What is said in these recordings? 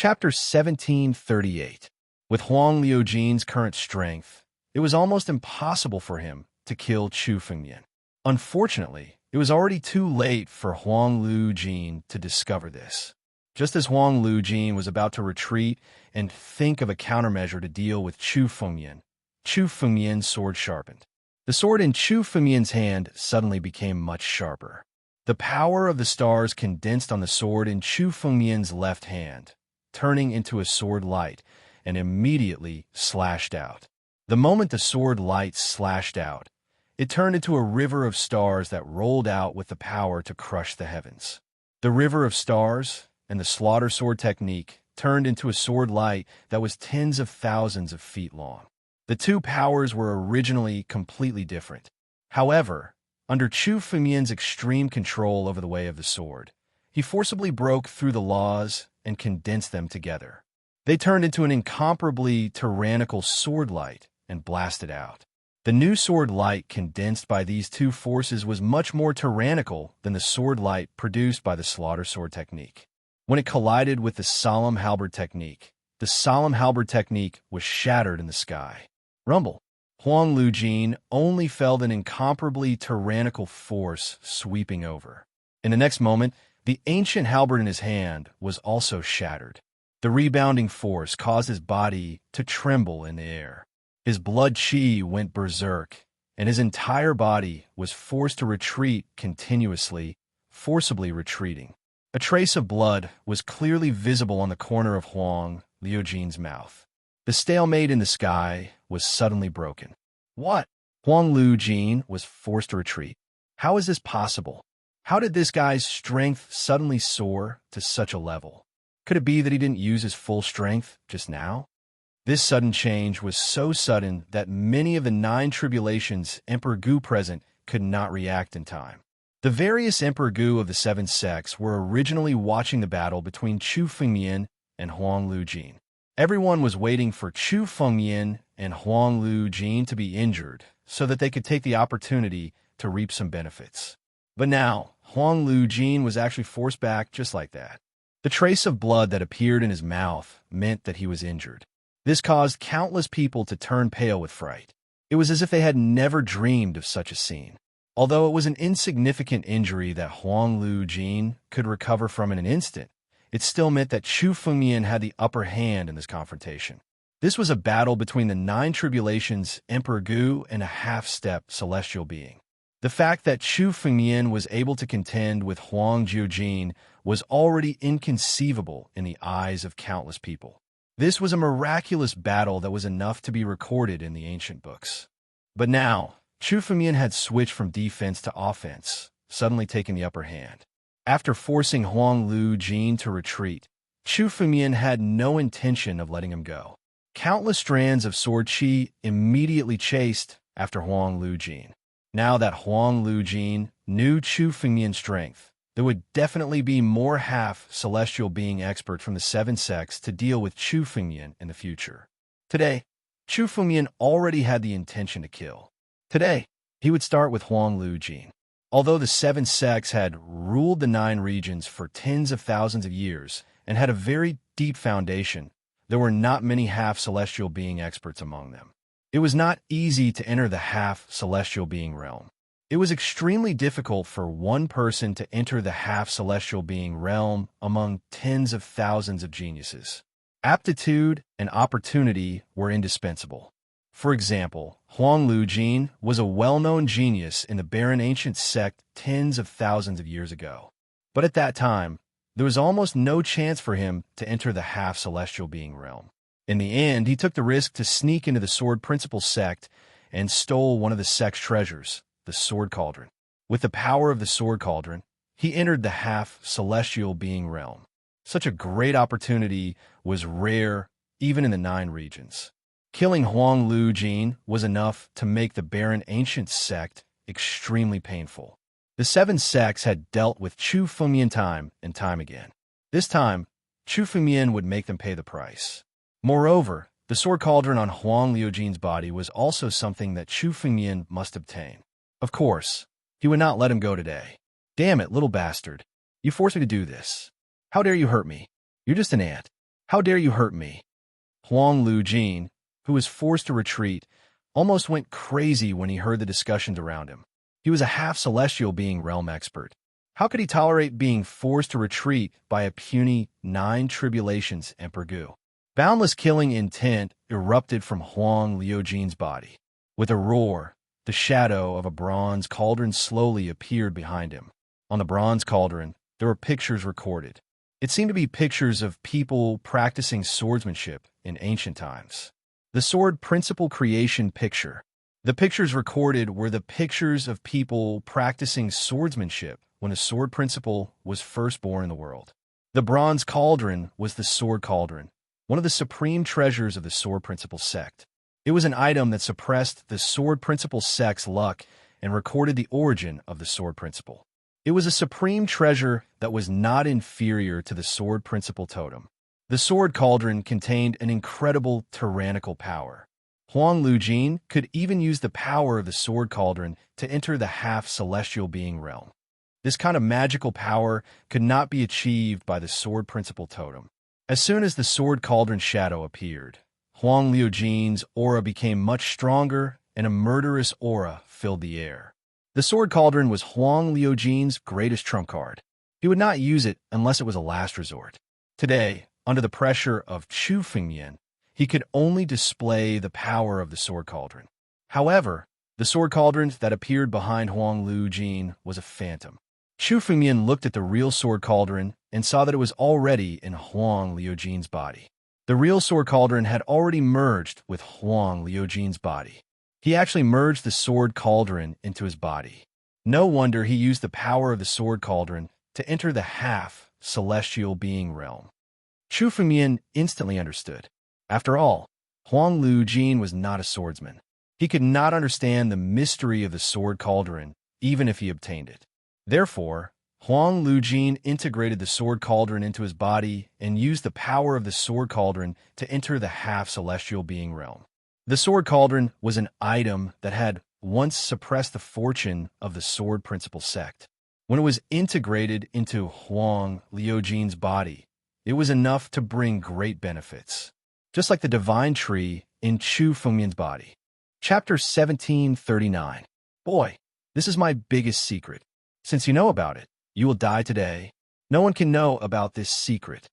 Chapter 1738. With Huang Liujin's current strength, it was almost impossible for him to kill Chu Fengmian. Unfortunately, it was already too late for Huang Liujin to discover this. Just as Huang Liujin was about to retreat and think of a countermeasure to deal with Chu Fengmian's sword sharpened. The sword in Chu Fengmian's hand suddenly became much sharper. The power of the stars condensed on the sword in Chu Fengmian's left hand, turning into a sword light, and immediately slashed out. The moment the sword light slashed out, it turned into a river of stars that rolled out with the power to crush the heavens. The river of stars and the slaughter sword technique turned into a sword light that was tens of thousands of feet long. The two powers were originally completely different. However, under Chu Fengmian's extreme control over the way of the sword, he forcibly broke through the laws and condensed them together. They turned into an incomparably tyrannical sword light and blasted out. The new sword light condensed by these two forces was much more tyrannical than the sword light produced by the slaughter sword technique. When it collided with the solemn halberd technique, the solemn halberd technique was shattered in the sky. Rumble. Huang Liujin only felt an incomparably tyrannical force sweeping over. In the next moment, the ancient halberd in his hand was also shattered. The rebounding force caused his body to tremble in the air. His blood qi went berserk, and his entire body was forced to retreat continuously, forcibly retreating. A trace of blood was clearly visible on the corner of Huang Liujin's mouth. The stalemate in the sky was suddenly broken. What? Huang Liujin was forced to retreat. How is this possible? How did this guy's strength suddenly soar to such a level? Could it be that he didn't use his full strength just now? This sudden change was so sudden that many of the 9 tribulations Emperor Gu present could not react in time. The various Emperor Gu of the 7 sects were originally watching the battle between Chu Fengmian and Huang Liujin. Everyone was waiting for Chu Fengmian and Huang Liujin to be injured so that they could take the opportunity to reap some benefits. But now, Huang Liujin was actually forced back just like that. The trace of blood that appeared in his mouth meant that he was injured. This caused countless people to turn pale with fright. It was as if they had never dreamed of such a scene. Although it was an insignificant injury that Huang Liujin could recover from in an instant, it still meant that Chu Fengmian had the upper hand in this confrontation. This was a battle between the 9 tribulations Emperor Gu and a half-step celestial being. The fact that Chu Fengmian was able to contend with Huang Liujin was already inconceivable in the eyes of countless people. This was a miraculous battle that was enough to be recorded in the ancient books. But now, Chu Fengmian had switched from defense to offense, suddenly taking the upper hand. After forcing Huang Liujin to retreat, Chu Fengmian had no intention of letting him go. Countless strands of sword qi immediately chased after Huang Liujin. Now that Huang Liujin knew Chu Fengmian's strength, there would definitely be more half-celestial being experts from the 7 sects to deal with Chu Fengmian in the future. Today, Chu Fengmian already had the intention to kill. Today, he would start with Huang Liujin. Although the 7 sects had ruled the 9 regions for tens of thousands of years and had a very deep foundation, there were not many half-celestial being experts among them. It was not easy to enter the half-celestial being realm. It was extremely difficult for one person to enter the half-celestial being realm among tens of thousands of geniuses. Aptitude and opportunity were indispensable. For example, Huang Liujin was a well-known genius in the barren ancient sect tens of thousands of years ago. But at that time, there was almost no chance for him to enter the half-celestial being realm. In the end, he took the risk to sneak into the sword principal sect and stole one of the sect's treasures, the sword cauldron. With the power of the sword cauldron, he entered the half-celestial being realm. Such a great opportunity was rare even in the 9 regions. Killing Huang Liujin was enough to make the barren ancient sect extremely painful. The 7 sects had dealt with Chu Fengmian time and time again. This time, Chu Fengmian would make them pay the price. Moreover, the sword cauldron on Huang Liujin's body was also something that Chu Fengmian must obtain. Of course, he would not let him go today. Damn it, little bastard. You forced me to do this. How dare you hurt me? You're just an ant. How dare you hurt me? Huang Lu-jin, who was forced to retreat, almost went crazy when he heard the discussions around him. He was a half-celestial being realm expert. How could he tolerate being forced to retreat by a puny 9 tribulations emperor Gu? Boundless killing intent erupted from Huang Liujin's body. With a roar, the shadow of a bronze cauldron slowly appeared behind him. On the bronze cauldron, there were pictures recorded. It seemed to be pictures of people practicing swordsmanship in ancient times. The sword principle creation picture. The pictures recorded were the pictures of people practicing swordsmanship when the sword principle was first born in the world. The bronze cauldron was the sword cauldron, one of the supreme treasures of the sword principle sect. It was an item that suppressed the sword principle sect's luck and recorded the origin of the sword principle. It was a supreme treasure that was not inferior to the sword principle totem. The sword cauldron contained an incredible tyrannical power. Huang Lu-jin could even use the power of the sword cauldron to enter the half-celestial being realm. This kind of magical power could not be achieved by the sword principle totem. As soon as the sword cauldron shadow appeared, Huang Liujin's aura became much stronger and a murderous aura filled the air. The sword cauldron was Huang Liujin's greatest trump card. He would not use it unless it was a last resort. Today, under the pressure of Chu Fengmian, he could only display the power of the sword cauldron. However, the sword cauldron that appeared behind Huang Liujin was a phantom. Chu Fengmian looked at the real sword cauldron and saw that it was already in Huang Liujin's body. The real sword cauldron had already merged with Huang Liujin's body. He actually merged the sword cauldron into his body. No wonder he used the power of the sword cauldron to enter the half-celestial being realm. Chu Fengmian instantly understood. After all, Huang Liujin was not a swordsman. He could not understand the mystery of the sword cauldron, even if he obtained it. Therefore, Huang Liujin integrated the sword cauldron into his body and used the power of the sword cauldron to enter the half-celestial being realm. The sword cauldron was an item that had once suppressed the fortune of the sword principle sect. When it was integrated into Huang Liujin's body, it was enough to bring great benefits, just like the divine tree in Chu Fengmian's body. Chapter 1739. Boy, this is my biggest secret. Since you know about it, you will die today. No one can know about this secret.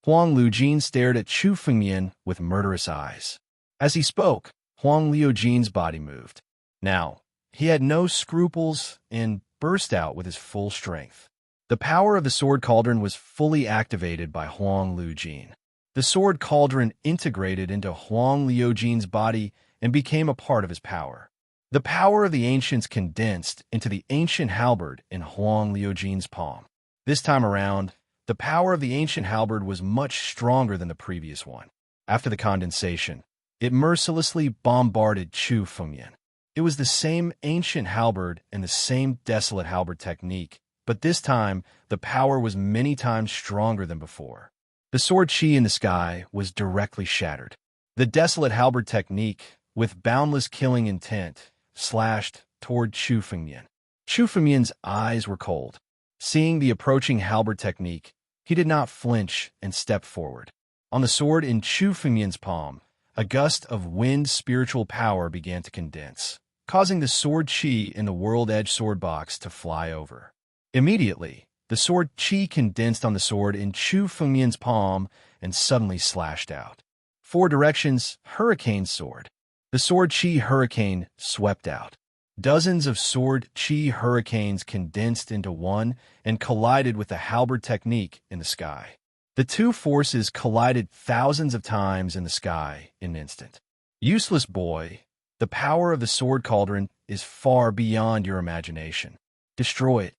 Huang Liujin stared at Chu Fengmian with murderous eyes. As he spoke, Huang Liujin's body moved. Now, he had no scruples and burst out with his full strength. The power of the sword cauldron was fully activated by Huang Liujin. The sword cauldron integrated into Huang Liujin's body and became a part of his power. The power of the ancients condensed into the ancient halberd in Huang Liujin's palm. This time around, the power of the ancient halberd was much stronger than the previous one. After the condensation, it mercilessly bombarded Chu Fengmian. It was the same ancient halberd and the same desolate halberd technique, but this time the power was many times stronger than before. The sword chi in the sky was directly shattered. The desolate halberd technique, with boundless killing intent, slashed toward Chu Fengmian. Chu Fengmian's eyes were cold. Seeing the approaching halberd technique, he did not flinch and stepped forward. On the sword in Chu Fengmian's palm, a gust of wind spiritual power began to condense, causing the sword chi in the World Edge sword box to fly over. Immediately, the sword chi condensed on the sword in Chu Fengmian's palm and suddenly slashed out. 4 directions, hurricane sword. The sword chi hurricane swept out. Dozens of sword chi hurricanes condensed into one and collided with the halberd technique in the sky. The two forces collided thousands of times in the sky in an instant. Useless boy, the power of the sword cauldron is far beyond your imagination. Destroy it.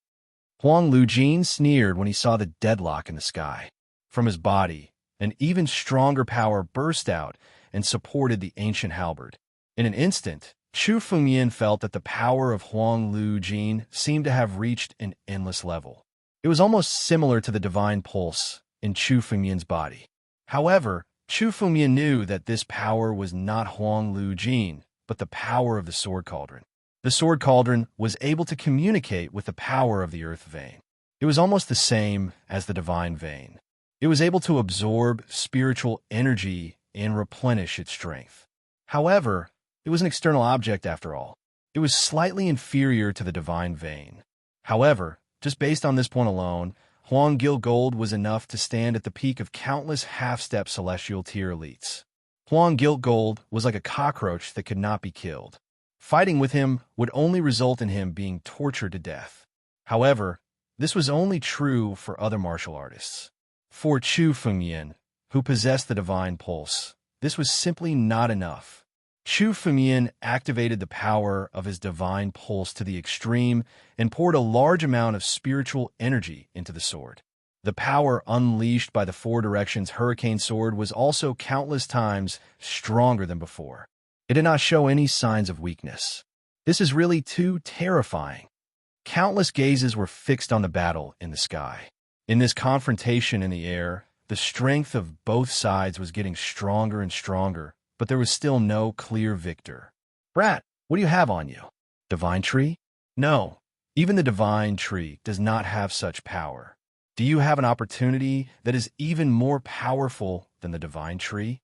Huang Liujin sneered when he saw the deadlock in the sky. From his body, an even stronger power burst out and supported the ancient halberd. In an instant, Chu Fengmian felt that the power of Huang Liujin seemed to have reached an endless level. It was almost similar to the divine pulse in Chu Fengmian's body. However, Chu Fengmian knew that this power was not Huang Liujin, but the power of the sword cauldron. The sword cauldron was able to communicate with the power of the earth vein. It was almost the same as the divine vein. It was able to absorb spiritual energy and replenish its strength. However, it was an external object after all. It was slightly inferior to the divine vein. However, just based on this point alone, Huang Gil Gold was enough to stand at the peak of countless half-step celestial tier elites. Huang Gil Gold was like a cockroach that could not be killed. Fighting with him would only result in him being tortured to death. However, this was only true for other martial artists. For Chu Fengyan, who possessed the divine pulse, this was simply not enough. Chu Fengyan activated the power of his divine pulse to the extreme and poured a large amount of spiritual energy into the sword. The power unleashed by the Four Directions Hurricane Sword was also countless times stronger than before. It did not show any signs of weakness. This is really too terrifying. Countless gazes were fixed on the battle in the sky. In this confrontation in the air, the strength of both sides was getting stronger and stronger, but there was still no clear victor. Brat, what do you have on you? Divine Tree? No, even the Divine Tree does not have such power. Do you have an opportunity that is even more powerful than the Divine Tree?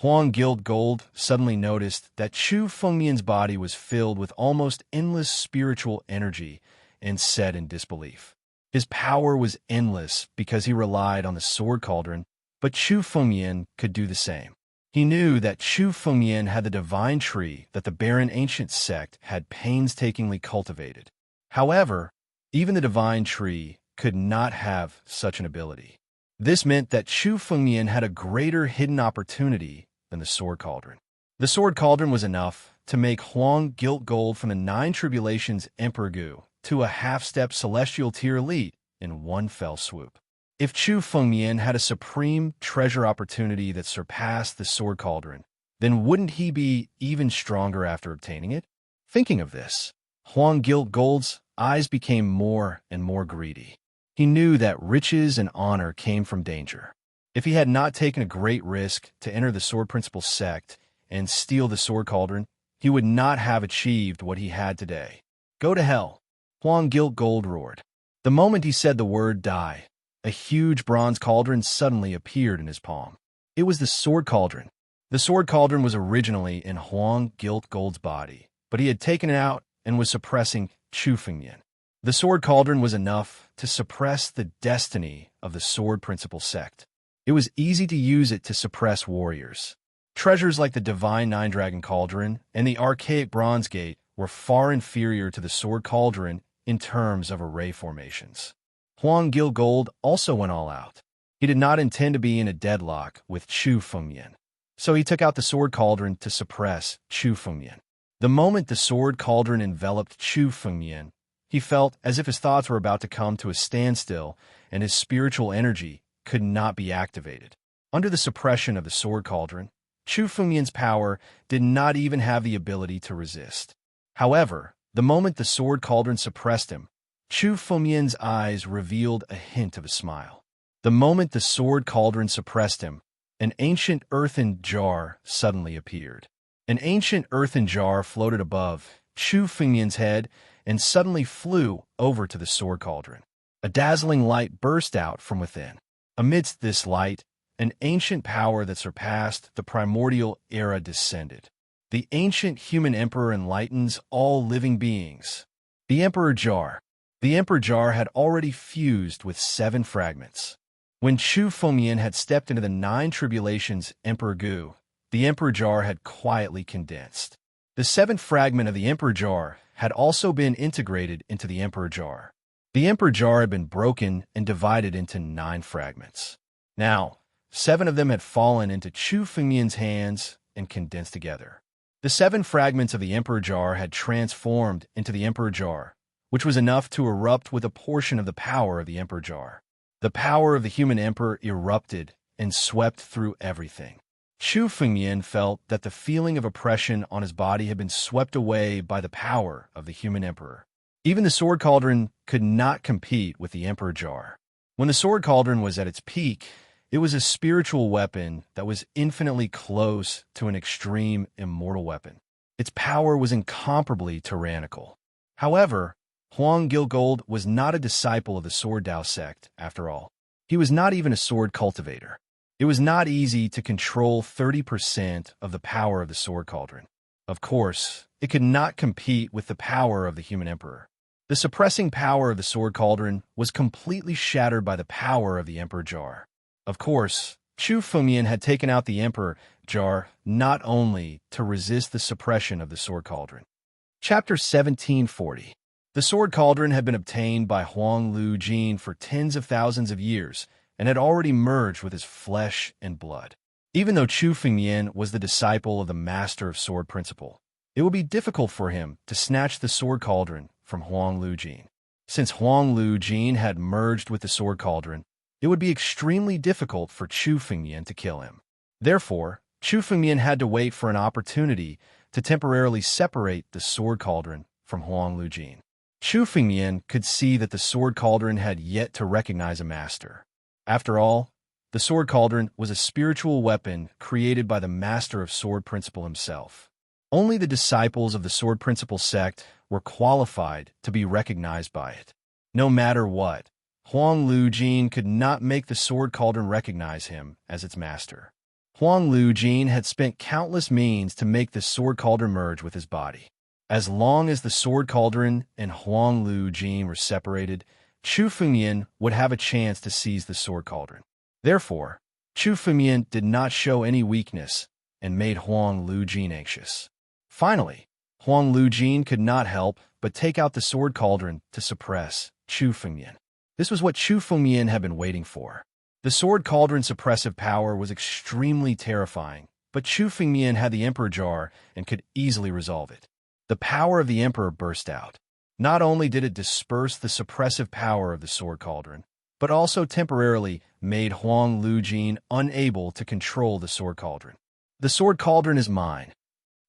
Huang Gil Gold suddenly noticed that Chu Fengyan's body was filled with almost endless spiritual energy and said in disbelief. His power was endless because he relied on the sword cauldron, but Chu Fengyan could do the same. He knew that Chu Fengyan had the divine tree that the barren ancient sect had painstakingly cultivated. However, even the divine tree could not have such an ability. This meant that Chu Fengyan had a greater hidden opportunity than the sword cauldron. The sword cauldron was enough to make Huang Gil Gold from the Nine Tribulations Emperor Gu to a half-step celestial tier elite in one fell swoop. If Chu Fengyan had a supreme treasure opportunity that surpassed the sword cauldron, then wouldn't he be even stronger after obtaining it? Thinking of this, Huang Gil Gold's eyes became more and more greedy. He knew that riches and honor came from danger. If he had not taken a great risk to enter the Sword Principle sect and steal the sword cauldron, he would not have achieved what he had today. Go to hell, Huang Gil Gold roared. The moment he said the word die, a huge bronze cauldron suddenly appeared in his palm. It was the sword cauldron. The sword cauldron was originally in Huang Gil Gold's body, but he had taken it out and was suppressing Chu Fengyan. The sword cauldron was enough to suppress the destiny of the Sword Principle sect. It was easy to use it to suppress warriors. Treasures like the Divine Nine-Dragon Cauldron and the archaic Bronze Gate were far inferior to the sword cauldron in terms of array formations. Huang Gil Gold also went all out. He did not intend to be in a deadlock with Chu Fengyan, so he took out the sword cauldron to suppress Chu Fengyan. The moment the sword cauldron enveloped Chu Fengyan, he felt as if his thoughts were about to come to a standstill and his spiritual energy could not be activated. Under the suppression of the sword cauldron, Chu Fengyan's power did not even have the ability to resist. However, the moment the sword cauldron suppressed him, Chu Fengyan's eyes revealed a hint of a smile. The moment the sword cauldron suppressed him, an ancient earthen jar suddenly appeared. An ancient earthen jar floated above Chu Fengyan's head and suddenly flew over to the sword cauldron. A dazzling light burst out from within. Amidst this light, an ancient power that surpassed the primordial era descended. The ancient human emperor enlightens all living beings. The Emperor Jar. The Emperor Jar had already fused with 7 fragments. When Chu Fengyan had stepped into the Nine Tribulations Emperor Gu, the Emperor Jar had quietly condensed. The 7th fragment of the Emperor Jar had also been integrated into the Emperor Jar. The Emperor Jar had been broken and divided into 9 fragments. Now, 7 of them had fallen into Chu Fengyan's hands and condensed together. The 7 fragments of the Emperor Jar had transformed into the Emperor Jar, which was enough to erupt with a portion of the power of the Emperor Jar. The power of the human emperor erupted and swept through everything. Chu Fengyan felt that the feeling of oppression on his body had been swept away by the power of the human emperor. Even the sword cauldron could not compete with the Emperor Jar. When the sword cauldron was at its peak, it was a spiritual weapon that was infinitely close to an extreme immortal weapon. Its power was incomparably tyrannical. However, Huang Gil Gold was not a disciple of the Sword Dao sect, after all. He was not even a sword cultivator. It was not easy to control 30% of the power of the sword cauldron. Of course, it could not compete with the power of the human emperor. The suppressing power of the sword cauldron was completely shattered by the power of the emperor jar. Of course, Chu Fengmian had taken out the emperor jar not only to resist the suppression of the sword cauldron. Chapter 1740. The sword cauldron had been obtained by Huang Lu Jin for tens of thousands of years and had already merged with his flesh and blood. Even though Chu Fengmian was the disciple of the master of sword principle, it would be difficult for him to snatch the sword cauldron from Huang Lu Jin. Since Huang Lu Jin had merged with the sword cauldron, it would be extremely difficult for Chu Fengmian to kill him. Therefore, Chu Fengmian had to wait for an opportunity to temporarily separate the sword cauldron from Huang Lu Jin. Chu Fengmian could see that the sword cauldron had yet to recognize a master. After all, the sword cauldron was a spiritual weapon created by the master of sword principle himself. Only the disciples of the sword principle sect were qualified to be recognized by it. No matter what, Huang Lu Jin could not make the sword cauldron recognize him as its master. Huang Lu Jin had spent countless means to make the sword cauldron merge with his body. As long as the sword cauldron and Huang Lu Jin were separated, Chu Fengmian would have a chance to seize the sword cauldron. Therefore, Chu Fengmian did not show any weakness and made Huang Lu Jin anxious. Finally, Huang Lu Jin could not help but take out the sword cauldron to suppress Chu Fengmian. This was what Chu Fengmian had been waiting for. The sword cauldron's suppressive power was extremely terrifying, but Chu Fengmian had the emperor jar and could easily resolve it. The power of the emperor burst out. Not only did it disperse the suppressive power of the sword cauldron, but also temporarily made Huang Lu Jin unable to control the sword cauldron. The sword cauldron is mine.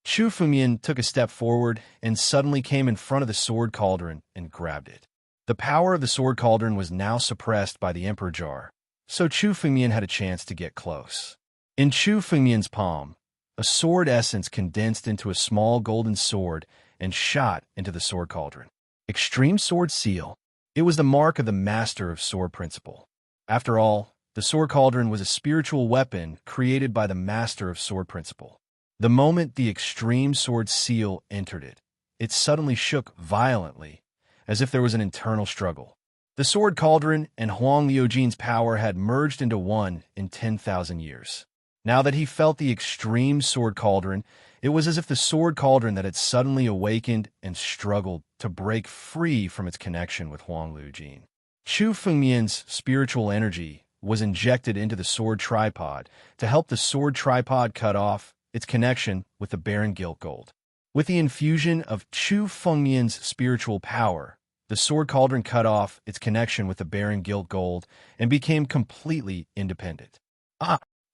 Chu Fengmian took a step forward and suddenly came in front of the sword cauldron and grabbed it. The power of the sword cauldron was now suppressed by the emperor jar, so Chu Fengmian had a chance to get close. In Chu Fengmian's palm, a sword essence condensed into a small golden sword and shot into the sword cauldron. Extreme Sword Seal. It was the mark of the master of sword principle. After all, the sword cauldron was a spiritual weapon created by the master of sword principle. The moment the extreme sword seal entered it, it suddenly shook violently, as if there was an internal struggle. The sword cauldron and Huang Liujin's power had merged into one in 10,000 years. Now that he felt the extreme sword cauldron, it was as if the sword cauldron that had suddenly awakened and struggled to break free from its connection with Huang Liujin. Chu Fengmian's spiritual energy was injected into the sword tripod to help the sword tripod cut off its connection with the barren gilt gold. With the infusion of Chu Fengmian's spiritual power, the sword cauldron cut off its connection with the barren gilt gold and became completely independent.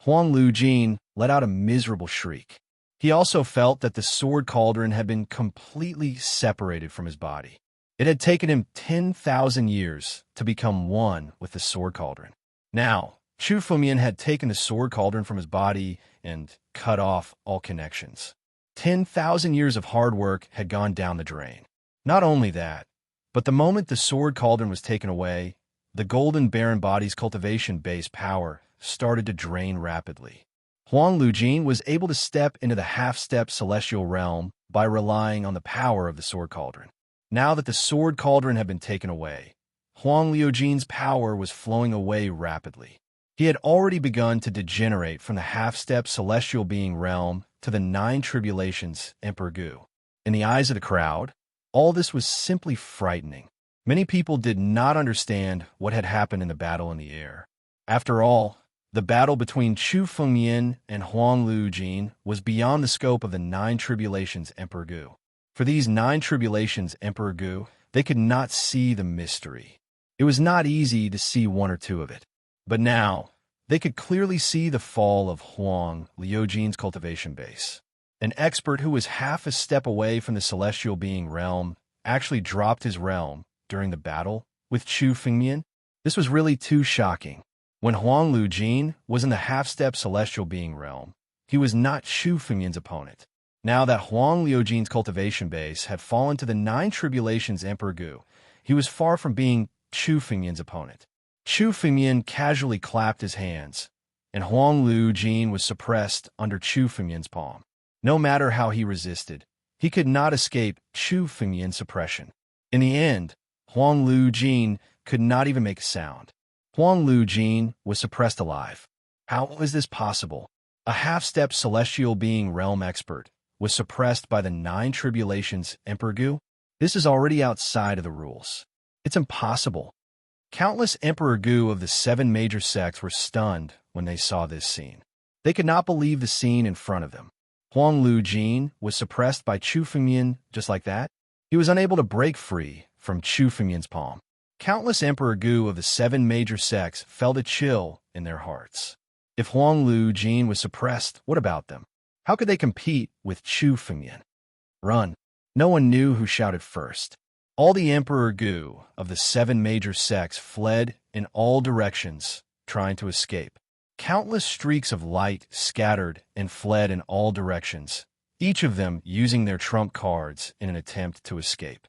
Huang Lu Jin let out a miserable shriek. He also felt that the sword cauldron had been completely separated from his body. It had taken him 10,000 years to become one with the sword cauldron. Now, Chu Fengmian had taken the sword cauldron from his body and cut off all connections. 10,000 years of hard work had gone down the drain. Not only that, but the moment the sword cauldron was taken away, the golden barren body's cultivation-based power started to drain rapidly. Huang Lujin was able to step into the half-step celestial realm by relying on the power of the sword cauldron. Now that the sword cauldron had been taken away, Huang Liujin's power was flowing away rapidly. He had already begun to degenerate from the half-step celestial being realm to the nine tribulations Emperor Gu. In the eyes of the crowd, all this was simply frightening. Many people did not understand what had happened in the battle in the air. After all, the battle between Chu Fengmian and Huang Lujin was beyond the scope of the nine tribulations Emperor Gu. For these nine tribulations Emperor Gu, they could not see the mystery. It was not easy to see one or two of it. But now, they could clearly see the fall of Huang Liujin's cultivation base. An expert who was half a step away from the celestial being realm actually dropped his realm during the battle with Chu Fengmian. This was really too shocking. When Huang Lujin was in the half-step celestial being realm, he was not Chu Fengmian's opponent. Now that Huang Liujin's cultivation base had fallen to the nine tribulations Emperor Gu, he was far from being Chu Fengmian's opponent. Chu Fengmian casually clapped his hands, and Huang Lu Jin was suppressed under Chu Fengmian's palm. No matter how he resisted, he could not escape Chu Fengmian's suppression. In the end, Huang Lu Jin could not even make a sound. Huang Lu Jin was suppressed alive. How was this possible? A half-step celestial being realm expert was suppressed by the 9 tribulations Emperor Gu? This is already outside of the rules. It's impossible. Countless Emperor Gu of the 7 major sects were stunned when they saw this scene. They could not believe the scene in front of them. Huang Lu Jin was suppressed by Chu Fengmian just like that. He was unable to break free from Chu Fengmian's palm. Countless Emperor Gu of the 7 major sects felt a chill in their hearts. If Huang Lu Jin was suppressed, what about them? How could they compete with Chu Fengmian? Run! No one knew who shouted first. All the Emperor Gu of the 7 major sects fled in all directions, trying to escape. Countless streaks of light scattered and fled in all directions, each of them using their trump cards in an attempt to escape.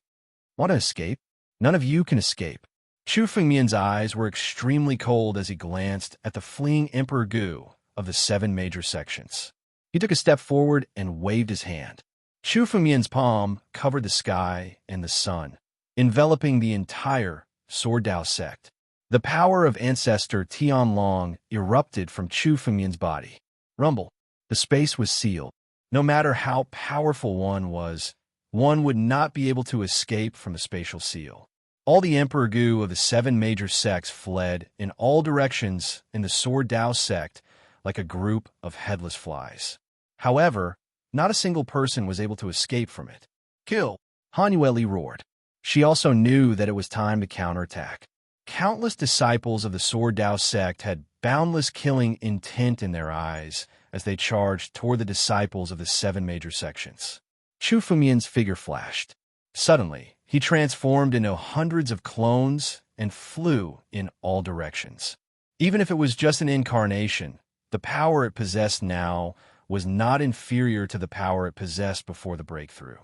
Want to escape? None of you can escape. Chu Fengmian's eyes were extremely cold as he glanced at the fleeing Emperor Gu of the 7 major sections. He took a step forward and waved his hand. Chu Fengmian's palm covered the sky and the sun, enveloping the entire Sword Dao sect. The power of ancestor Tianlong erupted from Chu Fengmian's body. Rumble. The space was sealed. No matter how powerful one was, one would not be able to escape from the spatial seal. All the Emperor Gu of the 7 major sects fled in all directions in the Sword Dao sect like a group of headless flies. However, not a single person was able to escape from it. Kill! Han Yueli roared. She also knew that it was time to counterattack. Countless disciples of the Sword Dao sect had boundless killing intent in their eyes as they charged toward the disciples of the 7 major sections. Chu Fengmian's figure flashed. Suddenly, he transformed into hundreds of clones and flew in all directions. Even if it was just an incarnation, the power it possessed now was not inferior to the power it possessed before the breakthrough.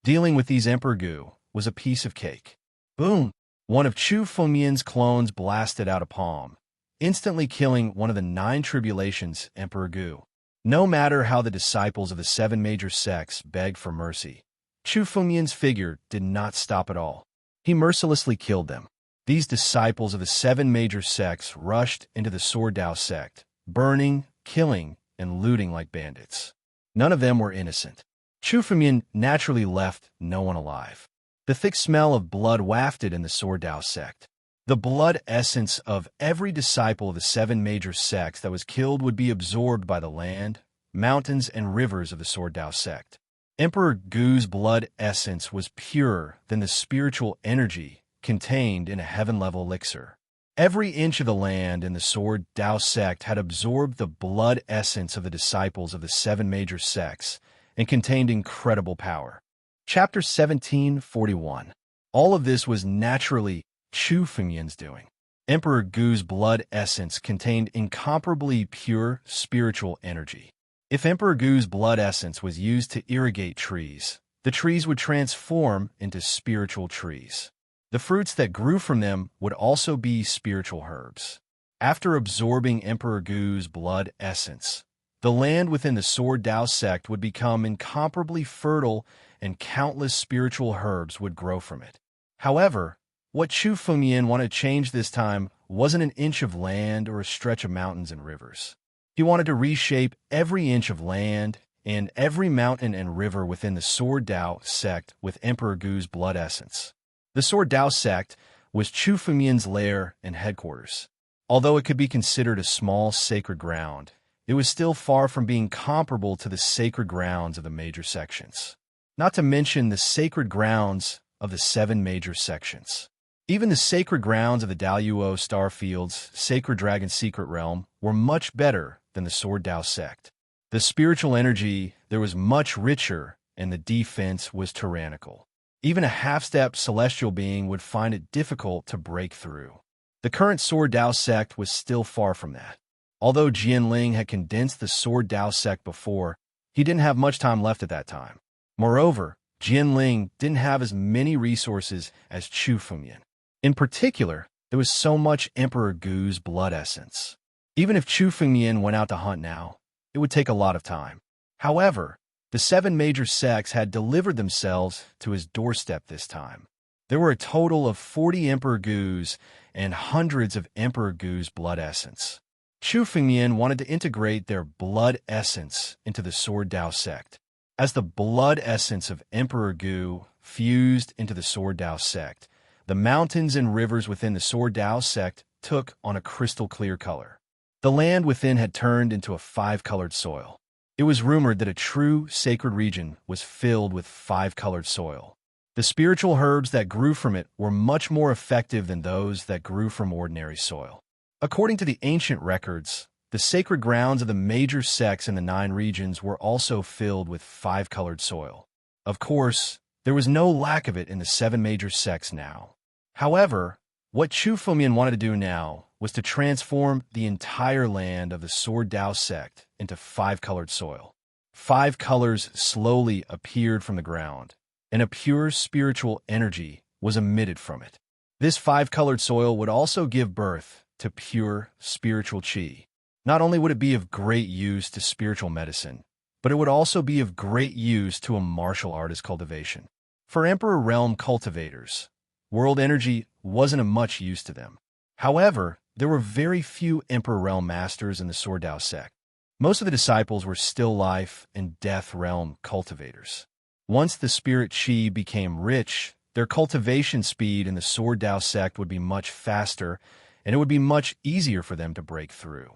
Dealing with these Emperor Gu was a piece of cake. Boom! One of Chu Fengmian's clones blasted out a palm, instantly killing one of the 9 tribulations Emperor Gu. No matter how the disciples of the 7 major sects begged for mercy, Chu Fengmian's figure did not stop at all. He mercilessly killed them. These disciples of the 7 major sects rushed into the Sword Dao sect, burning, killing, and looting like bandits. None of them were innocent. Chu Fengmian naturally left no one alive. The thick smell of blood wafted in the Sword Dao sect. The blood essence of every disciple of the 7 major sects that was killed would be absorbed by the land, mountains, and rivers of the Sword Dao sect. Emperor Gu's blood essence was purer than the spiritual energy contained in a heaven-level elixir. Every inch of the land in the Sword Dao sect had absorbed the blood essence of the disciples of the 7 major sects and contained incredible power. Chapter 1741. All of this was naturally Chu Fengmian's doing. Emperor Gu's blood essence contained incomparably pure spiritual energy. If Emperor Gu's blood essence was used to irrigate trees, the trees would transform into spiritual trees. The fruits that grew from them would also be spiritual herbs. After absorbing Emperor Gu's blood essence, the land within the Sword Dao sect would become incomparably fertile and countless spiritual herbs would grow from it. However, what Chu Fengmian wanted to change this time wasn't an inch of land or a stretch of mountains and rivers. He wanted to reshape every inch of land and every mountain and river within the Sword Dao sect with Emperor Gu's blood essence. The Sword Dao sect was Chu Fengmian's lair and headquarters. Although it could be considered a small sacred ground, it was still far from being comparable to the sacred grounds of the major sections. Not to mention the sacred grounds of the 7 major sections. Even the sacred grounds of the Daluo Starfield's Sacred Dragon Secret Realm were much better than the Sword Dao sect. The spiritual energy there was much richer, and the defense was tyrannical. Even a half-step celestial being would find it difficult to break through. The current Sword Dao sect was still far from that. Although Jianling had condensed the Sword Dao sect before, he didn't have much time left at that time. Moreover, Jianling didn't have as many resources as Chu Fengmian. In particular, There was so much Emperor Gu's blood essence. Even if Chu Fengmian went out to hunt now, it would take a lot of time. However, the 7 major sects had delivered themselves to his doorstep this time. There were a total of 40 Emperor Gus and hundreds of Emperor Gu's blood essence. Chu Fengmian wanted to integrate their blood essence into the Sword Dao sect. As the blood essence of Emperor Gu fused into the Sword Dao sect, the mountains and rivers within the Sword Dao sect took on a crystal-clear color. The land within had turned into a 5-colored soil. It was rumored that a true sacred region was filled with 5-colored soil. The spiritual herbs that grew from it were much more effective than those that grew from ordinary soil. According to the ancient records, the sacred grounds of the major sects in the 9 regions were also filled with 5-colored soil. Of course, there was no lack of it in the 7 major sects now. However, what Chu Fengmian wanted to do now was to transform the entire land of the Sword Dao sect into 5-colored soil. 5 colors slowly appeared from the ground, and a pure spiritual energy was emitted from it. This 5-colored soil would also give birth to pure spiritual qi. Not only would it be of great use to spiritual medicine, but it would also be of great use to a martial artist cultivation. For Emperor Realm cultivators, world energy wasn't of much use to them. However, there were very few Emperor Realm masters in the Sword Dao sect. Most of the disciples were still life and death realm cultivators. Once the spirit qi became rich, their cultivation speed in the Sword Dao sect would be much faster, and it would be much easier for them to break through.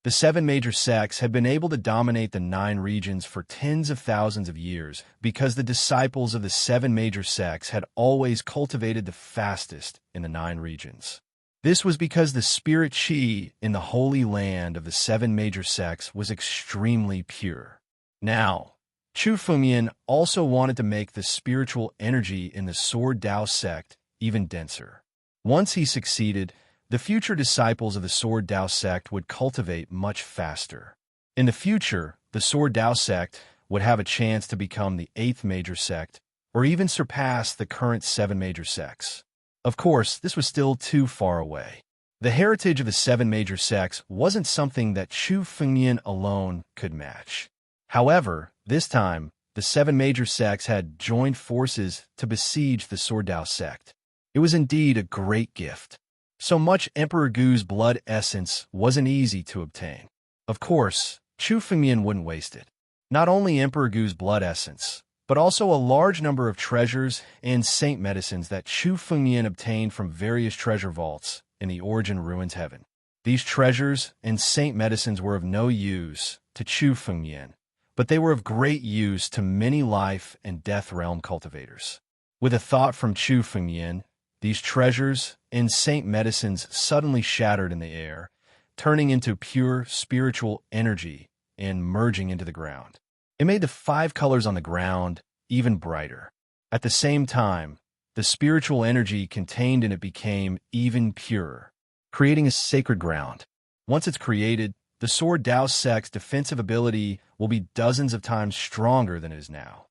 The 7 major sects had been able to dominate the 9 regions for tens of thousands of years because the disciples of the 7 major sects had always cultivated the fastest in the 9 regions. This was because the spirit qi in the holy land of the 7 major sects was extremely pure. Now, Chu Fengmian also wanted to make the spiritual energy in the Sword Dao sect even denser. Once he succeeded, the future disciples of the Sword Dao sect would cultivate much faster. In the future, the Sword Dao sect would have a chance to become the 8th major sect, or even surpass the current 7 major sects. Of course, this was still too far away. The heritage of the 7 major sects wasn't something that Chu Fengmian alone could match. However, this time, the 7 major sects had joined forces to besiege the Sword Dao sect. It was indeed a great gift. So much Emperor Gu's blood essence wasn't easy to obtain. Of course, Chu Fengmian wouldn't waste it. Not only Emperor Gu's blood essence, but also a large number of treasures and saint medicines that Chu Fengmian obtained from various treasure vaults in the Origin Ruins Heaven. These treasures and saint medicines were of no use to Chu Fengmian, but they were of great use to many life and death realm cultivators. With a thought from Chu Fengmian, these treasures and saint medicines suddenly shattered in the air, turning into pure spiritual energy and merging into the ground. It made the 5 colors on the ground even brighter. At the same time, the spiritual energy contained in it became even purer, creating a sacred ground. Once it's created, the Sword Dao sect's defensive ability will be dozens of times stronger than it is now.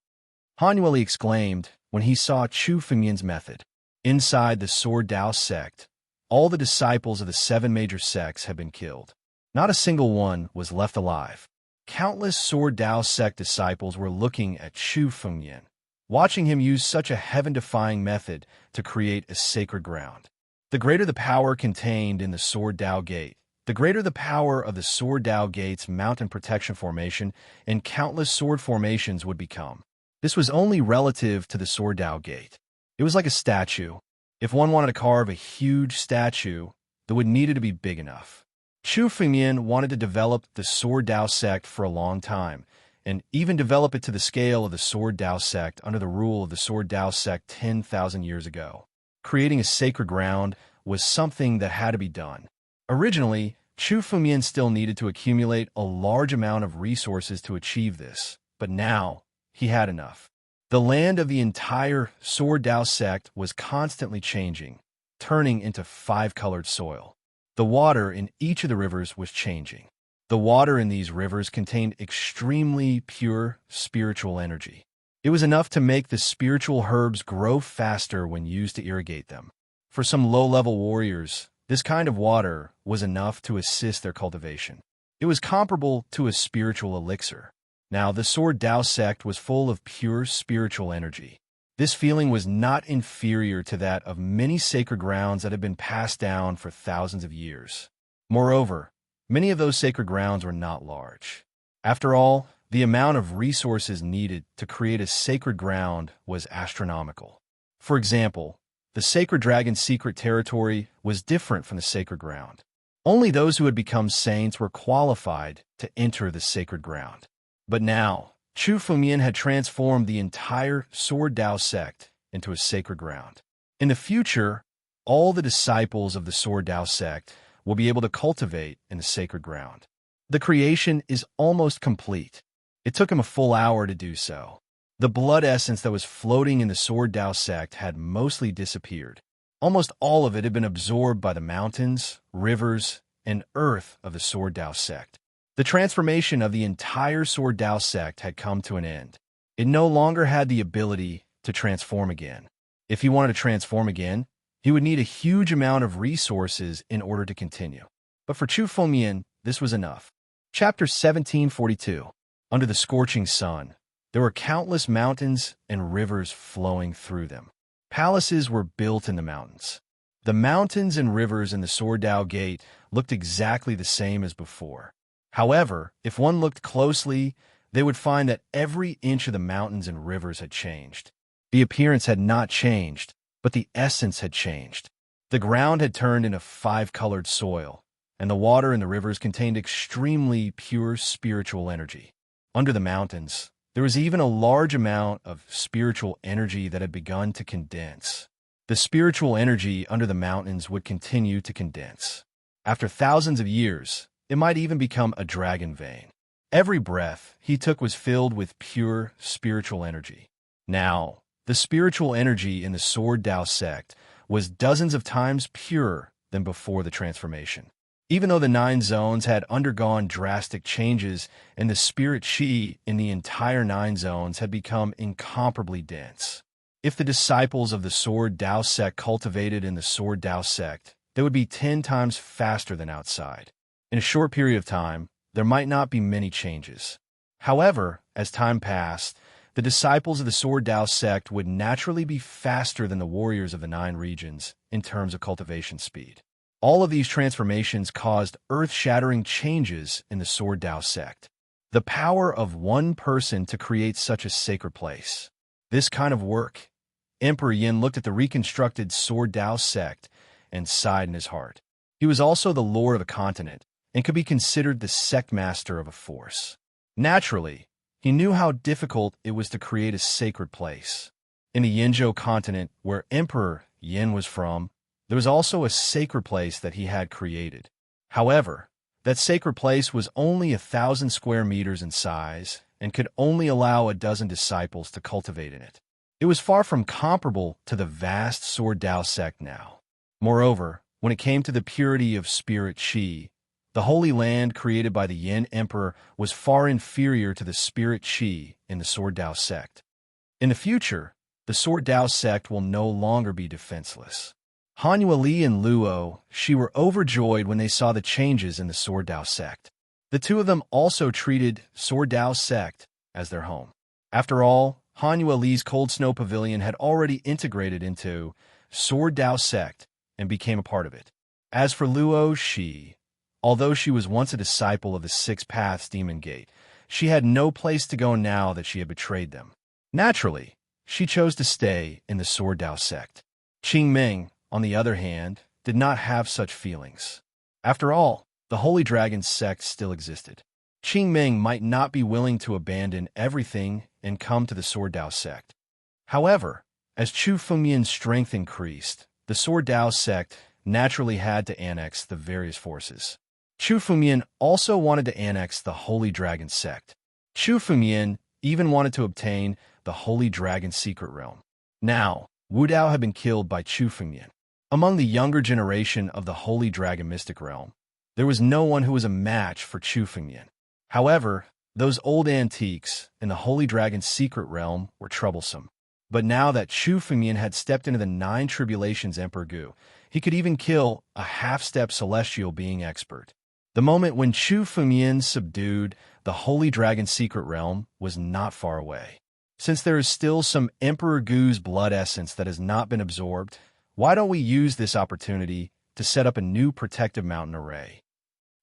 Han Yueli exclaimed when he saw Chu Fengmian's method. Inside the Sword Dao sect, all the disciples of the 7 major sects had been killed. Not a single one was left alive. Countless Sword Dao sect disciples were looking at Chu Fengmian, watching him use such a heaven-defying method to create a sacred ground. The greater the power contained in the Sword Dao Gate, the greater the power of the Sword Dao Gate's mountain protection formation and countless sword formations would become. This was only relative to the Sword Dao Gate. It was like a statue. If one wanted to carve a huge statue, it would need it to be big enough. Chu Fengmian wanted to develop the Sword Dao sect for a long time, and even develop it to the scale of the Sword Dao sect under the rule of the Sword Dao sect 10,000 years ago. Creating a sacred ground was something that had to be done. Originally, Chu Fengmian still needed to accumulate a large amount of resources to achieve this, but now he had enough. The land of the entire Sword Dao sect was constantly changing, turning into 5-colored soil. The water in each of the rivers was changing. The water in these rivers contained extremely pure spiritual energy. It was enough to make the spiritual herbs grow faster when used to irrigate them. For some low-level warriors, This kind of water was enough to assist their cultivation. It was comparable to a spiritual elixir. Now, the Sword Dao sect was full of pure spiritual energy. This feeling was not inferior to that of many sacred grounds that had been passed down for thousands of years. Moreover, many of those sacred grounds were not large. After all, the amount of resources needed to create a sacred ground was astronomical. For example, the Sacred Dragon's secret territory was different from the sacred ground. Only those who had become saints were qualified to enter the sacred ground. But now, Chu Fengmian had transformed the entire Sword Dao sect into a sacred ground. In the future, all the disciples of the Sword Dao sect will be able to cultivate in the sacred ground. The creation is almost complete. It took him a full hour to do so. The blood essence that was floating in the Sword Dao sect had mostly disappeared. Almost all of it had been absorbed by the mountains, rivers, and earth of the Sword Dao sect. The transformation of the entire Sword Dao sect had come to an end. It no longer had the ability to transform again. If he wanted to transform again, he would need a huge amount of resources in order to continue. But for Chu Fengmian, this was enough. Chapter 1742. Under the scorching sun, there were countless mountains and rivers flowing through them. Palaces were built in the mountains. The mountains and rivers in the Sword Dao Gate looked exactly the same as before. However, if one looked closely, they would find that every inch of the mountains and rivers had changed. The appearance had not changed, but the essence had changed. The ground had turned into five-colored soil, and the water in the rivers contained extremely pure spiritual energy. Under the mountains, there was even a large amount of spiritual energy that had begun to condense. The spiritual energy under the mountains would continue to condense. After thousands of years, it might even become a dragon vein. Every breath he took was filled with pure spiritual energy. Now, the spiritual energy in the Sword Dao sect was dozens of times purer than before the transformation. Even though the 9 zones had undergone drastic changes, and the spirit chi in the entire 9 zones had become incomparably dense. If the disciples of the Sword Dao sect cultivated in the Sword Dao sect, they would be 10 times faster than outside. In a short period of time, there might not be many changes. However, as time passed, the disciples of the Sword Dao sect would naturally be faster than the warriors of the 9 regions in terms of cultivation speed. All of these transformations caused earth-shattering changes in the Sword Dao sect. The power of one person to create such a sacred place. This kind of work. Emperor Yin looked at the reconstructed Sword Dao sect and sighed in his heart. He was also the lord of a continent and could be considered the sect master of a force. Naturally, he knew how difficult it was to create a sacred place. In the Yinzhou continent, where Emperor Yin was from, there was also a sacred place that he had created. However, that sacred place was only 1,000 square meters in size and could only allow a dozen disciples to cultivate in it. It was far from comparable to the vast Sword Dao sect now. Moreover, when it came to the purity of spirit chi, the Holy Land created by the Yin Emperor was far inferior to the spirit chi in the Sword Dao sect. In the future, the Sword Dao sect will no longer be defenseless. Han Yueli and Luo Shi were overjoyed when they saw the changes in the Sword Dao sect. The two of them also treated Sword Dao sect as their home. After all, Han Yueli's Cold Snow Pavilion had already integrated into Sword Dao sect and became a part of it. As for Luo Shi, although she was once a disciple of the Six Paths Demon Gate, she had no place to go now that she had betrayed them. Naturally, she chose to stay in the Sword Dao sect. Qing Ming, on the other hand, did not have such feelings. After all, the Holy Dragon sect still existed. Qing Ming might not be willing to abandon everything and come to the Sword Dao sect. However, as Chu Fengmian's strength increased, the Sword Dao sect naturally had to annex the various forces. Chu Fengmian also wanted to annex the Holy Dragon sect. Chu Fengmian even wanted to obtain the Holy Dragon secret realm. Now, Wu Dao had been killed by Chu Fengmian. Among the younger generation of the Holy Dragon mystic realm, there was no one who was a match for Chu Fengmian. However, those old antiques in the Holy Dragon secret realm were troublesome. But now that Chu Fengmian had stepped into the Nine Tribulations Emperor Gu, he could even kill a half-step celestial being expert. The moment when Chu Fengmian subdued the Holy Dragon's secret realm was not far away. Since there is still some Emperor Gu's blood essence that has not been absorbed, why don't we use this opportunity to set up a new protective mountain array?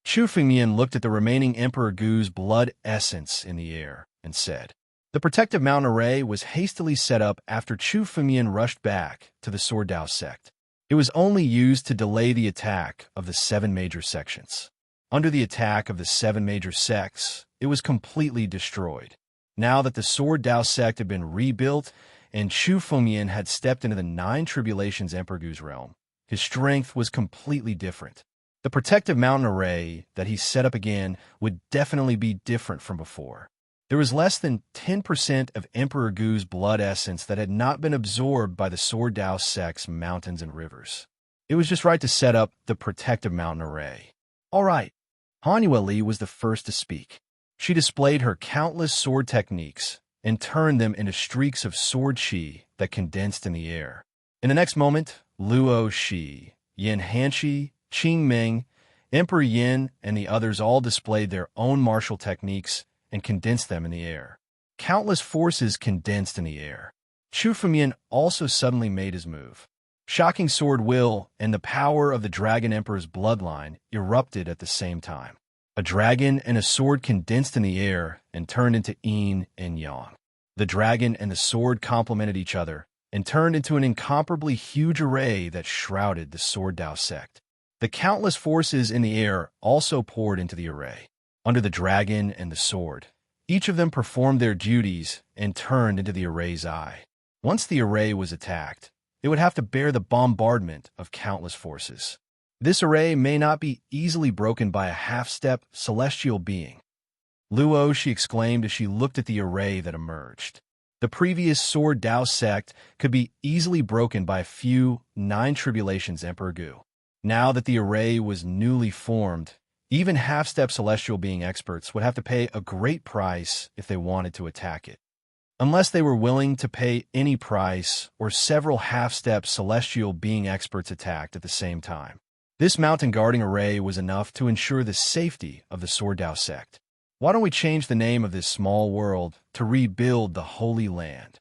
Chu Fengmian looked at the remaining Emperor Gu's blood essence in the air and said. The protective mountain array was hastily set up after Chu Fengmian rushed back to the Sword Dao sect. It was only used to delay the attack of the 7 major sections. Under the attack of the 7 major sects, it was completely destroyed. Now that the Sword Dao sect had been rebuilt and Chu Fengmian had stepped into the 9 Tribulations Emperor Gu's realm, his strength was completely different. The protective mountain array that he set up again would definitely be different from before. There was less than 10% of Emperor Gu's blood essence that had not been absorbed by the Sword Dao sect's mountains and rivers. It was just right to set up the protective mountain array. All right. Han Yueli was the first to speak. She displayed her countless sword techniques and turned them into streaks of sword qi that condensed in the air. In the next moment, Luo Shi, Yin Hanshi, Qing Ming, Emperor Yin, and the others all displayed their own martial techniques and condensed them in the air. Countless forces condensed in the air. Chu Fengmian also suddenly made his move. Shocking sword will and the power of the Dragon Emperor's bloodline erupted at the same time. A dragon and a sword condensed in the air and turned into yin and yang. The dragon and the sword complemented each other and turned into an incomparably huge array that shrouded the Sword Dao sect. The countless forces in the air also poured into the array. Under the dragon and the sword, each of them performed their duties and turned into the array's eye. Once the array was attacked, it would have to bear the bombardment of countless forces. This array may not be easily broken by a half-step celestial being. Luo, she exclaimed as she looked at the array that emerged. The previous Sword Dao sect could be easily broken by a few 9 Tribulations Emperor Gu. Now that the array was newly formed, even half-step celestial being experts would have to pay a great price if they wanted to attack it. Unless they were willing to pay any price or several half-step celestial being experts attacked at the same time. This mountain guarding array was enough to ensure the safety of the Sword Dao sect. Why don't we change the name of this small world to rebuild the Holy Land?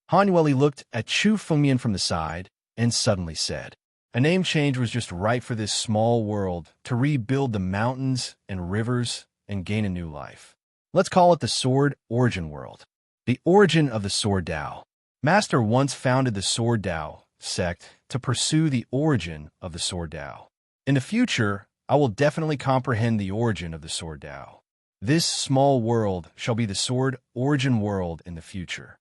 Han Yueli looked at Chu Fengmian from the side and suddenly said, a name change was just right for this small world to rebuild the mountains and rivers and gain a new life. Let's call it the Sword Origin World. The origin of the Sword Dao. Master once founded the Sword Dao sect to pursue the origin of the Sword Dao. In the future, I will definitely comprehend the origin of the Sword Dao. This small world shall be the Sword Origin World in the future.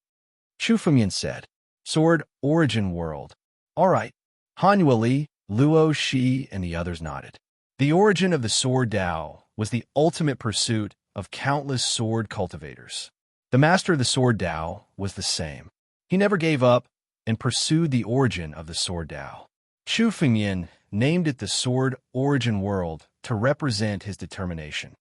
Chu Fengmian said, Sword Origin World. All right. Han Yueli, Luo Shi, and the others nodded. The origin of the Sword Dao was the ultimate pursuit of countless sword cultivators. The master of the Sword Dao was the same. He never gave up and pursued the origin of the Sword Dao. Chu Fengmian named it the Sword Origin World to represent his determination.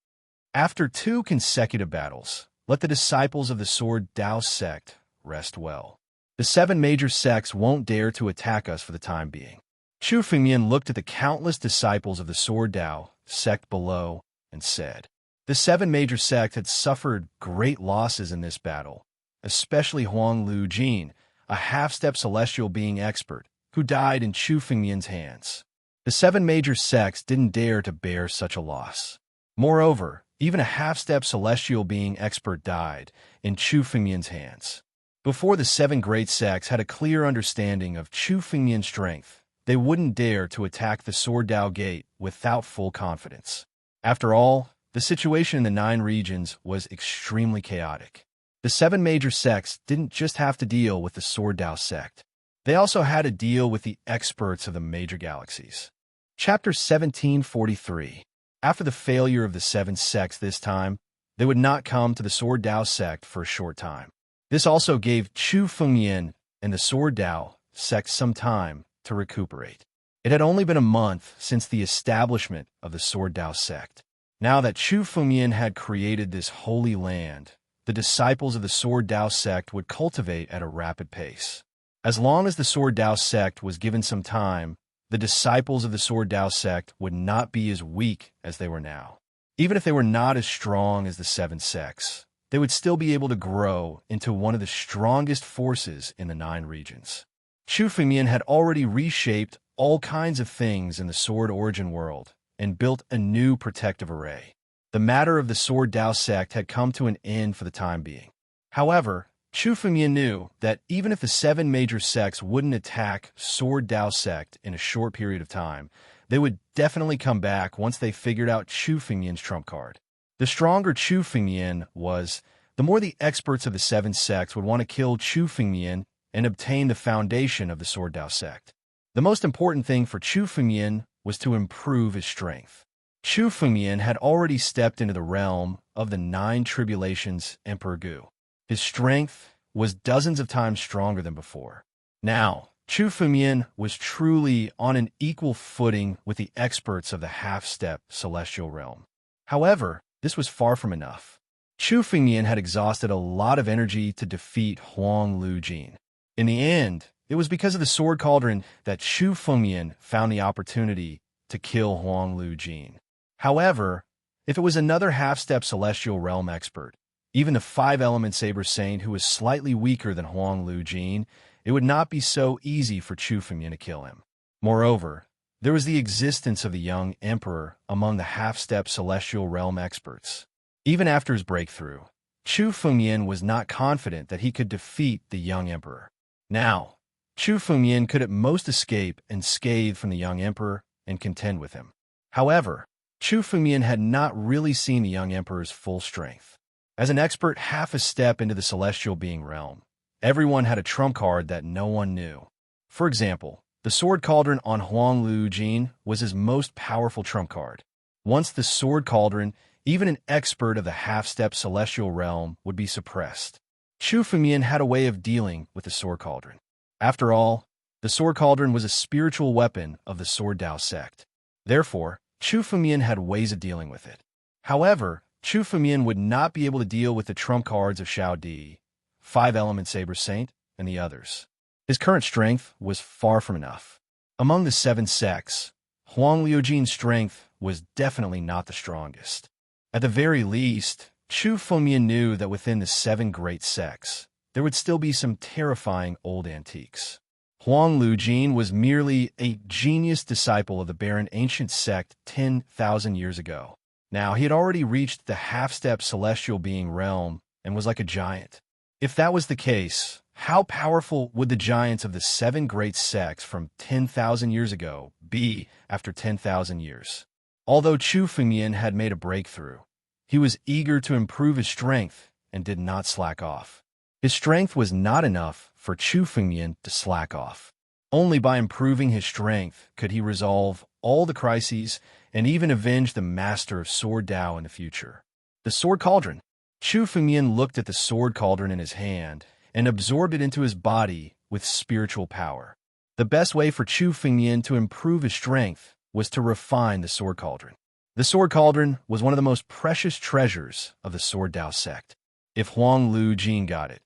After 2 consecutive battles, let the disciples of the Sword Dao sect rest well. The 7 major sects won't dare to attack us for the time being. Chu Fengmian looked at the countless disciples of the Sword Dao sect below and said, the 7 major sects had suffered great losses in this battle, especially Huang Lu Jin, a half-step celestial being expert, who died in Chu Fengmian's hands. The 7 major sects didn't dare to bear such a loss. Moreover, even a half-step celestial being expert died in Chu Fengmian's hands. Before the 7 great sects had a clear understanding of Chu Fengmian's strength, they wouldn't dare to attack the Sword Dao Gate without full confidence. After all, the situation in the 9 regions was extremely chaotic. The 7 major sects didn't just have to deal with the Sword Dao sect. They also had to deal with the experts of the major galaxies. Chapter 1743. After the failure of the 7 sects this time, they would not come to the Sword Dao sect for a short time. This also gave Chu Fengmian and the Sword Dao sect some time to recuperate. It had only been a month since the establishment of the Sword Dao sect. Now that Chu Fengmian had created this holy land, the disciples of the Sword Dao sect would cultivate at a rapid pace. As long as the Sword Dao sect was given some time, the disciples of the Sword Dao sect would not be as weak as they were now. Even if they were not as strong as the seven sects, they would still be able to grow into one of the strongest forces in the 9 regions. Chu Fengmian had already reshaped all kinds of things in the Sword Origin world and built a new protective array. The matter of the Sword Dao sect had come to an end for the time being. However, Chu Fengmian knew that even if the 7 major sects wouldn't attack Sword Dao sect in a short period of time, they would definitely come back once they figured out Chu Fengmian's trump card. The stronger Chu Fengmian was, the more the experts of the 7 sects would want to kill Chu Fengmian and obtain the foundation of the Sword Dao sect. The most important thing for Chu Fengmian was to improve his strength. Chu Fengmian had already stepped into the realm of the 9 tribulations Emperor Gu. His strength was dozens of times stronger than before. Now, Chu Fengmian was truly on an equal footing with the experts of the half-step celestial realm. However, this was far from enough. Chu Fengmian had exhausted a lot of energy to defeat Huang Lujin. In the end, it was because of the Sword Cauldron that Chu Fengmian found the opportunity to kill Huang Lujin. However, if it was another half-step celestial realm expert, even the 5-element Saber Saint who was slightly weaker than Huang Lujin, it would not be so easy for Chu Fengmian to kill him. Moreover, there was the existence of the young emperor among the half-step celestial realm experts. Even after his breakthrough, Chu Fengmian was not confident that he could defeat the young emperor. Now, Chu Fengmian could at most escape unscathed from the young emperor and contend with him. However, Chu Fengmian had not really seen the young emperor's full strength. As an expert half a step into the celestial being realm, everyone had a trump card that no one knew. For example, the Sword Cauldron on Huang Lujin was his most powerful trump card. Once the Sword Cauldron, even an expert of the half-step celestial realm would be suppressed. Chu Fengmian had a way of dealing with the Sword Cauldron. After all, the Sword Cauldron was a spiritual weapon of the Sword Dao sect. Therefore, Chu Fengmian had ways of dealing with it. However, Chu Fengmian would not be able to deal with the trump cards of Shao Di, 5-element Saber Saint, and the others. His current strength was far from enough. Among the 7 sects, Huang Liujin's strength was definitely not the strongest. At the very least, Chu Fengmian knew that within the 7 great sects, there would still be some terrifying old antiques. Huang Lujin was merely a genius disciple of the barren ancient sect 10,000 years ago. Now, he had already reached the half-step celestial being realm and was like a giant. If that was the case, how powerful would the giants of the 7 great sects from 10,000 years ago be after 10,000 years? Although Chu Fengmian had made a breakthrough, he was eager to improve his strength and did not slack off. His strength was not enough for Chu Fengmian to slack off. Only by improving his strength could he resolve all the crises and even avenge the master of Sword Dao in the future. The Sword Cauldron. Chu Fengmian looked at the Sword Cauldron in his hand and absorbed it into his body with spiritual power. The best way for Chu Fengmian to improve his strength was to refine the Sword Cauldron. The Sword Cauldron was one of the most precious treasures of the Sword Dao sect. If Huang Lujin got it,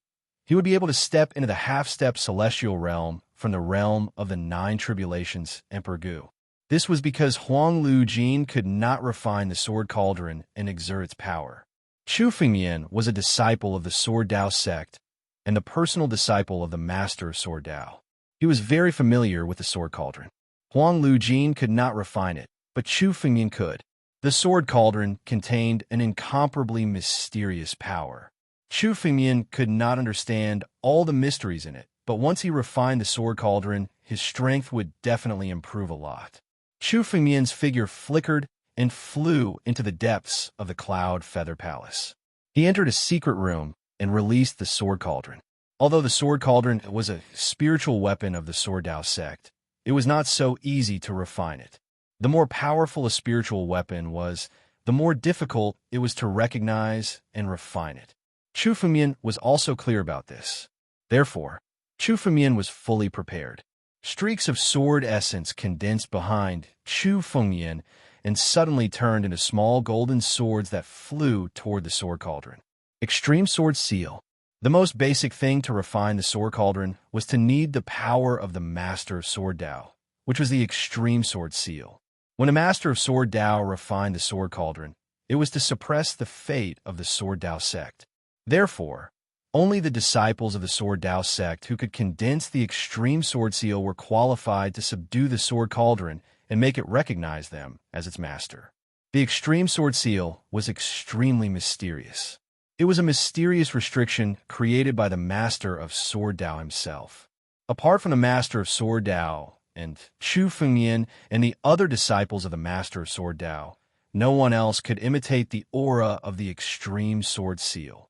he would be able to step into the half-step celestial realm from the realm of the 9 tribulations Emperor Gu. This was because Huang Lujin could not refine the Sword Cauldron and exert its power. Chu Fengmian was a disciple of the Sword Dao sect and the personal disciple of the master of Sword Dao. He was very familiar with the Sword Cauldron. Huang Lujin could not refine it, but Chu Fengmian could. The Sword Cauldron contained an incomparably mysterious power. Chu Fengmian could not understand all the mysteries in it, but once he refined the Sword Cauldron, his strength would definitely improve a lot. Chu Fengmian's figure flickered and flew into the depths of the Cloud Feather Palace. He entered a secret room and released the Sword Cauldron. Although the Sword Cauldron was a spiritual weapon of the Sword Dao sect, it was not so easy to refine it. The more powerful a spiritual weapon was, the more difficult it was to recognize and refine it. Chu Fengmian was also clear about this. Therefore, Chu Fengmian was fully prepared. Streaks of sword essence condensed behind Chu Fengmian and suddenly turned into small golden swords that flew toward the Sword Cauldron. Extreme Sword Seal. The most basic thing to refine the sword cauldron was to knead the power of the Master of Sword Dao, which was the Extreme Sword Seal. When a Master of Sword Dao refined the sword cauldron, it was to suppress the fate of the Sword Dao sect. Therefore, only the disciples of the Sword Dao sect who could condense the Extreme Sword Seal were qualified to subdue the sword cauldron and make it recognize them as its master. The Extreme Sword Seal was extremely mysterious. It was a mysterious restriction created by the Master of Sword Dao himself. Apart from the Master of Sword Dao and Chu Fengyan and the other disciples of the Master of Sword Dao, no one else could imitate the aura of the Extreme Sword Seal.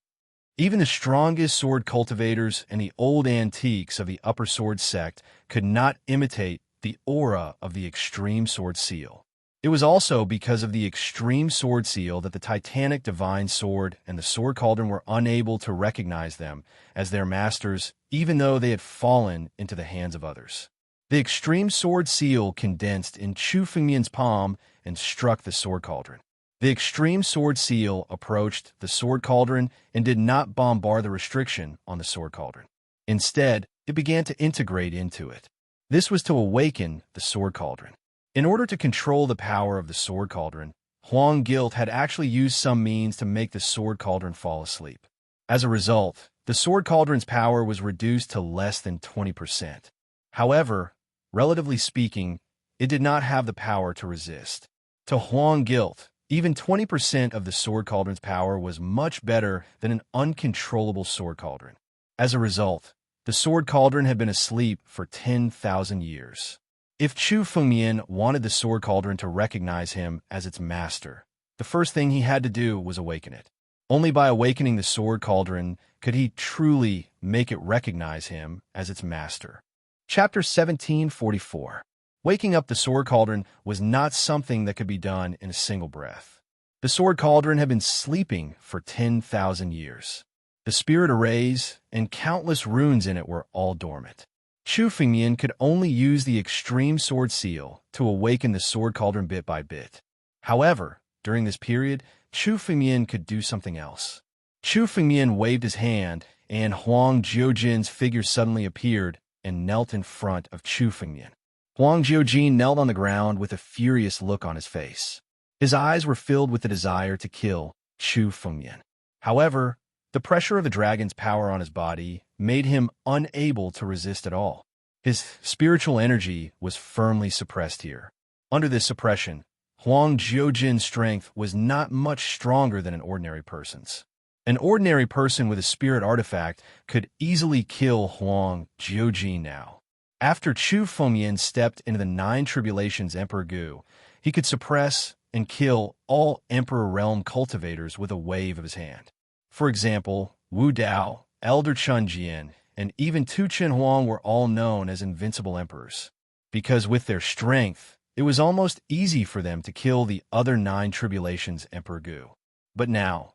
Even the strongest sword cultivators and the old antiques of the Upper Sword sect could not imitate the aura of the Extreme Sword Seal. It was also because of the Extreme Sword Seal that the Titanic Divine Sword and the Sword Cauldron were unable to recognize them as their masters, even though they had fallen into the hands of others. The Extreme Sword Seal condensed in Chu Fengyan's palm and struck the Sword Cauldron. The Extreme Sword Seal approached the Sword Cauldron and did not bombard the restriction on the Sword Cauldron. Instead, it began to integrate into it. This was to awaken the Sword Cauldron. In order to control the power of the Sword Cauldron, Huang Guilt had actually used some means to make the Sword Cauldron fall asleep. As a result, the Sword Cauldron's power was reduced to less than 20%. However, relatively speaking, it did not have the power to resist. To Huang Guilt, even 20% of the Sword Cauldron's power was much better than an uncontrollable Sword Cauldron. As a result, the Sword Cauldron had been asleep for 10,000 years. If Chu Fengyan wanted the Sword Cauldron to recognize him as its master, the first thing he had to do was awaken it. Only by awakening the Sword Cauldron could he truly make it recognize him as its master. Chapter 1744. Waking up the Sword Cauldron was not something that could be done in a single breath. The Sword Cauldron had been sleeping for 10,000 years. The spirit arrays and countless runes in it were all dormant. Chu Fengyan could only use the Extreme Sword Seal to awaken the Sword Cauldron bit by bit. However, during this period, Chu Fengyan could do something else. Chu Fengyan waved his hand, and Huang Jiujin's figure suddenly appeared and knelt in front of Chu Fengyan. Huang Jiujin knelt on the ground with a furious look on his face. His eyes were filled with the desire to kill Chu Fengyan. However, the pressure of the dragon's power on his body made him unable to resist at all. His spiritual energy was firmly suppressed here. Under this suppression, Huang Jiujin's strength was not much stronger than an ordinary person's. An ordinary person with a spirit artifact could easily kill Huang Jiujin now. After Chu Fengyan stepped into the Nine Tribulations Emperor Gu, he could suppress and kill all Emperor Realm cultivators with a wave of his hand. For example, Wu Dao, Elder Chun Jian, and even Tu Chen Huang were all known as invincible emperors, because with their strength, it was almost easy for them to kill the other Nine Tribulations Emperor Gu. But now,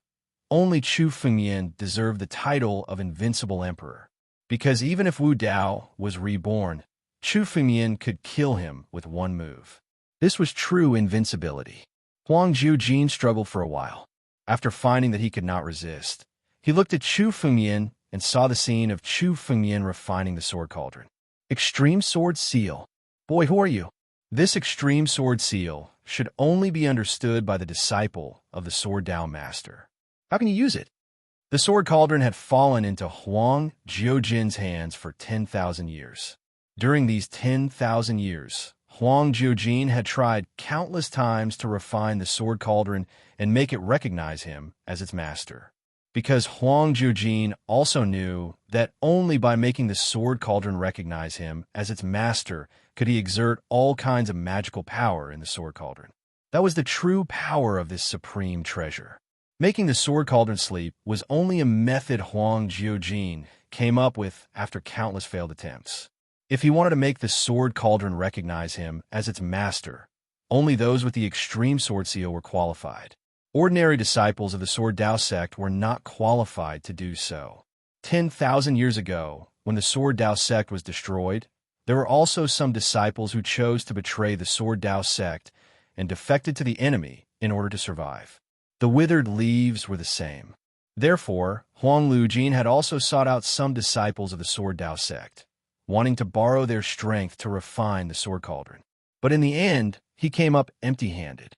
only Chu Fengyan deserved the title of invincible emperor, because even if Wu Dao was reborn, Chu Fengyan could kill him with one move. This was true invincibility. Huang Jiujin struggled for a while. After finding that he could not resist, he looked at Chu Fengyan and saw the scene of Chu Fengyan refining the Sword Cauldron. Extreme Sword Seal. Boy, who are you? This Extreme Sword Seal should only be understood by the disciple of the Sword Dao Master. How can you use it? The Sword Cauldron had fallen into Huang Jiujin's hands for 10,000 years. During these 10,000 years, Huang Jiujin had tried countless times to refine the Sword Cauldron and make it recognize him as its master. Because Huang Jiujin also knew that only by making the Sword Cauldron recognize him as its master could he exert all kinds of magical power in the Sword Cauldron. That was the true power of this supreme treasure. Making the Sword Cauldron sleep was only a method Huang Jiujin came up with after countless failed attempts. If he wanted to make the Sword Cauldron recognize him as its master, only those with the Extreme Sword Seal were qualified. Ordinary disciples of the Sword Dao sect were not qualified to do so. 10,000 years ago, when the Sword Dao sect was destroyed, there were also some disciples who chose to betray the Sword Dao sect and defected to the enemy in order to survive. The withered leaves were the same. Therefore, Huang Lujin had also sought out some disciples of the Sword Dao sect, wanting to borrow their strength to refine the sword cauldron. But in the end, he came up empty-handed.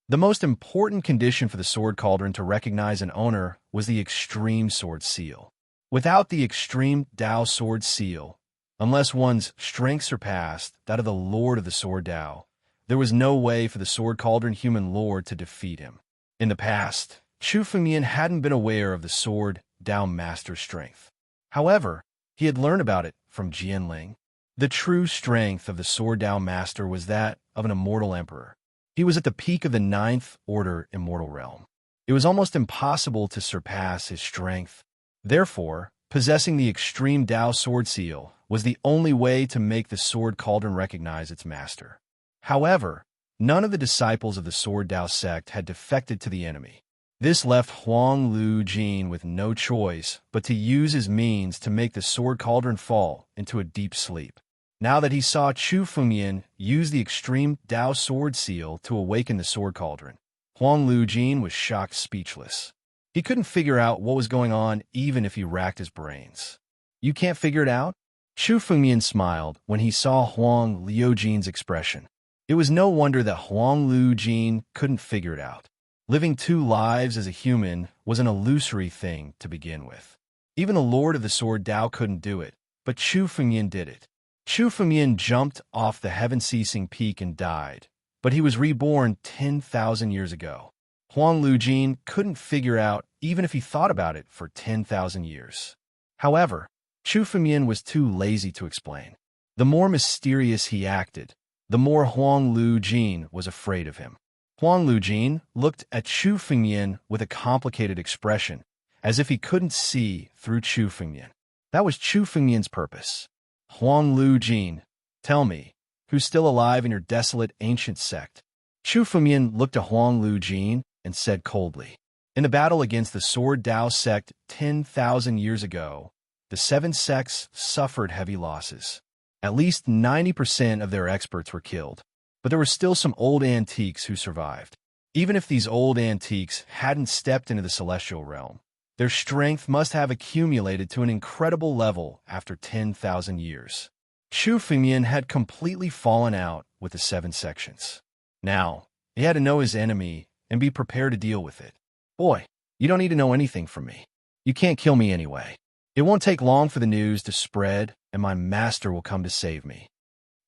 The most important condition for the sword cauldron to recognize an owner was the extreme sword seal. Without the extreme Dao sword seal, unless one's strength surpassed that of the Lord of the Sword Dao, there was no way for the sword cauldron human lord to defeat him. In the past, Chu Fengmian hadn't been aware of the sword Dao master's strength. However, he had learned about it from Jianling. The true strength of the sword Dao master was that of an immortal emperor. He was at the peak of the ninth order immortal realm. It was almost impossible to surpass his strength. Therefore, possessing the extreme Dao sword seal was the only way to make the sword cauldron recognize its master. However, none of the disciples of the Sword Dao sect had defected to the enemy. This left Huang Lujin with no choice but to use his means to make the sword cauldron fall into a deep sleep. Now that he saw Chu Fengmian use the extreme Dao sword seal to awaken the sword cauldron, Huang Lujin was shocked speechless. He couldn't figure out what was going on even if he racked his brains. You can't figure it out? Chu Fengmian smiled when he saw Huang Liujin's expression. It was no wonder that Huang Lujin couldn't figure it out. Living two lives as a human was an illusory thing to begin with. Even the Lord of the Sword Dao couldn't do it, but Chu Fengmian did it. Chu Fengmian jumped off the heaven-ceasing peak and died, but he was reborn 10,000 years ago. Huang Lujin couldn't figure out even if he thought about it for 10,000 years. However, Chu Fengmian was too lazy to explain. The more mysterious he acted, the more Huang Lujin was afraid of him. Huang Lujin looked at Chu Fengmian with a complicated expression, as if he couldn't see through Chu Fengmian. That was Chu Fengmian's purpose. Huang Lujin, tell me, who's still alive in your desolate ancient sect? Chu Fengmian looked at Huang Lujin and said coldly, in the battle against the Sword Dao sect 10,000 years ago, the 7 sects suffered heavy losses. At least 90% of their experts were killed, but there were still some old antiques who survived. Even if these old antiques hadn't stepped into the celestial realm, their strength must have accumulated to an incredible level after 10,000 years. Chu Fengmian had completely fallen out with the 7 sections. Now, he had to know his enemy and be prepared to deal with it. Boy, you don't need to know anything from me. You can't kill me anyway. It won't take long for the news to spread, and my master will come to save me.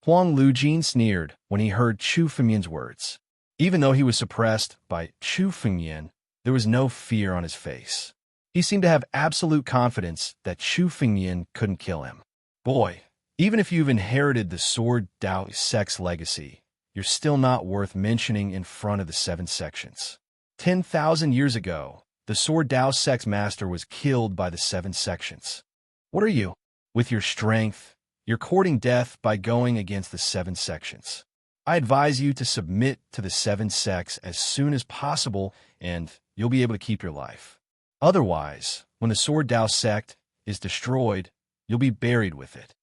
Huang Lujin sneered when he heard Chu Fengmian's words. Even though he was suppressed by Chu Fengmian, there was no fear on his face. He seemed to have absolute confidence that Chu Fengmian couldn't kill him. Boy, even if you've inherited the Sword Dao sect's legacy, you're still not worth mentioning in front of the 7 sections. 10,000 years ago, the Sword Dao sect's master was killed by the 7 sections. What are you? With your strength, you're courting death by going against the 7 sections. I advise you to submit to the 7 sects as soon as possible, and you'll be able to keep your life. Otherwise, when the Sword Dao sect is destroyed, you'll be buried with it.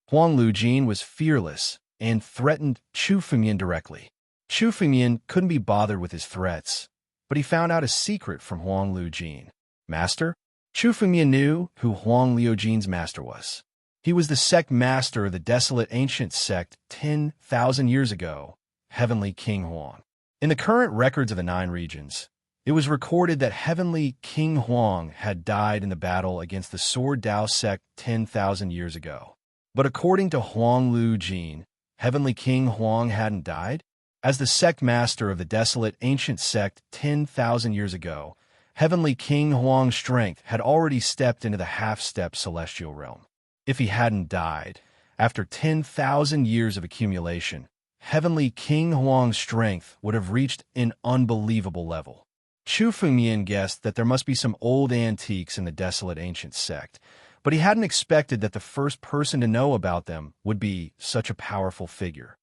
Huang Lujin was fearless and threatened Chu Fengmian directly. Chu Fengmian couldn't be bothered with his threats, but he found out a secret from Huang Lujin. Master? Chu Fengmian knew who Huang Liujin's master was. He was the sect master of the desolate ancient sect 10,000 years ago, Heavenly King Huang. In the current records of the 9 regions, it was recorded that Heavenly King Huang had died in the battle against the Sword Dao sect 10,000 years ago. But according to Huang Lujin, Heavenly King Huang hadn't died? As the sect master of the desolate ancient sect 10,000 years ago, Heavenly King Huang's strength had already stepped into the half-step celestial realm. If he hadn't died, after 10,000 years of accumulation, Heavenly King Huang's strength would have reached an unbelievable level. Chu Fengmian guessed that there must be some old antiques in the desolate ancient sect, but he hadn't expected that the first person to know about them would be such a powerful figure.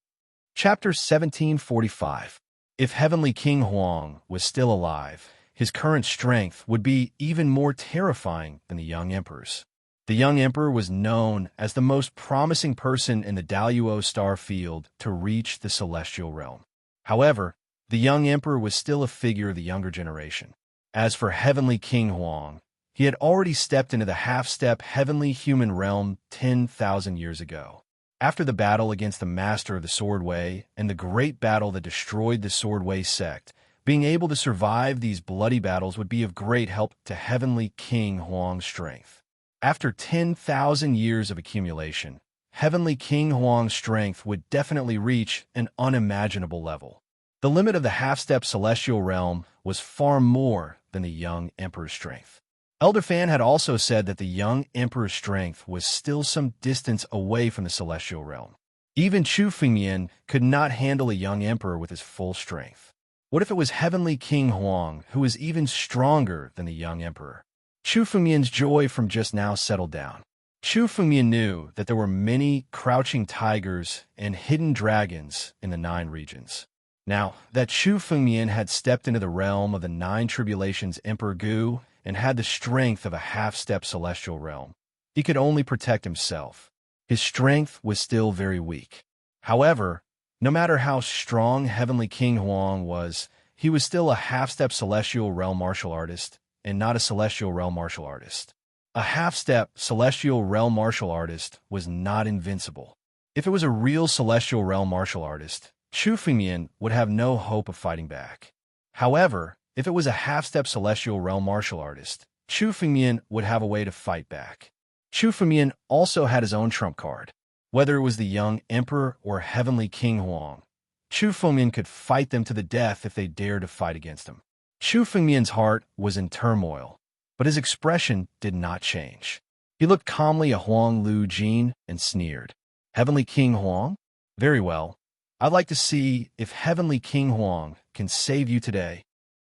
Chapter 1745. If Heavenly King Huang was still alive, his current strength would be even more terrifying than the young emperor's. The young emperor was known as the most promising person in the Daluo star field to reach the celestial realm. However, the young emperor was still a figure of the younger generation. As for Heavenly King Huang, He had already stepped into the half-step heavenly human realm 10,000 years ago. After the battle against the Master of the Swordway and the great battle that destroyed the Swordway sect, being able to survive these bloody battles would be of great help to Heavenly King Huang's strength. After 10,000 years of accumulation, Heavenly King Huang's strength would definitely reach an unimaginable level. The limit of the half-step celestial realm was far more than the young Emperor's strength. Elder Fan had also said that the young Emperor's strength was still some distance away from the celestial realm. Even Chu Fengmian could not handle a young Emperor with his full strength. What if it was Heavenly King Huang, who was even stronger than the young Emperor? Chu Fengmian's joy from just now settled down. Chu Fengmian knew that there were many crouching tigers and hidden dragons in the 9 regions. Now, that Chu Fengmian had stepped into the realm of the 9 tribulations Emperor Gu and had the strength of a half-step celestial realm, he could only protect himself. His strength was still very weak. However, no matter how strong Heavenly King Huang was, he was still a half-step celestial realm martial artist and not a celestial realm martial artist. A half-step celestial realm martial artist was not invincible. If it was a real celestial realm martial artist, Chu Fengmian would have no hope of fighting back. However, if it was a half-step celestial realm martial artist, Chu Fengmian would have a way to fight back. Chu Fengmian also had his own trump card. Whether it was the young Emperor or Heavenly King Huang, Chu Fengmian could fight them to the death if they dared to fight against him. Chu Fengmian's heart was in turmoil, but his expression did not change. He looked calmly at Huang Lu Jin and sneered. Heavenly King Huang? Very well. I'd like to see if Heavenly King Huang can save you today.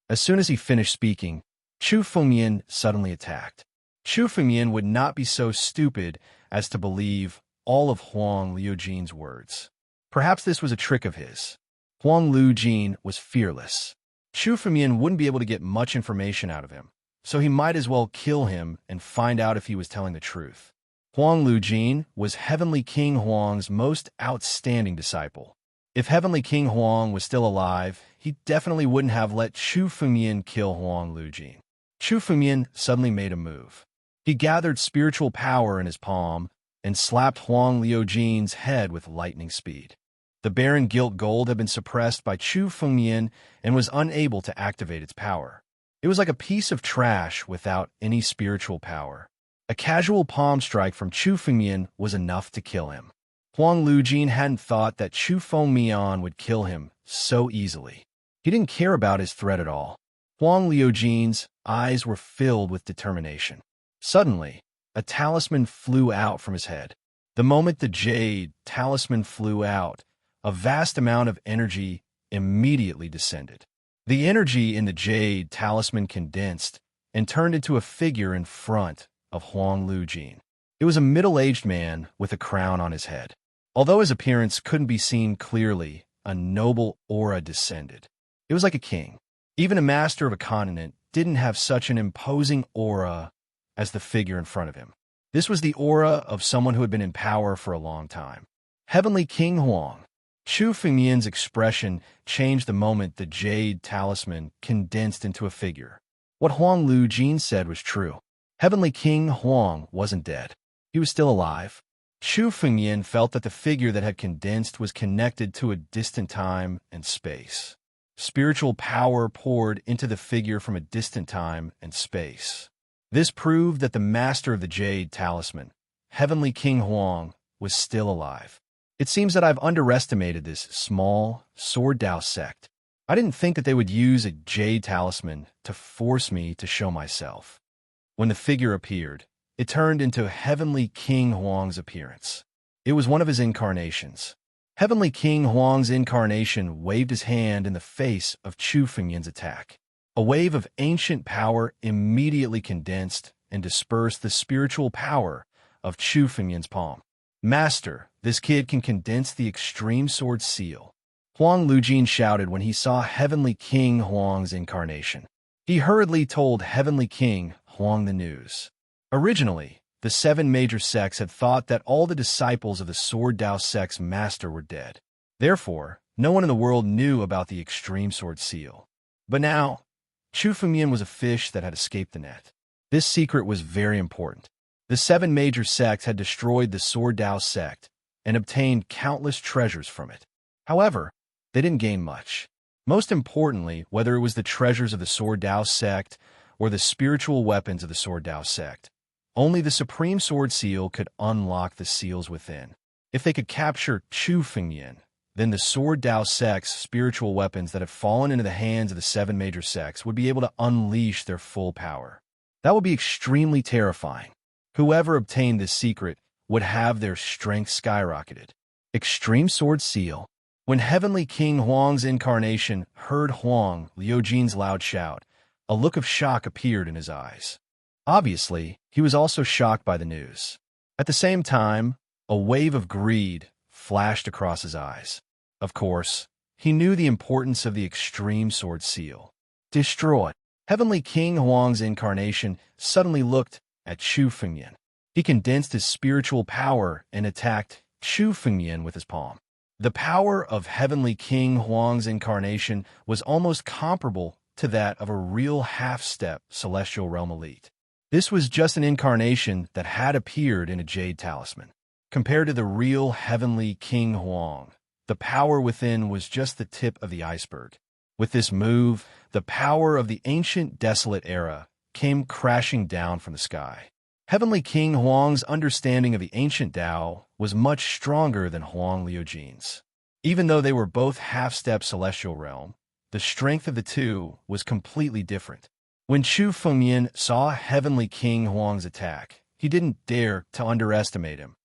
As soon as he finished speaking, Chu Fengmian suddenly attacked. Chu Fengmian would not be so stupid as to believe all of Huang Liujin's words. Perhaps this was a trick of his. Huang Liujin was fearless. Chu Fengmian wouldn't be able to get much information out of him, so he might as well kill him and find out if he was telling the truth. Huang Liujin was Heavenly King Huang's most outstanding disciple. If Heavenly King Huang was still alive, he definitely wouldn't have let Chu Fengmian kill Huang Liujin. Chu Fengmian suddenly made a move. He gathered spiritual power in his palm and slapped Huang Liujin's head with lightning speed. The Baron Gilt Gold had been suppressed by Chu Fengmian and was unable to activate its power. It was like a piece of trash without any spiritual power. A casual palm strike from Chu Fengmian was enough to kill him. Huang Liujin hadn't thought that Chu Fengmian would kill him so easily. He didn't care about his threat at all. Huang Liujin's eyes were filled with determination. Suddenly, a talisman flew out from his head. The moment the jade talisman flew out, a vast amount of energy immediately descended. The energy in the jade talisman condensed and turned into a figure in front of Huang Liujin. It was a middle-aged man with a crown on his head. Although his appearance couldn't be seen clearly, a noble aura descended. It was like a king. Even a master of a continent didn't have such an imposing aura as the figure in front of him. This was the aura of someone who had been in power for a long time. Heavenly King Huang. Chu Fengmian's expression changed the moment the jade talisman condensed into a figure. What Huang Liujin said was true. Heavenly King Huang wasn't dead. He was still alive. Chu Fengmian felt that the figure that had condensed was connected to a distant time and space. Spiritual power poured into the figure from a distant time and space. This proved that the master of the jade talisman, Heavenly King Huang, was still alive. It seems that I've underestimated this small, Sword Dao sect. I didn't think that they would use a jade talisman to force me to show myself. When the figure appeared, it turned into Heavenly King Huang's appearance. It was one of his incarnations. Heavenly King Huang's incarnation waved his hand in the face of Chu Fengmian's attack. A wave of ancient power immediately condensed and dispersed the spiritual power of Chu Fengmian's palm. Master, this kid can condense the extreme sword seal. Huang Liujin shouted when he saw Heavenly King Huang's incarnation. He hurriedly told Heavenly King Huang the news. Originally, the 7 major sects had thought that all the disciples of the Sword Dao sect's master were dead. Therefore, no one in the world knew about the extreme sword seal. But now, Chu Fengmian was a fish that had escaped the net. This secret was very important. The seven major sects had destroyed the Sword Dao sect and obtained countless treasures from it. However, they didn't gain much. Most importantly, whether it was the treasures of the Sword Dao sect or the spiritual weapons of the Sword Dao sect, only the Supreme Sword Seal could unlock the seals within. If they could capture Chu Fengyan, then the Sword Dao sect's spiritual weapons that have fallen into the hands of the seven major sects would be able to unleash their full power. That would be extremely terrifying. Whoever obtained this secret would have their strength skyrocketed. Extreme Sword Seal. When Heavenly King Huang's incarnation heard Huang Liujin's loud shout, a look of shock appeared in his eyes. Obviously, he was also shocked by the news. At the same time, a wave of greed flashed across his eyes. Of course, he knew the importance of the Extreme Sword Seal. Destroy. Heavenly King Huang's incarnation suddenly looked at Chu Fengyan. He condensed his spiritual power and attacked Chu Fengyan with his palm. The power of Heavenly King Huang's incarnation was almost comparable to that of a real half-step celestial realm elite. This was just an incarnation that had appeared in a jade talisman. Compared to the real Heavenly King Huang, the power within was just the tip of the iceberg. With this move, the power of the ancient desolate era came crashing down from the sky. Heavenly King Huang's understanding of the ancient Tao was much stronger than Huang Liujin's. Even though they were both half-step celestial realm, the strength of the two was completely different. When Chu Fengyan saw Heavenly King Huang's attack, he didn't dare to underestimate him,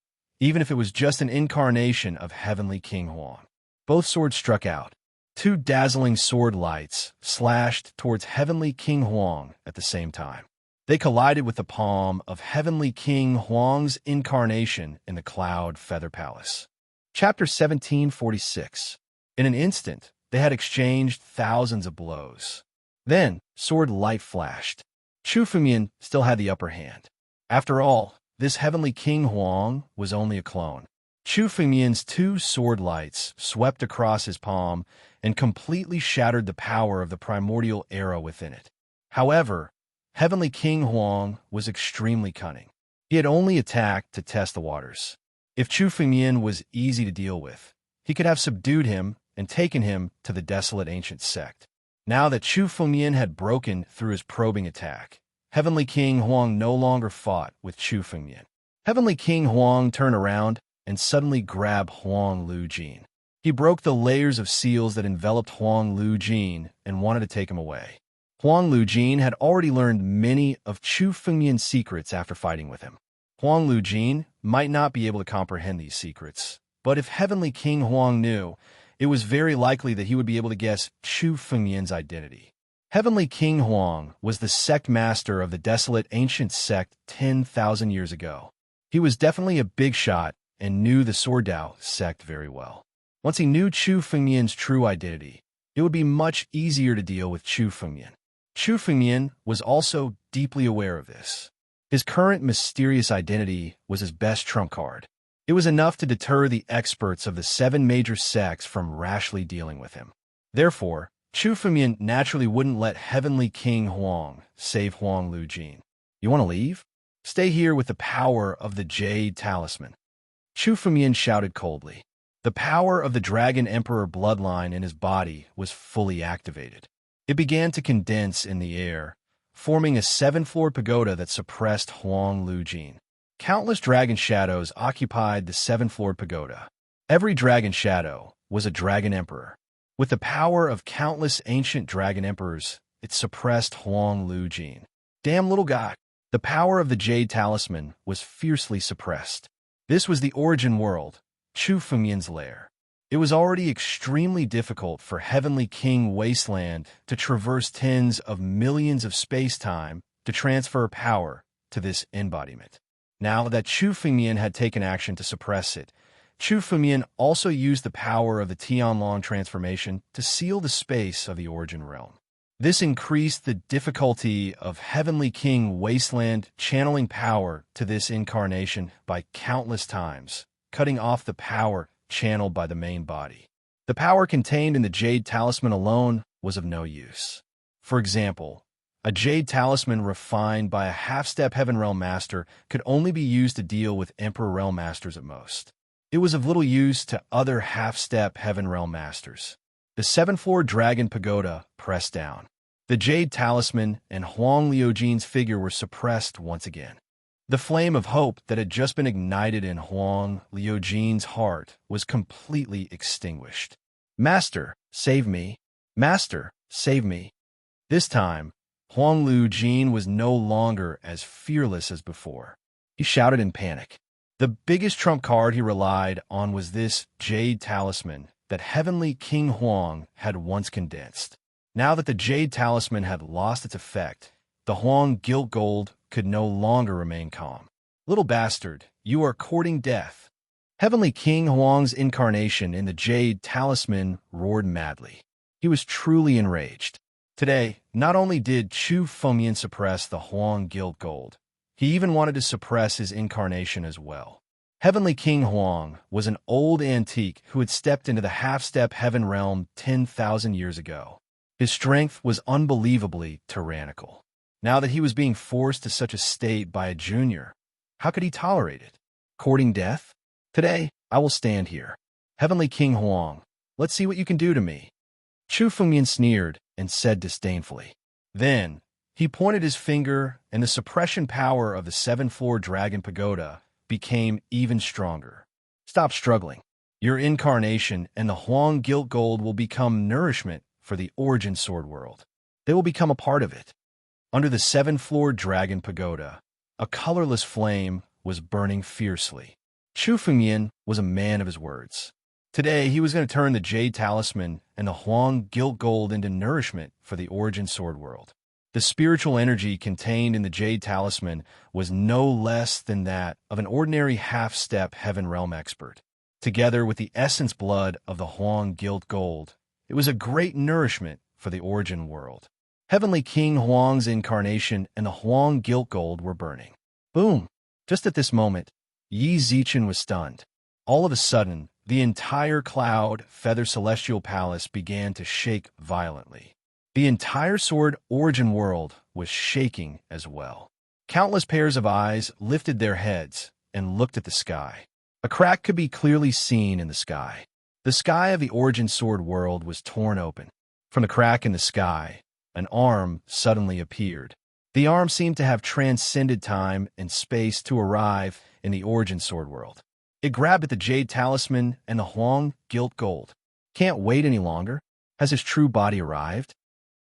even if it was just an incarnation of Heavenly King Huang. Both swords struck out. Two dazzling sword lights slashed towards Heavenly King Huang at the same time. They collided with the palm of Heavenly King Huang's incarnation in the Cloud Feather Palace. Chapter 1746. In an instant, they had exchanged thousands of blows. Then, sword light flashed. Chu Fengyan still had the upper hand. After all, this Heavenly King Huang was only a clone. Chu Fengyan's two sword lights swept across his palm and completely shattered the power of the primordial era within it. However, Heavenly King Huang was extremely cunning. He had only attacked to test the waters. If Chu Fengyan was easy to deal with, he could have subdued him and taken him to the desolate ancient sect. Now that Chu Fengyan had broken through his probing attack, Heavenly King Huang no longer fought with Chu Fengyan. Heavenly King Huang turned around and suddenly grabbed Huang Liujin. He broke the layers of seals that enveloped Huang Liujin and wanted to take him away. Huang Liujin had already learned many of Chu Fengyan's secrets after fighting with him. Huang Liujin might not be able to comprehend these secrets, but if Heavenly King Huang knew, it was very likely that he would be able to guess Chu Fengyan's identity. Heavenly King Huang was the sect master of the desolate ancient sect 10,000 years ago. He was definitely a big shot and knew the Sword Dao sect very well. Once he knew Chu Fengyan's true identity, it would be much easier to deal with Chu Fengyan. Chu Fengyan was also deeply aware of this. His current mysterious identity was his best trump card. It was enough to deter the experts of the seven major sects from rashly dealing with him. Therefore, Chu Fengyan naturally wouldn't let Heavenly King Huang save Huang Liujin. You want to leave? Stay here with the power of the Jade Talisman. Chu Fengyan shouted coldly. The power of the Dragon Emperor bloodline in his body was fully activated. It began to condense in the air, forming a seven-floored pagoda that suppressed Huang Liujin. Countless dragon shadows occupied the seven-floored pagoda. Every dragon shadow was a dragon emperor. With the power of countless ancient dragon emperors, it suppressed Huang Liujin. Damn little guy. The power of the Jade Talisman was fiercely suppressed. This was the origin world, Chu Fengyan's lair. It was already extremely difficult for Heavenly King Wasteland to traverse tens of millions of space-time to transfer power to this embodiment. Now that Chu Fengyan had taken action to suppress it, Chu Fengyan also used the power of the Tianlong transformation to seal the space of the origin realm. This increased the difficulty of Heavenly King Wasteland channeling power to this incarnation by countless times, cutting off the power channeled by the main body. The power contained in the Jade Talisman alone was of no use. For example, A jade talisman refined by a half-step Heaven Realm Master could only be used to deal with Emperor Realm Masters at most. It was of little use to other half-step Heaven Realm Masters. The seventh-floor Dragon Pagoda pressed down. The jade talisman and Huang Liujin's figure were suppressed once again. The flame of hope that had just been ignited in Huang Liujin's heart was completely extinguished. "Master, save me! Master, save me!" This time, Huang Liujin was no longer as fearless as before. He shouted in panic. The biggest trump card he relied on was this jade talisman that Heavenly King Huang had once condensed. Now that the jade talisman had lost its effect, the Huang gilt gold could no longer remain calm. "Little bastard, you are courting death." Heavenly King Huang's incarnation in the jade talisman roared madly. He was truly enraged. Today, not only did Chu Fengmian suppress the Huang gilt gold, he even wanted to suppress his incarnation as well. Heavenly King Huang was an old antique who had stepped into the half-step Heaven Realm 10,000 years ago. His strength was unbelievably tyrannical. Now that he was being forced to such a state by a junior, how could he tolerate it? Courting death? Today, I will stand here. Heavenly King Huang, let's see what you can do to me. Chu Fengmian sneered and said disdainfully. Then, he pointed his finger, and the suppression power of the seventh-floor Dragon Pagoda became even stronger. "Stop struggling. Your incarnation and the Huang gilt gold will become nourishment for the Origin Sword world. They will become a part of it." Under the seventh-floor Dragon Pagoda, a colorless flame was burning fiercely. Chu Fengmian was a man of his words. Today, he was going to turn the jade talisman and the Huang gilt gold into nourishment for the Origin Sword world. The spiritual energy contained in the jade talisman was no less than that of an ordinary half-step Heaven Realm expert. Together with the essence blood of the Huang gilt gold, it was a great nourishment for the Origin world. Heavenly King Huang's incarnation and the Huang gilt gold were burning. Boom! Just at this moment, Yi Zichen was stunned. All of a sudden, the entire Cloud Feather Celestial Palace began to shake violently. The entire Sword Origin world was shaking as well. Countless pairs of eyes lifted their heads and looked at the sky. A crack could be clearly seen in the sky. The sky of the Origin Sword world was torn open. From the crack in the sky, an arm suddenly appeared. The arm seemed to have transcended time and space to arrive in the Origin Sword world. It grabbed at the jade talisman and the Huang gilt gold. "Can't wait any longer. Has his true body arrived?"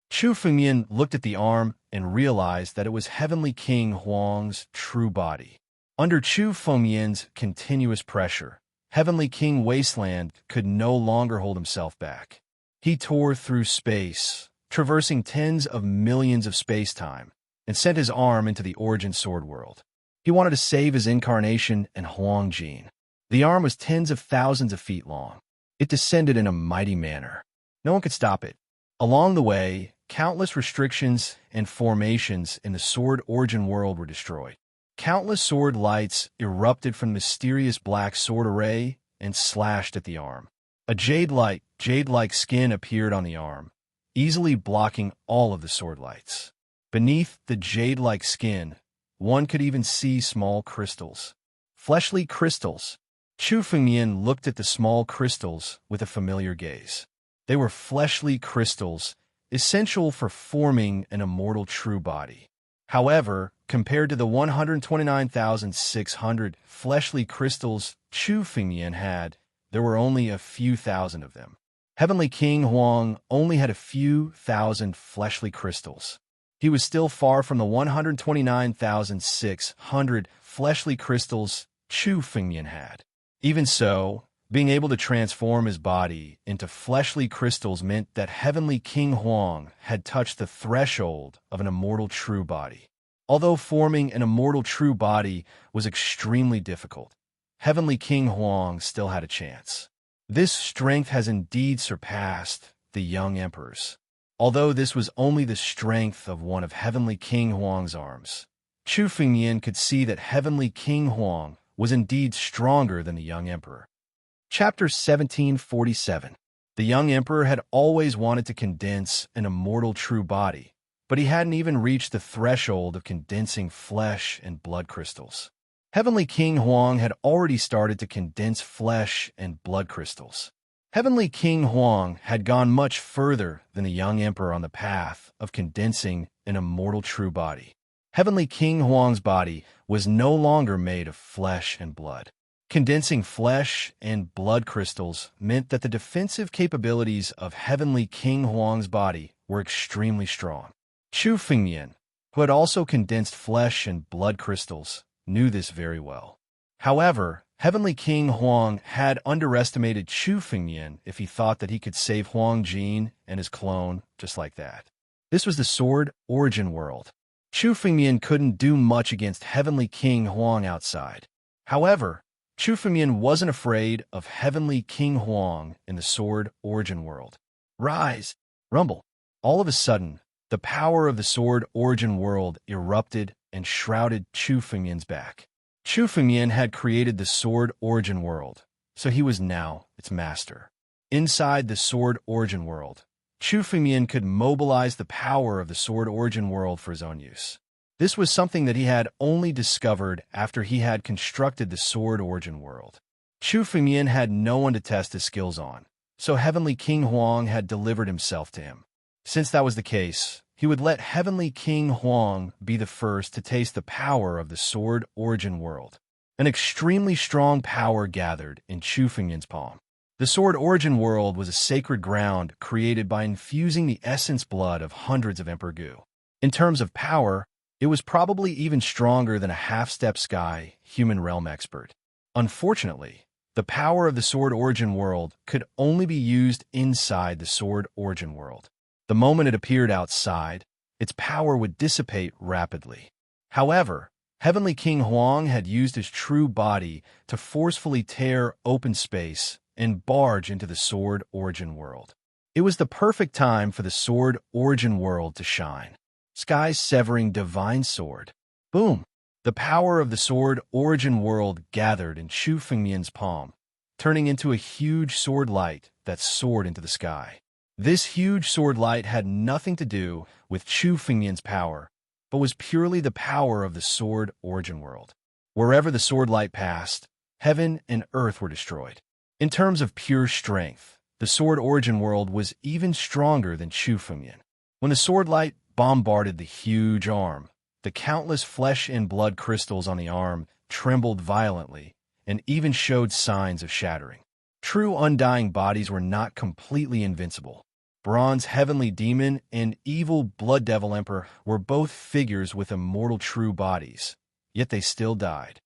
Chu Fengmian looked at the arm and realized that it was Heavenly King Huang's true body. Under Chu Fengmian's continuous pressure, Heavenly King Wasteland could no longer hold himself back. He tore through space, traversing tens of millions of space-time, and sent his arm into the Origin Sword world. He wanted to save his incarnation and Huang Jin. The arm was tens of thousands of feet long. It descended in a mighty manner. No one could stop it. Along the way, countless restrictions and formations in the Sword Origin world were destroyed. Countless sword lights erupted from the mysterious black sword array and slashed at the arm. A jade-like skin appeared on the arm, easily blocking all of the sword lights. Beneath the jade-like skin, one could even see small crystals. Fleshly crystals. Chu Fengmian looked at the small crystals with a familiar gaze. They were fleshly crystals, essential for forming an immortal true body. However, compared to the 129,600 fleshly crystals Chu Fengmian had, there were only a few thousand of them. Heavenly King Huang only had a few thousand fleshly crystals. He was still far from the 129,600 fleshly crystals Chu Fengmian had. Even so, being able to transform his body into fleshly crystals meant that Heavenly King Huang had touched the threshold of an immortal true body. Although forming an immortal true body was extremely difficult, Heavenly King Huang still had a chance. This strength has indeed surpassed the young emperors. Although this was only the strength of one of Heavenly King Huang's arms, Chu Fengmian could see that Heavenly King Huang was indeed stronger than the young emperor. Chapter 1747. The young emperor had always wanted to condense an immortal true body, but he hadn't even reached the threshold of condensing flesh and blood crystals. Heavenly King Huang had already started to condense flesh and blood crystals. Heavenly King Huang had gone much further than the young emperor on the path of condensing an immortal true body. Heavenly King Huang's body was no longer made of flesh and blood. Condensing flesh and blood crystals meant that the defensive capabilities of Heavenly King Huang's body were extremely strong. Chu Fengmian, who had also condensed flesh and blood crystals, knew this very well. However, Heavenly King Huang had underestimated Chu Fengmian if he thought that he could save Huang Jin and his clone just like that. This was the Sword Origin world. Chu Fengmian couldn't do much against Heavenly King Huang outside. However, Chu Fengmian wasn't afraid of Heavenly King Huang in the Sword Origin world. Rise! Rumble! All of a sudden, the power of the Sword Origin world erupted and shrouded Chu Fengmian's back. Chu Fengmian had created the Sword Origin world, so he was now its master. Inside the Sword Origin world, Chu Fengmian could mobilize the power of the Sword Origin world for his own use. This was something that he had only discovered after he had constructed the Sword Origin world. Chu Fengmian had no one to test his skills on, so Heavenly King Huang had delivered himself to him. Since that was the case, he would let Heavenly King Huang be the first to taste the power of the Sword Origin world. An extremely strong power gathered in Chu Fengmian's palm. The Sword Origin world was a sacred ground created by infusing the essence blood of hundreds of Emperor Gu. In terms of power, it was probably even stronger than a half-step sky human realm expert. Unfortunately, the power of the Sword Origin world could only be used inside the Sword Origin world. The moment it appeared outside, its power would dissipate rapidly. However, Heavenly King Huang had used his true body to forcefully tear open space and barge into the Sword Origin world. It was the perfect time for the Sword Origin world to shine. Sky-severing divine sword. Boom! The power of the Sword Origin world gathered in Chu Fengmian's palm, turning into a huge sword light that soared into the sky. This huge sword light had nothing to do with Chu Fengmian's power, but was purely the power of the Sword Origin world. Wherever the sword light passed, heaven and earth were destroyed. In terms of pure strength, the Sword Origin world was even stronger than Chu Fengmian. When the sword light bombarded the huge arm, the countless flesh and blood crystals on the arm trembled violently and even showed signs of shattering. True undying bodies were not completely invincible. Bronze Heavenly Demon and Evil Blood Devil Emperor were both figures with immortal true bodies, yet they still died.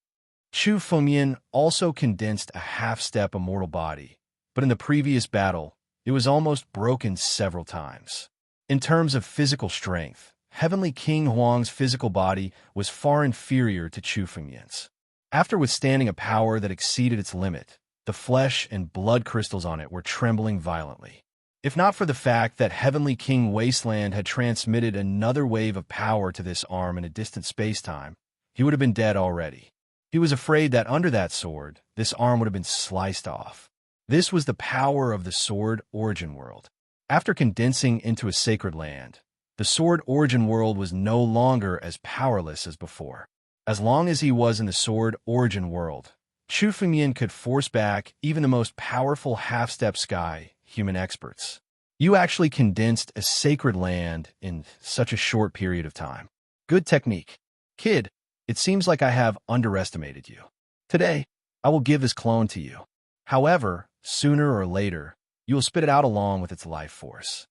Chu Fengmian also condensed a half-step immortal body, but in the previous battle, it was almost broken several times. In terms of physical strength, Heavenly King Huang's physical body was far inferior to Chu Fengmian's. After withstanding a power that exceeded its limit, the flesh and blood crystals on it were trembling violently. If not for the fact that Heavenly King Wasteland had transmitted another wave of power to this arm in a distant space-time, he would have been dead already. He was afraid that under that sword, this arm would have been sliced off. This was the power of the Sword Origin world. After condensing into a sacred land, the Sword Origin world was no longer as powerless as before. As long as he was in the Sword Origin world, Chu Fengmian could force back even the most powerful half-step sky human experts. You actually condensed a sacred land in such a short period of time. Good technique. Kid, it seems like I have underestimated you. Today, I will give this clone to you. However, sooner or later, you will spit it out along with its life force.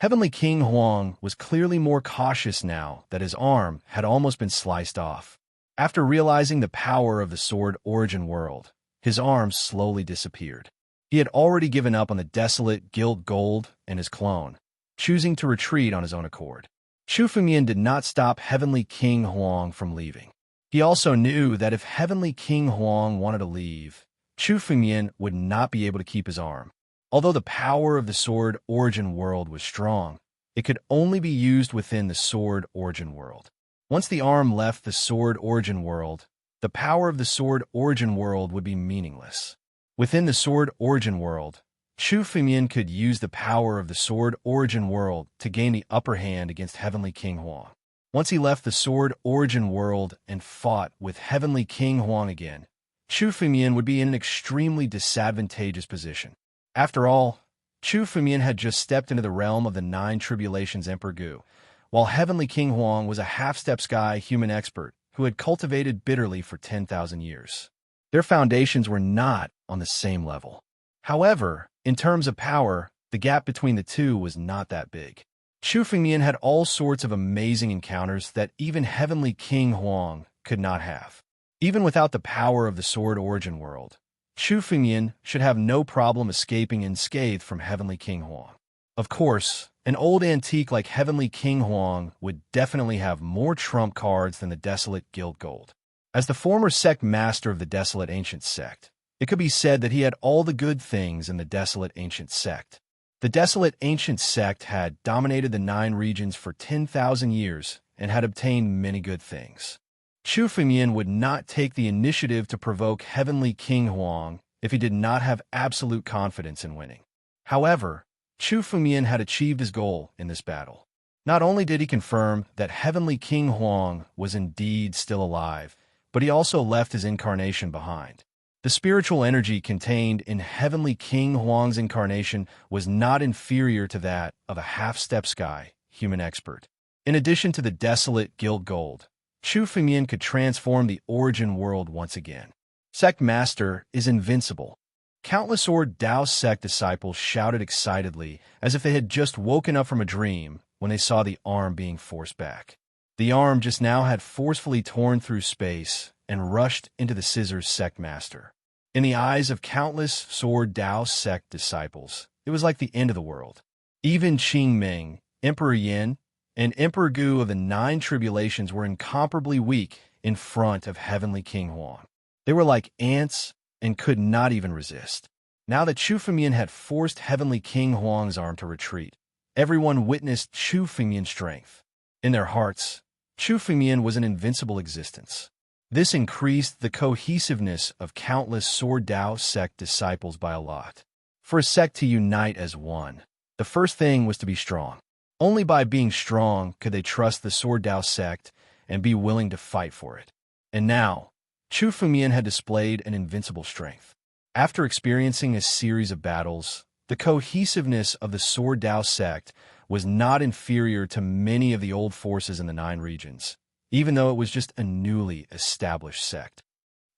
Heavenly King Huang was clearly more cautious now that his arm had almost been sliced off. After realizing the power of the Sword Origin world, his arm slowly disappeared. He had already given up on the desolate Guild Gold and his clone, choosing to retreat on his own accord. Chu Fengmian did not stop Heavenly King Huang from leaving. He also knew that if Heavenly King Huang wanted to leave, Chu Fengmian would not be able to keep his arm. Although the power of the Sword Origin world was strong, it could only be used within the Sword Origin world. Once the arm left the Sword Origin world, the power of the Sword Origin world would be meaningless. Within the Sword Origin world, Chu Fengmian could use the power of the Sword Origin World to gain the upper hand against Heavenly King Huang. Once he left the Sword Origin World and fought with Heavenly King Huang again, Chu Fengmian would be in an extremely disadvantageous position. After all, Chu Fengmian had just stepped into the realm of the Nine Tribulations Emperor Gu, while Heavenly King Huang was a half-step sky human expert who had cultivated bitterly for 10,000 years. Their foundations were not on the same level. However, in terms of power, the gap between the two was not that big. Chu Fengmian had all sorts of amazing encounters that even Heavenly King Huang could not have. Even without the power of the Sword Origin World, Chu Fengmian should have no problem escaping unscathed from Heavenly King Huang. Of course, an old antique like Heavenly King Huang would definitely have more trump cards than the Desolate Guild Gold. As the former sect master of the Desolate Ancient Sect, it could be said that he had all the good things in the Desolate Ancient Sect. The Desolate Ancient Sect had dominated the 9 regions for 10,000 years and had obtained many good things. Chu Fengmian would not take the initiative to provoke Heavenly King Huang if he did not have absolute confidence in winning. However, Chu Fengmian had achieved his goal in this battle. Not only did he confirm that Heavenly King Huang was indeed still alive, but he also left his incarnation behind. The spiritual energy contained in Heavenly King Huang's incarnation was not inferior to that of a half-step sky human expert. In addition to the Desolate Guild Gold, Chu Fengmian could transform the Origin World once again. Sect Master is invincible. Countless Sword Dao sect disciples shouted excitedly as if they had just woken up from a dream when they saw the arm being forced back. The arm just now had forcefully torn through space and rushed into the Scissors Sect Master. In the eyes of countless Sword Dao sect disciples, it was like the end of the world. Even Qing Ming, Emperor Yin, and Emperor Gu of the 9 Tribulations were incomparably weak in front of Heavenly King Huang. They were like ants and could not even resist. Now that Chu Fengmian had forced Heavenly King Huang's arm to retreat, everyone witnessed Chu Fengmian's strength. In their hearts, Chu Fengmian was an invincible existence. This increased the cohesiveness of countless Sword Dao sect disciples by a lot. For a sect to unite as one, the first thing was to be strong. Only by being strong could they trust the Sword Dao sect and be willing to fight for it. And now, Chu Fengmian had displayed an invincible strength. After experiencing a series of battles, the cohesiveness of the Sword Dao sect was not inferior to many of the old forces in the 9 regions, even though it was just a newly established sect.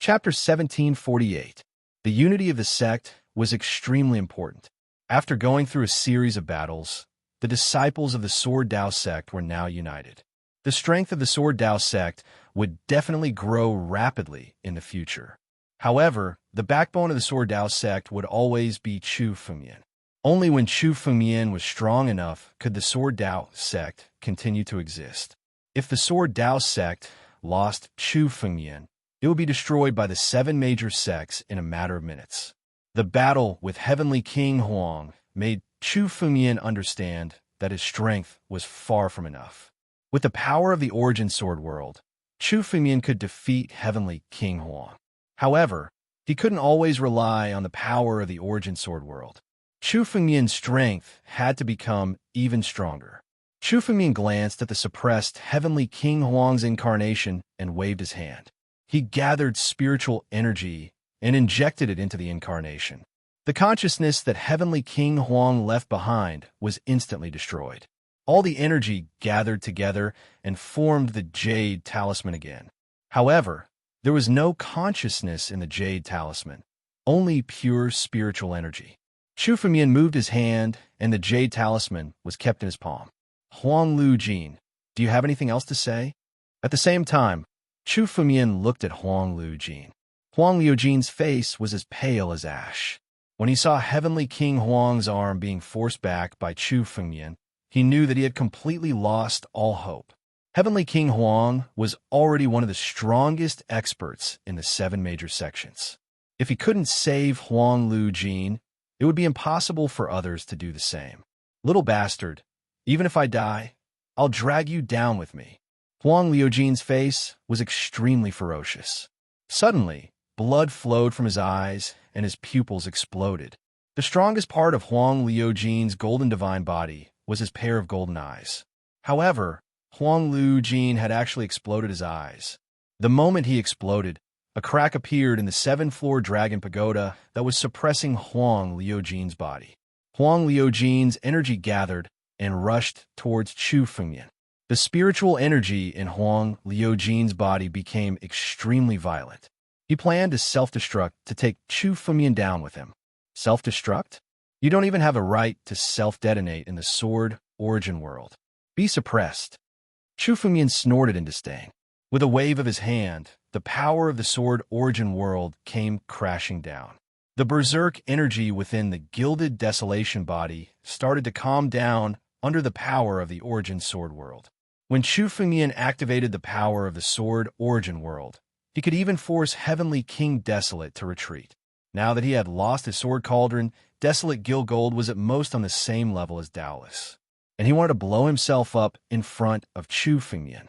Chapter 1748. The unity of the sect was extremely important. After going through a series of battles, the disciples of the Sword Dao sect were now united. The strength of the Sword Dao sect would definitely grow rapidly in the future. However, the backbone of the Sword Dao sect would always be Chu Fengmian. Only when Chu Fengmian was strong enough could the Sword Dao sect continue to exist. If the Sword Dao sect lost Chu Fengmian, it would be destroyed by the 7 major sects in a matter of minutes. The battle with Heavenly King Huang made Chu Fengmian understand that his strength was far from enough. With the power of the Origin Sword World, Chu Fengmian could defeat Heavenly King Huang. However, he couldn't always rely on the power of the Origin Sword World. Chu Fengmian's strength had to become even stronger. Chu Fengmian glanced at the suppressed Heavenly King Huang's incarnation and waved his hand. He gathered spiritual energy and injected it into the incarnation. The consciousness that Heavenly King Huang left behind was instantly destroyed. All the energy gathered together and formed the Jade Talisman again. However, there was no consciousness in the Jade Talisman, only pure spiritual energy. Chu Fengmian moved his hand, and the Jade Talisman was kept in his palm. Huang Lu Jin, do you have anything else to say? At the same time, Chu Fengmian looked at Huang Lu Jin. Huang Lu Jin's face was as pale as ash. When he saw Heavenly King Huang's arm being forced back by Chu Fengmian, he knew that he had completely lost all hope. Heavenly King Huang was already one of the strongest experts in the 7 major sections. If he couldn't save Huang Lu Jin, it would be impossible for others to do the same. Little bastard, even if I die, I'll drag you down with me. Huang Lu Jin's face was extremely ferocious. Suddenly, blood flowed from his eyes and his pupils exploded. The strongest part of Huang Liujin's golden divine body was his pair of golden eyes. However, Huang Liujin had actually exploded his eyes. The moment he exploded, a crack appeared in the 7th-floor dragon pagoda that was suppressing Huang Liujin's body. Huang Liujin's energy gathered and rushed towards Chu Fengyan. The spiritual energy in Huang Liujin's body became extremely violent. He planned to self-destruct to take Chu Fengyan down with him. Self-destruct? You don't even have a right to self-detonate in the sword origin world. Be suppressed. Chu Fengyan snorted in disdain. With a wave of his hand, the power of the sword origin world came crashing down. The berserk energy within the gilded desolation body started to calm down under the power of the origin sword world. When Chu Fengyan activated the power of the sword origin world, he could even force Heavenly King Desolate to retreat. Now that he had lost his sword cauldron, Desolate Gilgold was at most on the same level as Daolis, and he wanted to blow himself up in front of Chu Fengyan.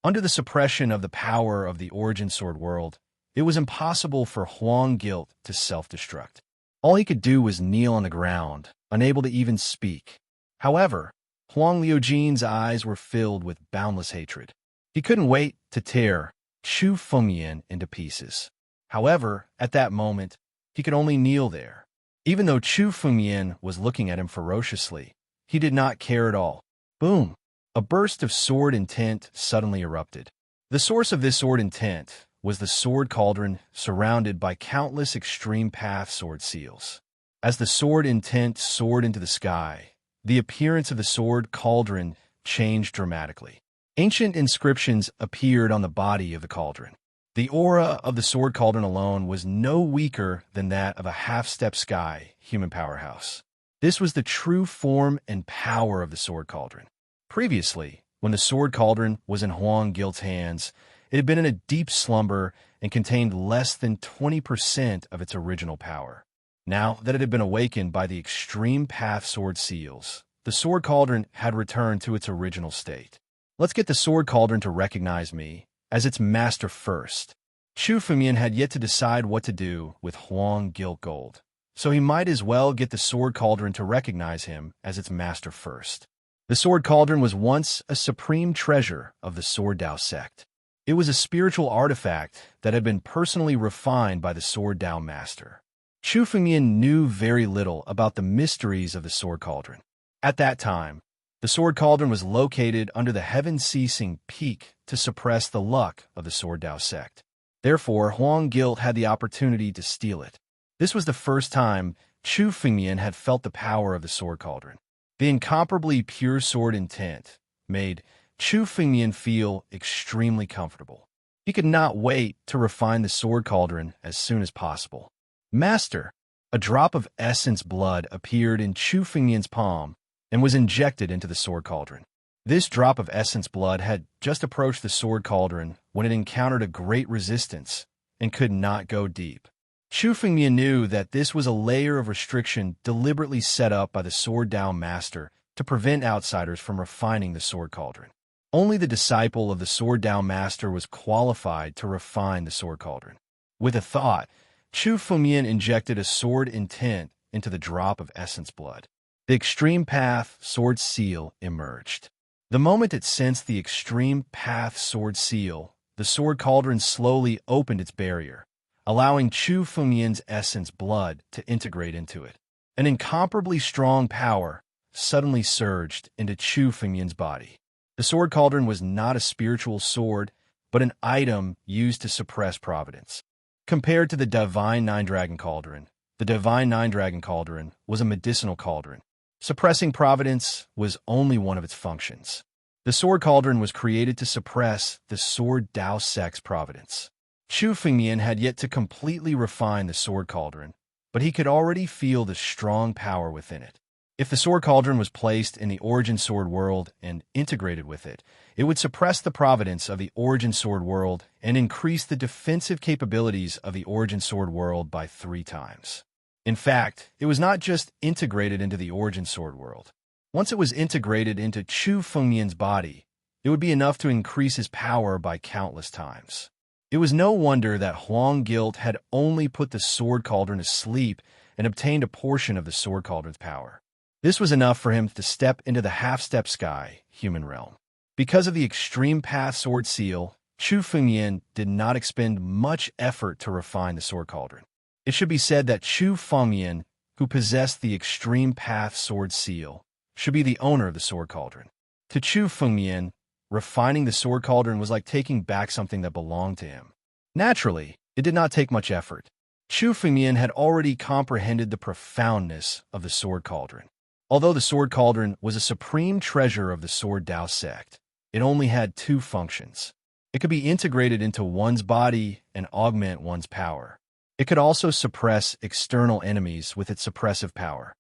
Under the suppression of the power of the origin sword world, it was impossible for Huang Guilt to self-destruct. All he could do was kneel on the ground, unable to even speak. However, Huang Liujin's eyes were filled with boundless hatred. He couldn't wait to tear Chu Fengyan into pieces. However, at that moment, he could only kneel there. Even though Chu Fengyan was looking at him ferociously, he did not care at all. Boom! A burst of sword intent suddenly erupted. The source of this sword intent was the sword cauldron surrounded by countless extreme path sword seals. As the sword intent soared into the sky, the appearance of the sword cauldron changed dramatically. Ancient inscriptions appeared on the body of the cauldron. The aura of the sword cauldron alone was no weaker than that of a half-step sky human powerhouse. This was the true form and power of the sword cauldron. Previously, when the sword cauldron was in Huang Guilt's hands, it had been in a deep slumber and contained less than 20% of its original power. Now that it had been awakened by the extreme path sword seals, the sword cauldron had returned to its original state. Let's get the sword cauldron to recognize me as its master first. Chu Fengyan had yet to decide what to do with Huang Guilt Gold, so he might as well get the sword cauldron to recognize him as its master first. The sword cauldron was once a supreme treasure of the Sword Dao sect. It was a spiritual artifact that had been personally refined by the Sword Dao master. Chu Fengyan knew very little about the mysteries of the sword cauldron. At that time, the sword cauldron was located under the heaven-ceasing peak to suppress the luck of the Sword Dao sect. Therefore, Huang Guilt had the opportunity to steal it. This was the first time Chu Fengyan had felt the power of the sword cauldron. The incomparably pure sword intent made Chu Fengyan feel extremely comfortable. He could not wait to refine the sword cauldron as soon as possible. Master, a drop of essence blood appeared in Chu Fengyan's palm and was injected into the sword cauldron. This drop of essence blood had just approached the sword cauldron when it encountered a great resistance and could not go deep. Chu Fengyan knew that this was a layer of restriction deliberately set up by the Sword Dao master to prevent outsiders from refining the sword cauldron. Only the disciple of the Sword Dao master was qualified to refine the sword cauldron. With a thought, Chu Fengyan injected a sword intent into the drop of essence blood. The extreme path sword seal emerged. The moment it sensed the extreme path sword seal, the sword cauldron slowly opened its barrier, allowing Chu Fengyan's essence blood to integrate into it. An incomparably strong power suddenly surged into Chu Fengyan's body. The sword cauldron was not a spiritual sword, but an item used to suppress providence. Compared to the Divine Nine Dragon Cauldron, the Divine Nine Dragon Cauldron was a medicinal cauldron. Suppressing providence was only one of its functions. The sword cauldron was created to suppress the Sword Dao sect's providence. Chu Fengyan had yet to completely refine the sword cauldron, but he could already feel the strong power within it. If the sword cauldron was placed in the origin sword world and integrated with it, it would suppress the providence of the origin sword world and increase the defensive capabilities of the origin sword world by 3 times. In fact, it was not just integrated into the origin sword world. Once it was integrated into Chu Fengyan's body, it would be enough to increase his power by countless times. It was no wonder that Huang Guilt had only put the sword cauldron to sleep and obtained a portion of the sword cauldron's power. This was enough for him to step into the half-step sky, human realm. Because of the extreme path sword seal, Chu Fengyan did not expend much effort to refine the sword cauldron. It should be said that Chu Fengyan, who possessed the extreme path sword seal, should be the owner of the sword cauldron. To Chu Fengyan, refining the sword cauldron was like taking back something that belonged to him. Naturally, it did not take much effort. Chu Fengyan had already comprehended the profoundness of the sword cauldron. Although the sword cauldron was a supreme treasure of the Sword Dao sect, it only had two functions. It could be integrated into one's body and augment one's power. It could also suppress external enemies with its suppressive power.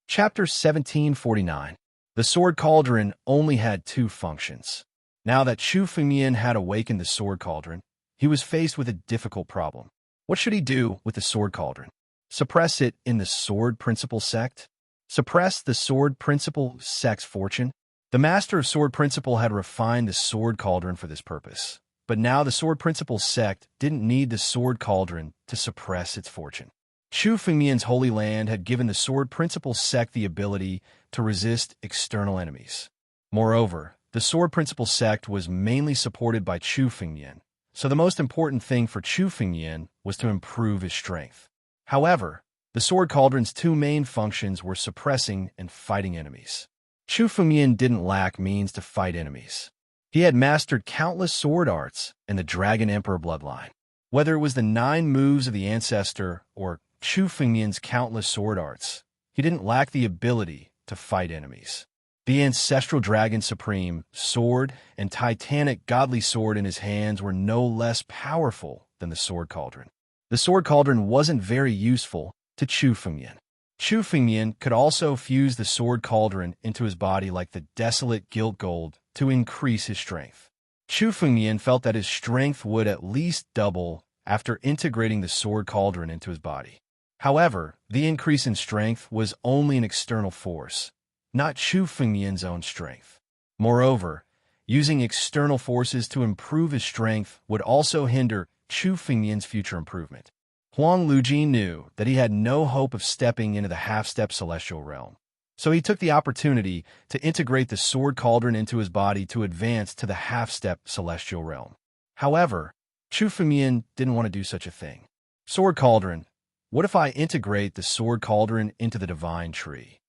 Chapter 1749. The sword cauldron only had two functions. Now that Chu Fengyan had awakened the sword cauldron, he was faced with a difficult problem. What should he do with the sword cauldron? Suppress it in the sword principle sect? Suppress the sword principle sect's fortune? The master of sword principle had refined the sword cauldron for this purpose. But now the sword principle sect didn't need the sword cauldron to suppress its fortune. Chu Fengyan's holy land had given the sword principle sect the ability to resist external enemies. Moreover, the sword principle sect was mainly supported by Chu Fengyan, so the most important thing for Chu Fengyan was to improve his strength. However, the sword cauldron's two main functions were suppressing and fighting enemies. Chu Fengyan didn't lack means to fight enemies. He had mastered countless sword arts in the Dragon Emperor bloodline. Whether it was the 9 moves of the ancestor or Chu Fengyan's countless sword arts, he didn't lack the ability to fight enemies. The ancestral Dragon Supreme sword and titanic godly sword in his hands were no less powerful than the sword cauldron. The sword cauldron wasn't very useful to Chu Fengyan. Chu Fengyan could also fuse the sword cauldron into his body like the desolate gilt gold to increase his strength. Chu Fengyan felt that his strength would at least double after integrating the sword cauldron into his body. However, the increase in strength was only an external force, not Chu Fengyan's own strength. Moreover, using external forces to improve his strength would also hinder Chu Fengyan's future improvement. Huang Lujin knew that he had no hope of stepping into the half-step celestial realm, so he took the opportunity to integrate the sword cauldron into his body to advance to the half-step celestial realm. However, Chu Fengyan didn't want to do such a thing. Sword cauldron, what if I integrate the sword cauldron into the divine tree?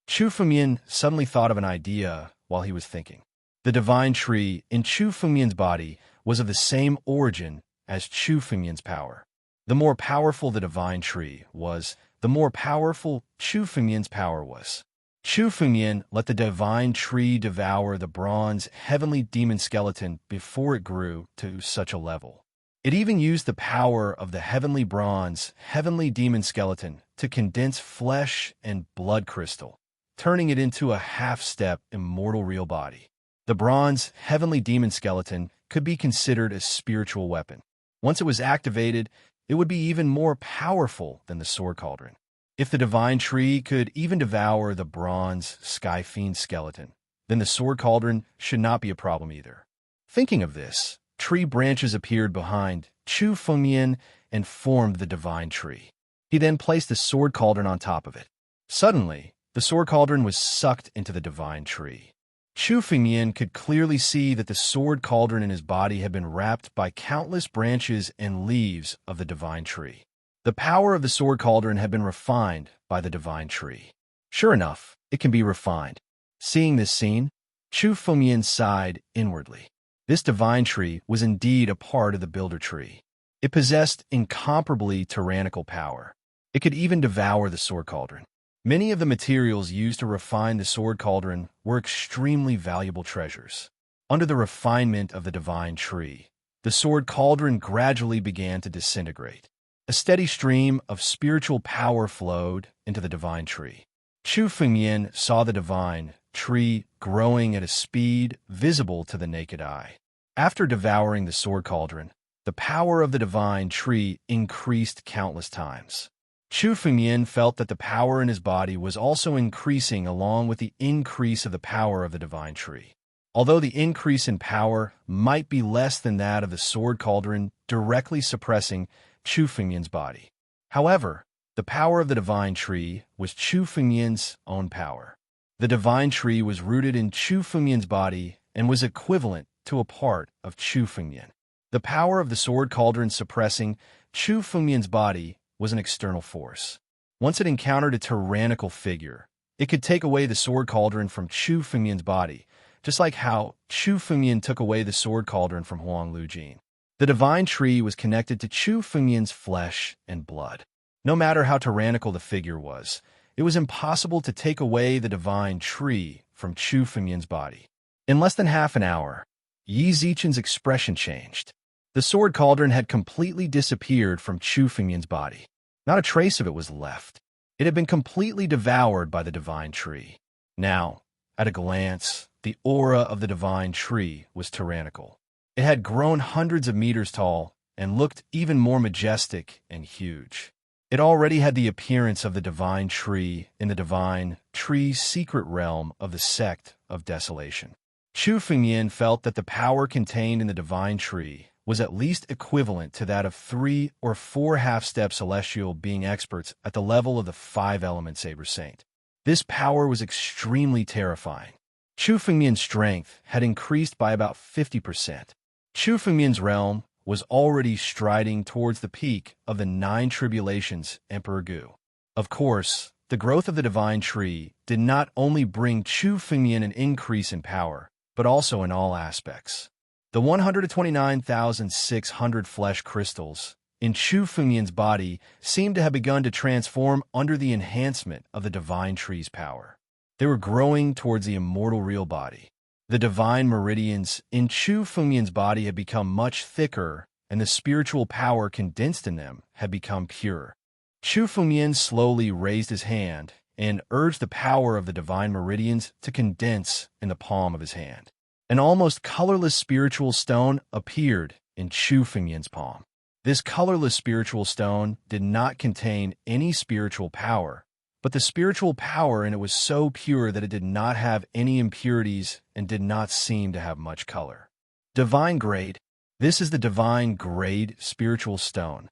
Chu Fengyan suddenly thought of an idea while he was thinking. The divine tree in Chu Fengyan's body was of the same origin as Chu Fengyan's power. The more powerful the divine tree was, the more powerful Chu Fengyan's power was. Chu Fengyan let the divine tree devour the bronze heavenly demon skeleton before it grew to such a level. It even used the power of the heavenly bronze heavenly demon skeleton to condense flesh and blood crystal, turning it into a half-step immortal real body. The bronze heavenly demon skeleton could be considered a spiritual weapon. Once it was activated, it would be even more powerful than the sword cauldron. If the divine tree could even devour the bronze sky fiend skeleton, then the sword cauldron should not be a problem either. Thinking of this, tree branches appeared behind Chu Fengyan and formed the divine tree. He then placed the sword cauldron on top of it. Suddenly, the sword cauldron was sucked into the divine tree. Chu Fengyan could clearly see that the sword cauldron in his body had been wrapped by countless branches and leaves of the divine tree. The power of the sword cauldron had been refined by the divine tree. Sure enough, it can be refined. Seeing this scene, Chu Fengyan sighed inwardly. This divine tree was indeed a part of the builder tree. It possessed incomparably tyrannical power. It could even devour the sword cauldron. Many of the materials used to refine the sword cauldron were extremely valuable treasures. Under the refinement of the divine tree, the sword cauldron gradually began to disintegrate. A steady stream of spiritual power flowed into the divine tree. Chu Fengyan saw the divine tree growing at a speed visible to the naked eye. After devouring the sword cauldron, the power of the divine tree increased countless times. Chu Fengyan felt that the power in his body was also increasing along with the increase of the power of the divine tree. Although the increase in power might be less than that of the sword cauldron directly suppressing Chu Fengyan's body. However, The power of the divine tree was Chu Fengyan's own power. The divine tree was rooted in Chu Fengyan's body and was equivalent to a part of Chu Fengyan. The power of the sword cauldron suppressing Chu Fengyan's body was an external force. Once it encountered a tyrannical figure, it could take away the sword cauldron from Chu Fengyan's body, just like how Chu Fengyan took away the sword cauldron from Huang Lujin. The divine tree was connected to Chu Fengyan's flesh and blood. No matter how tyrannical the figure was, it was impossible to take away the divine tree from Chu Fengyan's body. In less than half an hour, Yi Zichen's expression changed. The sword cauldron had completely disappeared from Chu Fengyan's body. Not a trace of it was left. It had been completely devoured by the divine tree. Now, at a glance, the aura of the divine tree was tyrannical. It had grown hundreds of meters tall and looked even more majestic and huge. It already had the appearance of the divine tree in the divine tree's secret realm of the sect of desolation. Chu Fengyan felt that the power contained in the divine tree was at least equivalent to that of 3 or 4 half-step celestial being experts at the level of the 5-element Saber Saint. This power was extremely terrifying. Chu Fengyan's strength had increased by about 50%. Chu Fengyan's realm was already striding towards the peak of the 9 tribulations Emperor Gu. Of course, the growth of the divine tree did not only bring Chu Fengyan an increase in power, but also in all aspects. The 129,600 flesh crystals in Chu Fengyan's body seemed to have begun to transform under the enhancement of the divine tree's power. They were growing towards the immortal real body. The divine meridians in Chu Fengyan's body had become much thicker, and the spiritual power condensed in them had become pure. Chu Fengyan slowly raised his hand and urged the power of the divine meridians to condense in the palm of his hand. An almost colorless spiritual stone appeared in Chu Fengyan's palm. This colorless spiritual stone did not contain any spiritual power, but the spiritual power in it was so pure that it did not have any impurities and did not seem to have much color. Divine grade. This is the divine grade spiritual stone.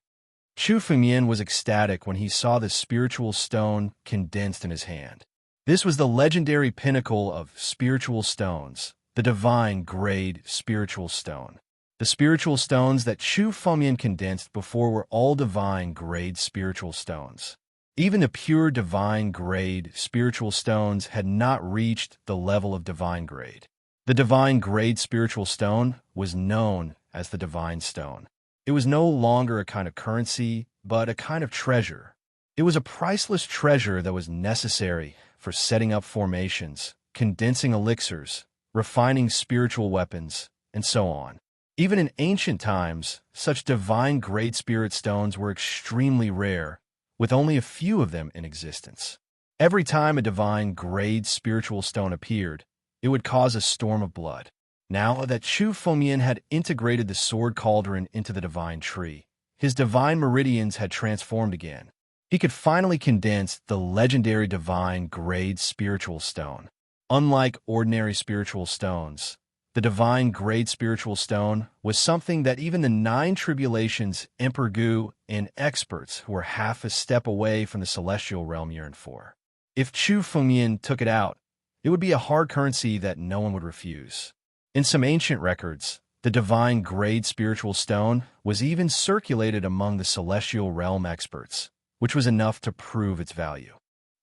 Chu Fengyan was ecstatic when he saw the spiritual stone condensed in his hand. This was the legendary pinnacle of spiritual stones, the divine grade spiritual stone. The spiritual stones that Chu Fengyan condensed before were all divine grade spiritual stones. Even the pure divine grade spiritual stones had not reached the level of divine grade. The divine grade spiritual stone was known as the divine stone. It was no longer a kind of currency, but a kind of treasure. It was a priceless treasure that was necessary for setting up formations, condensing elixirs, refining spiritual weapons, and so on. Even in ancient times, such divine grade spirit stones were extremely rare, with only a few of them in existence. Every time a divine grade spiritual stone appeared, it would cause a storm of blood. Now that Chu Fengyan had integrated the sword cauldron into the divine tree, his divine meridians had transformed again. He could finally condense the legendary divine grade spiritual stone. Unlike ordinary spiritual stones, the divine grade spiritual stone was something that even the 9 tribulations Emperor Gu and experts who were half a step away from the celestial realm yearned for. If Chu Fengyan took it out, it would be a hard currency that no one would refuse. In some ancient records, the divine grade spiritual stone was even circulated among the celestial realm experts, which was enough to prove its value.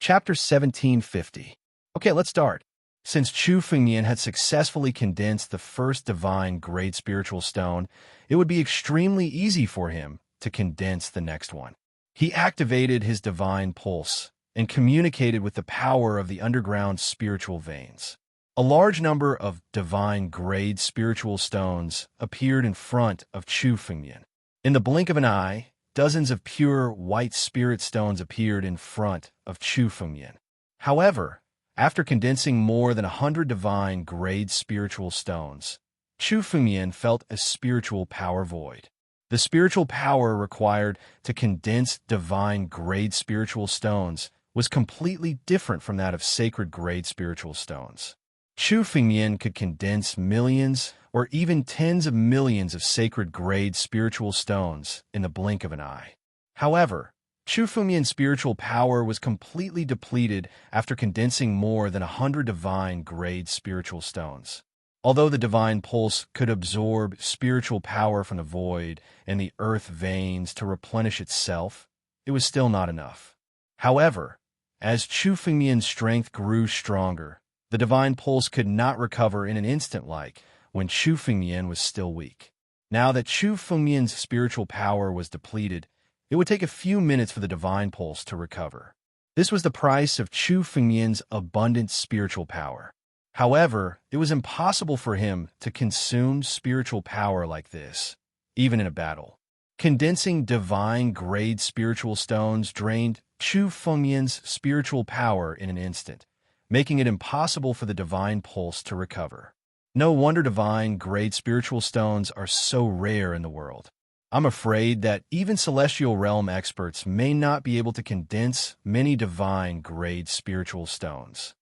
Chapter 1750. Okay, let's start. Since Chu Fengyan had successfully condensed the first divine grade spiritual stone, it would be extremely easy for him to condense the next one. He activated his divine pulse and communicated with the power of the underground spiritual veins. A large number of divine grade spiritual stones appeared in front of Chu Fengyan. In the blink of an eye, dozens of pure white spirit stones appeared in front of Chu Fengyan. However, after condensing more than 100 divine grade spiritual stones, Chu Fengyan felt a spiritual power void. The spiritual power required to condense divine grade spiritual stones was completely different from that of sacred grade spiritual stones. Chu Fengyan could condense millions or even tens of millions of sacred grade spiritual stones in the blink of an eye. However, Chu Fengmian's spiritual power was completely depleted after condensing more than 100 divine-grade spiritual stones. Although the divine pulse could absorb spiritual power from the void and the earth veins to replenish itself, it was still not enough. However, as Chu Fengmian's strength grew stronger, the divine pulse could not recover in an instant like when Chu Fengmian was still weak. Now that Chu Fengmian's spiritual power was depleted, it would take a few minutes for the divine pulse to recover. This was the price of Chu Fengmian's abundant spiritual power. However, it was impossible for him to consume spiritual power like this, even in a battle. Condensing divine-grade spiritual stones drained Chu Fengmian's spiritual power in an instant, making it impossible for the divine pulse to recover. No wonder divine-grade spiritual stones are so rare in the world. I'm afraid that even Celestial Realm experts may not be able to condense many divine-grade spiritual stones.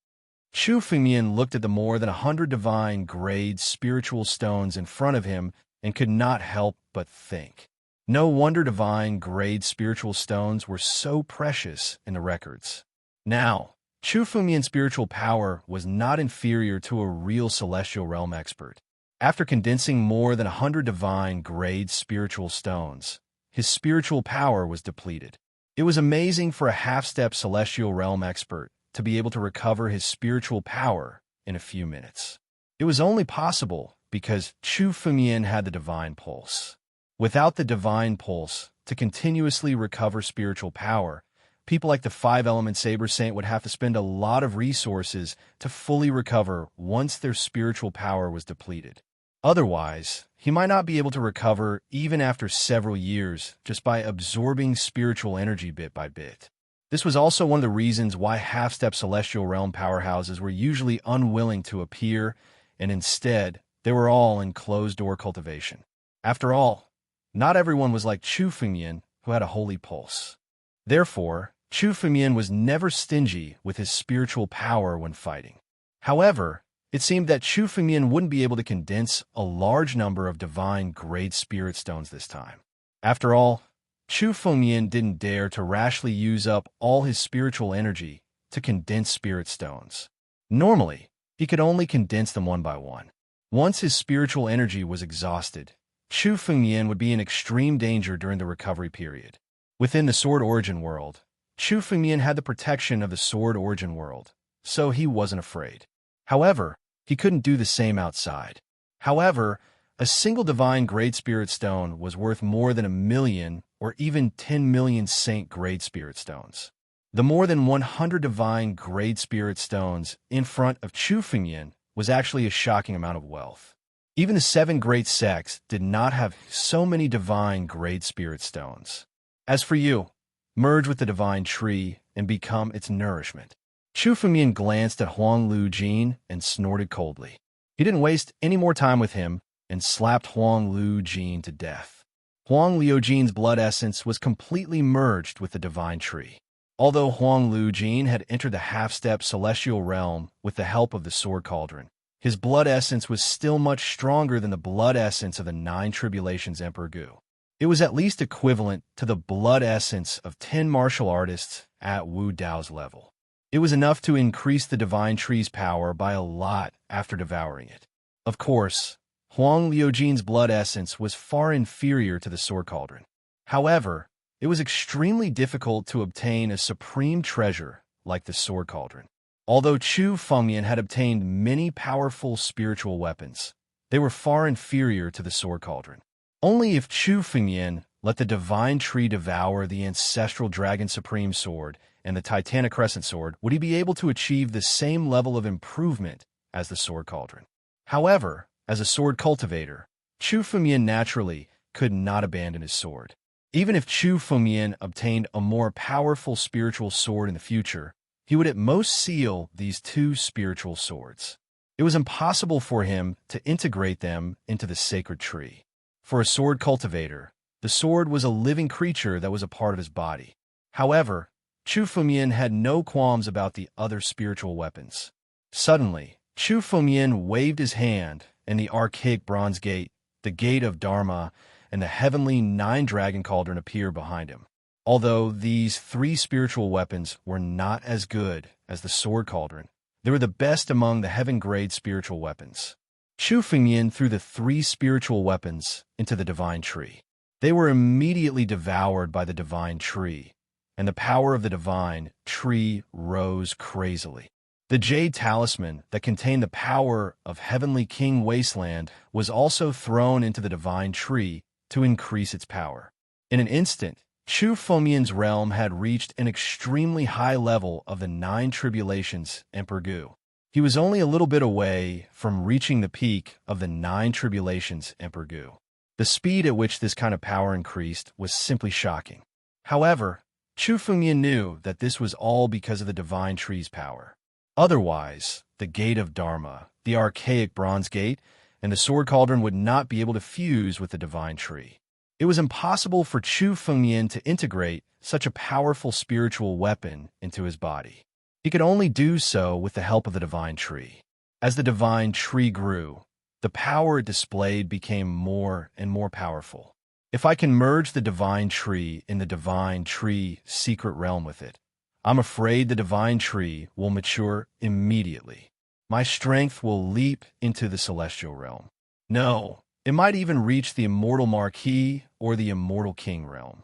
Chu Fengmian looked at the more than 100 divine-grade spiritual stones in front of him and could not help but think. No wonder divine-grade spiritual stones were so precious in the records. Now, Chu Fengmian's spiritual power was not inferior to a real Celestial Realm expert. After condensing more than 100 divine-grade spiritual stones, his spiritual power was depleted. It was amazing for a half-step Celestial Realm expert to be able to recover his spiritual power in a few minutes. It was only possible because Chu Fengmian had the divine pulse. Without the divine pulse to continuously recover spiritual power, people like the five-element Saber Saint would have to spend a lot of resources to fully recover once their spiritual power was depleted. Otherwise, he might not be able to recover even after several years just by absorbing spiritual energy bit by bit. This was also one of the reasons why half-step Celestial Realm powerhouses were usually unwilling to appear, and instead, they were all in closed-door cultivation. After all, not everyone was like Chu Fengmian, who had a holy pulse. Therefore, Chu Fengmian was never stingy with his spiritual power when fighting. However, it seemed that Chu Fengmian wouldn't be able to condense a large number of divine-grade spirit stones this time. After all, Chu Fengmian didn't dare to rashly use up all his spiritual energy to condense spirit stones. Normally, he could only condense them one by one. Once his spiritual energy was exhausted, Chu Fengmian would be in extreme danger during the recovery period. Within the Sword Origin world, Chu Fengmian had the protection of the Sword Origin world, so he wasn't afraid. However, he couldn't do the same outside. However, a single divine grade spirit stone was worth more than 1 million or even 10 million saint grade spirit stones. The more than 100 divine grade spirit stones in front of Chu Fengmian was actually a shocking amount of wealth. Even the 7 great sects did not have so many divine grade spirit stones. As for you, merge with the divine tree and become its nourishment. Chu Fengmian glanced at Huang Lu Jin and snorted coldly. He didn't waste any more time with him and slapped Huang Lu Jin to death. Huang Liu Jin's blood essence was completely merged with the divine tree. Although Huang Lu Jin had entered the half-step celestial realm with the help of the sword cauldron, his blood essence was still much stronger than the blood essence of the 9 Tribulations Emperor Gu. It was at least equivalent to the blood essence of 10 martial artists at Wu Dao's level. It was enough to increase the divine tree's power by a lot after devouring it. Of course, Huang Liu Jin's blood essence was far inferior to the sword cauldron. However, it was extremely difficult to obtain a supreme treasure like the sword cauldron. Although Chu Fengmian had obtained many powerful spiritual weapons, they were far inferior to the sword cauldron. Only if Chu Fengmian let the divine tree devour the ancestral dragon supreme sword and the Titanic Crescent sword would he be able to achieve the same level of improvement as the sword cauldron. However, as a sword cultivator, Chu Fengmian naturally could not abandon his sword. Even if Chu Fengmian obtained a more powerful spiritual sword in the future, he would at most seal these 2 spiritual swords. It was impossible for him to integrate them into the sacred tree. For a sword cultivator, the sword was a living creature that was a part of his body. However, Chu Fengmian had no qualms about the other spiritual weapons. Suddenly, Chu Fengmian waved his hand, and the archaic bronze gate, the gate of Dharma, and the heavenly 9 dragon cauldron appeared behind him. Although these three spiritual weapons were not as good as the sword cauldron, they were the best among the heaven-grade spiritual weapons. Chu Fengyan threw the three spiritual weapons into the divine tree. They were immediately devoured by the divine tree, and the power of the divine tree rose crazily. The jade talisman that contained the power of Heavenly King Wasteland was also thrown into the divine tree to increase its power. In an instant, Chu Fengyan's realm had reached an extremely high level of the Nine Tribulations Emperor Gu. He was only a little bit away from reaching the peak of the Nine Tribulations Emperor Gu. The speed at which this kind of power increased was simply shocking. However, Chu Fengyan knew that this was all because of the divine tree's power. Otherwise, the Gate of Dharma, the archaic bronze gate, and the sword cauldron would not be able to fuse with the divine tree. It was impossible for Chu Fengyan to integrate such a powerful spiritual weapon into his body. He could only do so with the help of the divine tree. As the divine tree grew, the power it displayed became more and more powerful. If I can merge the divine tree in the divine tree secret realm with it, I'm afraid the divine tree will mature immediately. My strength will leap into the celestial realm. No, it might even reach the immortal Marquis or the immortal King realm.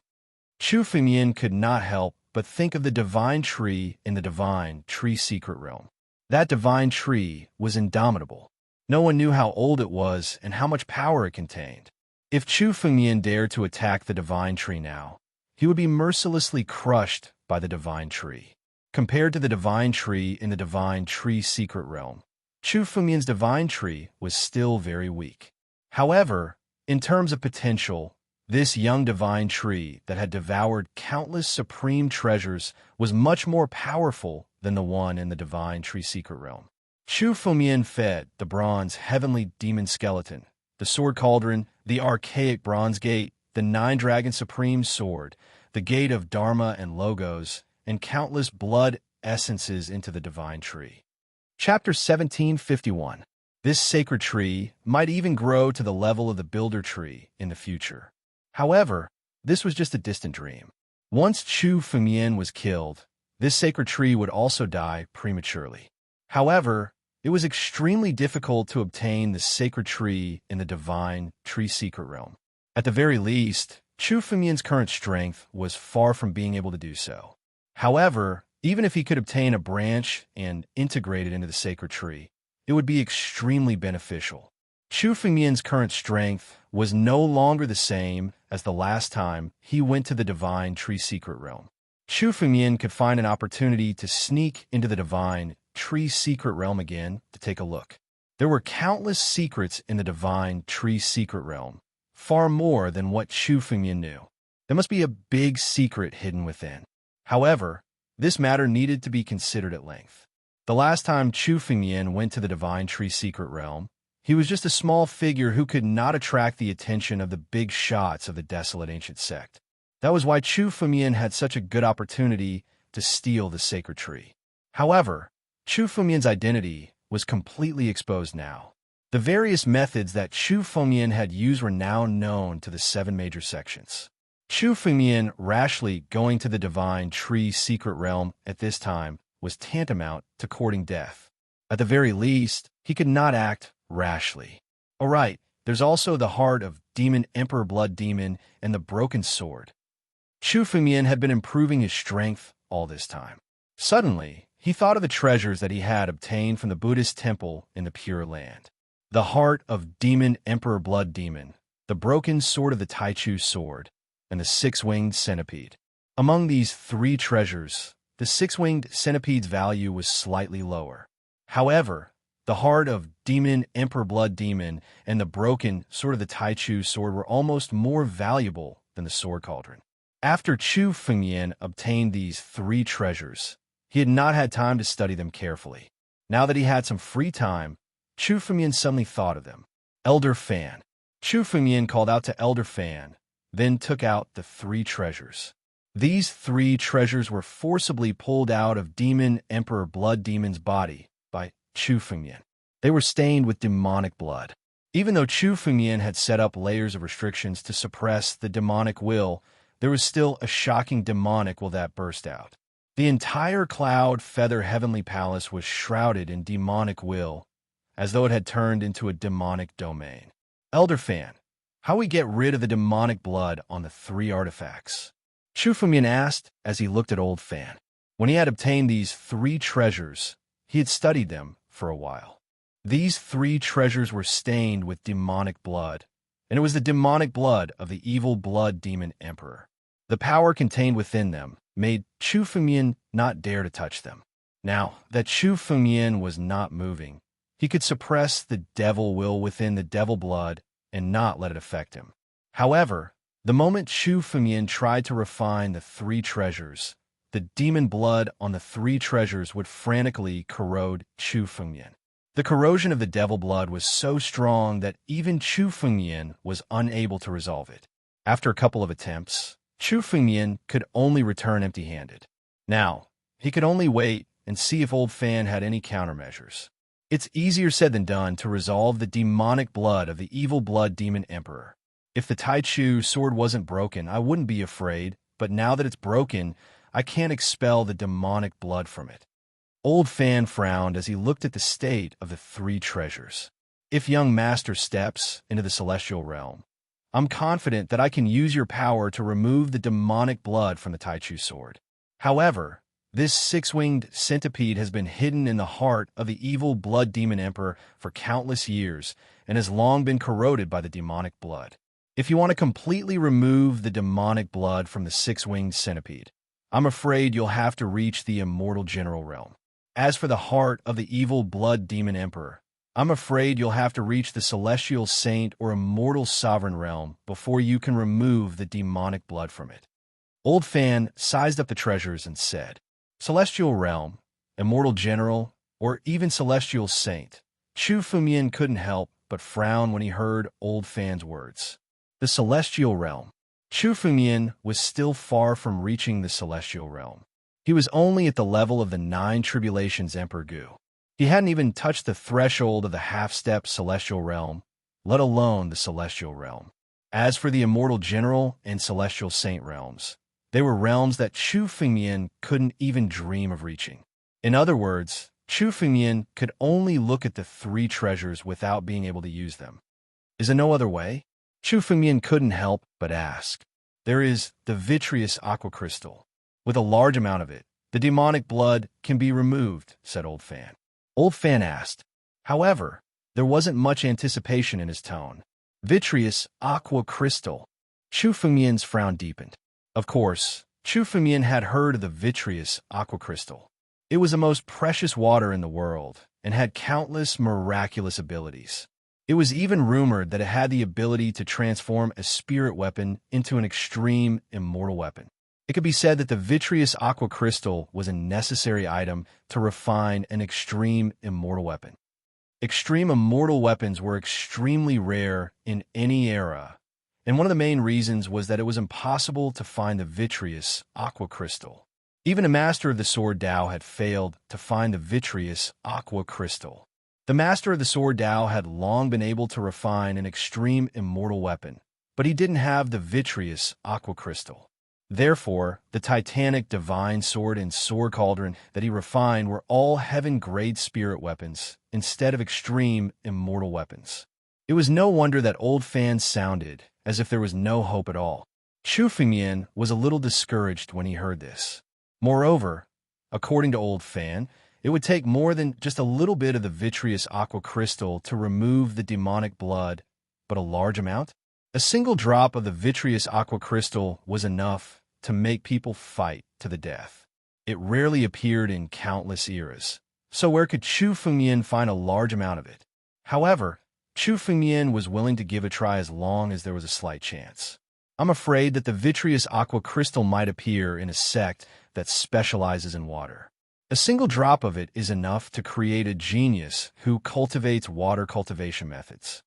Chu Fengyan could not help but think of the divine tree in the divine tree secret realm. That divine tree was indomitable. No one knew how old it was and how much power it contained. If Chu Fengyan dared to attack the divine tree now, he would be mercilessly crushed by the divine tree. Compared to the divine tree in the divine tree secret realm, Chu Fengyan's divine tree was still very weak. However, in terms of potential, this young divine tree that had devoured countless supreme treasures was much more powerful than the one in the divine tree secret realm. Chu Fengyan fed the bronze heavenly demon skeleton, the sword cauldron, the archaic bronze gate, the nine-dragon supreme sword, the gate of Dharma and Logos, and countless blood essences into the divine tree. Chapter 1751. This sacred tree might even grow to the level of the builder tree in the future. However, this was just a distant dream. Once Chu Fengyan was killed, this sacred tree would also die prematurely. However, it was extremely difficult to obtain the sacred tree in the divine tree secret realm. At the very least, Chu Fengyan's current strength was far from being able to do so. However, even if he could obtain a branch and integrate it into the sacred tree, it would be extremely beneficial. Chu Fengyan's current strength was no longer the same as the last time he went to the divine tree secret realm. Chu Fengyan could find an opportunity to sneak into the divine tree secret realm again to take a look. There were countless secrets in the divine tree secret realm, far more than what Chu Fengyan knew. There must be a big secret hidden within. However, this matter needed to be considered at length. The last time Chu Fengyan went to the divine tree secret realm, he was just a small figure who could not attract the attention of the big shots of the desolate ancient sect. That was why Chu Fengyan had such a good opportunity to steal the sacred tree. However, Chu Fengyan's identity was completely exposed now. The various methods that Chu Fengyan had used were now known to the 7 major sections. Chu Fengyan rashly going to the divine tree secret realm at this time was tantamount to courting death. At the very least, he could not act rashly. Alright, there's also the heart of Demon Emperor Blood Demon and the broken sword. Chu Fengyan had been improving his strength all this time. Suddenly, he thought of the treasures that he had obtained from the Buddhist temple in the Pure Land. The heart of Demon Emperor Blood Demon, the broken sword of the Taichu sword, and the 6-winged centipede. Among these 3 treasures, the 6-winged centipede's value was slightly lower. However, the heart of Demon Emperor Blood Demon and the broken sword of the Taichu sword were almost more valuable than the sword cauldron. After Chu Fengyan obtained these 3 treasures, he had not had time to study them carefully. Now that he had some free time, Chu Fengyan suddenly thought of them. Elder Fan. Chu Fengyan called out to Elder Fan, then took out the 3 treasures. These 3 treasures were forcibly pulled out of Demon Emperor Blood Demon's body by Chu Fengyan. They were stained with demonic blood. Even though Chu Fengyan had set up layers of restrictions to suppress the demonic will, there was still a shocking demonic will that burst out. The entire cloud feather heavenly palace was shrouded in demonic will, as though it had turned into a demonic domain. Elder Fan, how we get rid of the demonic blood on the 3 artifacts? Chu Fengmian asked as he looked at Old Fan. When he had obtained these 3 treasures, he had studied them for a while. These 3 treasures were stained with demonic blood, and it was the demonic blood of the evil blood demon emperor. The power contained within them made Chu Fengmian not dare to touch them. Now that Chu Fengmian was not moving, he could suppress the devil will within the devil blood and not let it affect him. However, the moment Chu Fengmian tried to refine the 3 treasures, the demon blood on the 3 treasures would frantically corrode Chu Fengmian. The corrosion of the devil blood was so strong that even Chu Fengmian was unable to resolve it. After a couple of attempts, Chu Fengmian could only return empty-handed. Now, he could only wait and see if Old Fan had any countermeasures. It's easier said than done to resolve the demonic blood of the evil blood demon emperor. If the Tai Chu sword wasn't broken, I wouldn't be afraid, but now that it's broken, I can't expel the demonic blood from it. Old Fan frowned as he looked at the state of the 3 treasures. If young master steps into the celestial realm, I'm confident that I can use your power to remove the demonic blood from the Tai Chu sword. However, this 6-winged centipede has been hidden in the heart of the evil blood demon emperor for countless years and has long been corroded by the demonic blood. If you want to completely remove the demonic blood from the 6-winged centipede, I'm afraid you'll have to reach the immortal general realm. As for the heart of the evil blood demon emperor, I'm afraid you'll have to reach the celestial saint or immortal sovereign realm before you can remove the demonic blood from it. Old Fan sized up the treasures and said, Celestial realm, immortal general, or even celestial saint. Chu Fengmian couldn't help but frown when he heard Old Fan's words. The celestial realm. Chu Fengmian was still far from reaching the celestial realm. He was only at the level of the 9 tribulations Emperor Gu. He hadn't even touched the threshold of the half-step celestial realm, let alone the celestial realm. As for the immortal general and celestial saint realms, they were realms that Chu Fengmian couldn't even dream of reaching. In other words, Chu Fengmian could only look at the 3 treasures without being able to use them. Is there no other way? Chu Fengmian couldn't help but ask. There is the vitreous aqua crystal. With a large amount of it, the demonic blood can be removed, said Old Fan. Old Fan asked. However, there wasn't much anticipation in his tone. Vitreous aqua crystal. Chu Fengmian's frown deepened. Of course, Chu Fengmian had heard of the vitreous aqua crystal. It was the most precious water in the world and had countless miraculous abilities. It was even rumored that it had the ability to transform a spirit weapon into an extreme immortal weapon. It could be said that the vitreous aqua crystal was a necessary item to refine an extreme immortal weapon. Extreme immortal weapons were extremely rare in any era, and one of the main reasons was that it was impossible to find the vitreous aqua crystal. Even a master of the sword Dao had failed to find the vitreous aqua crystal. The master of the sword Dao had long been able to refine an extreme immortal weapon, but he didn't have the vitreous aqua crystal. Therefore, the titanic divine sword and sword cauldron that he refined were all heaven-grade spirit weapons instead of extreme immortal weapons. It was no wonder that Old Fan sounded as if there was no hope at all. Chu Fengmian was a little discouraged when he heard this. Moreover, according to Old Fan, it would take more than just a little bit of the vitreous aqua crystal to remove the demonic blood, but a large amount? A single drop of the vitreous aqua crystal was enough to make people fight to the death. It rarely appeared in countless eras, so where could Chu Fengmian find a large amount of it? However, Chu Fengmian was willing to give a try as long as there was a slight chance. I'm afraid that the vitreous aqua crystal might appear in a sect that specializes in water. A single drop of it is enough to create a genius who cultivates water cultivation methods.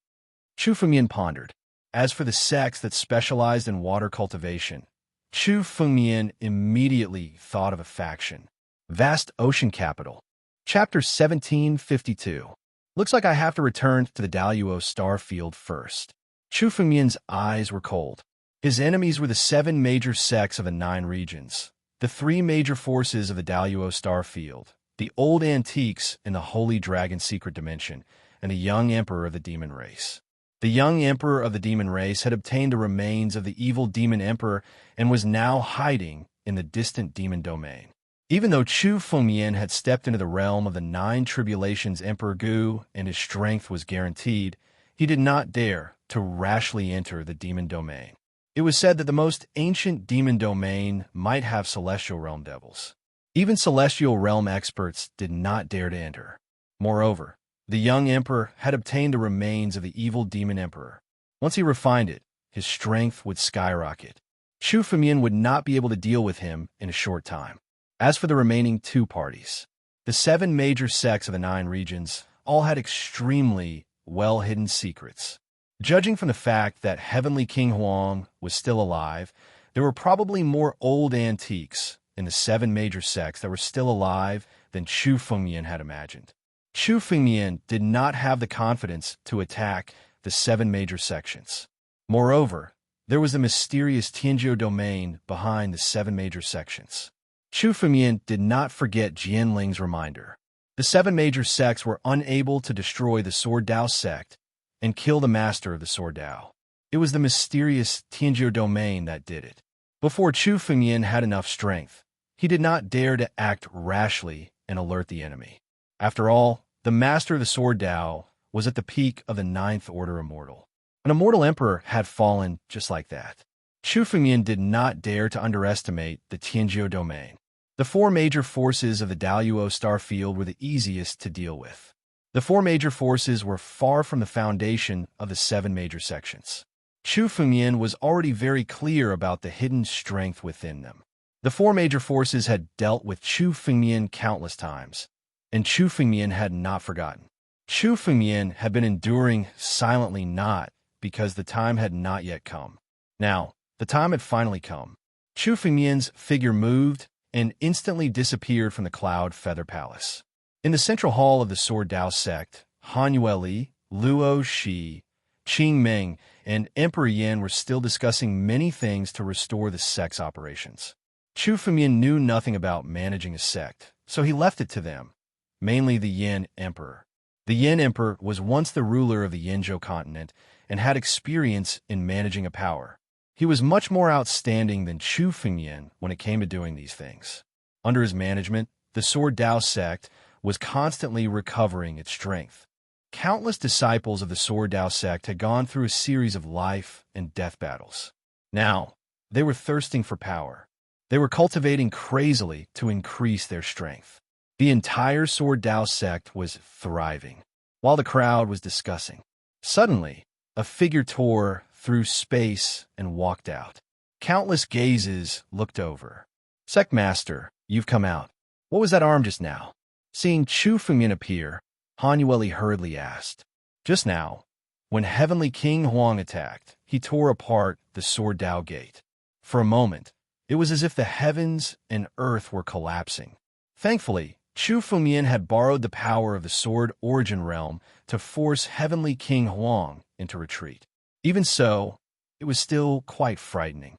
Chu Fengmian pondered. As for the sects that specialized in water cultivation, Chu Fengmian immediately thought of a faction. Vast Ocean Capital. Chapter 1752. Looks like I have to return to the Daluo star field first. Chu Fengmian's eyes were cold. His enemies were the 7 major sects of the 9 regions, the 3 major forces of the Daluo star field, the old antiques in the Holy Dragon secret dimension, and the young emperor of the demon race. The young emperor of the demon race had obtained the remains of the evil demon emperor and was now hiding in the distant demon domain. Even though Chu Fengmian had stepped into the realm of the 9 tribulations Emperor Gu and his strength was guaranteed, he did not dare to rashly enter the demon domain. It was said that the most ancient demon domain might have celestial realm devils. Even celestial realm experts did not dare to enter. Moreover, the young emperor had obtained the remains of the evil demon emperor. Once he refined it, his strength would skyrocket. Chu Fengmian would not be able to deal with him in a short time. As for the remaining 2 parties, the 7 major sects of the 9 regions all had extremely well-hidden secrets. Judging from the fact that Heavenly King Huang was still alive, there were probably more old antiques in the 7 major sects that were still alive than Chu Fengmian had imagined. Chu Fengmian did not have the confidence to attack the 7 major sections. Moreover, there was the mysterious Tianjiu domain behind the 7 major sections. Chu Fengmian did not forget Jianling's reminder. The 7 major sects were unable to destroy the Sword Dao sect and kill the master of the Sword Dao. It was the mysterious Tianjiu domain that did it. Before Chu Fengmian had enough strength, he did not dare to act rashly and alert the enemy. After all, the master of the Sword Dao was at the peak of the 9th Order Immortal. An immortal emperor had fallen just like that. Chu Fengmian did not dare to underestimate the Tianjiu domain. The 4 major forces of the Daluo star field were the easiest to deal with. The 4 major forces were far from the foundation of the 7 major sections. Chu Fengmian was already very clear about the hidden strength within them. The 4 major forces had dealt with Chu Fengmian countless times, and Chu Fengmian had not forgotten. Chu Fengmian had been enduring silently not because the time had not yet come. Now, the time had finally come. Chu Fengmian's figure moved and instantly disappeared from the Cloud Feather Palace. In the central hall of the Sword Dao sect, Han Yueli, Luo Shi, Qing Ming, and Emperor Yin were still discussing many things to restore the sect's operations. Chu Fengmian knew nothing about managing a sect, so he left it to them, mainly the Yin Emperor. The Yin Emperor was once the ruler of the Yinzhou continent and had experience in managing a power. He was much more outstanding than Chu Fengmian when it came to doing these things. Under his management, the Sword Dao sect was constantly recovering its strength. Countless disciples of the Sword Dao sect had gone through a series of life and death battles. Now, they were thirsting for power. They were cultivating crazily to increase their strength. The entire Sword Dao sect was thriving, while the crowd was discussing. Suddenly, a figure tore through space and walked out. Countless gazes looked over. "Sect Master, you've come out. What was that arm just now?" Seeing Chu Fengmian appear, Han Yueli hurriedly asked. Just now, when Heavenly King Huang attacked, he tore apart the Sword Dao gate. For a moment, it was as if the heavens and earth were collapsing. Thankfully, Chu Fengmian had borrowed the power of the Sword Origin Realm to force Heavenly King Huang into retreat. Even so, it was still quite frightening.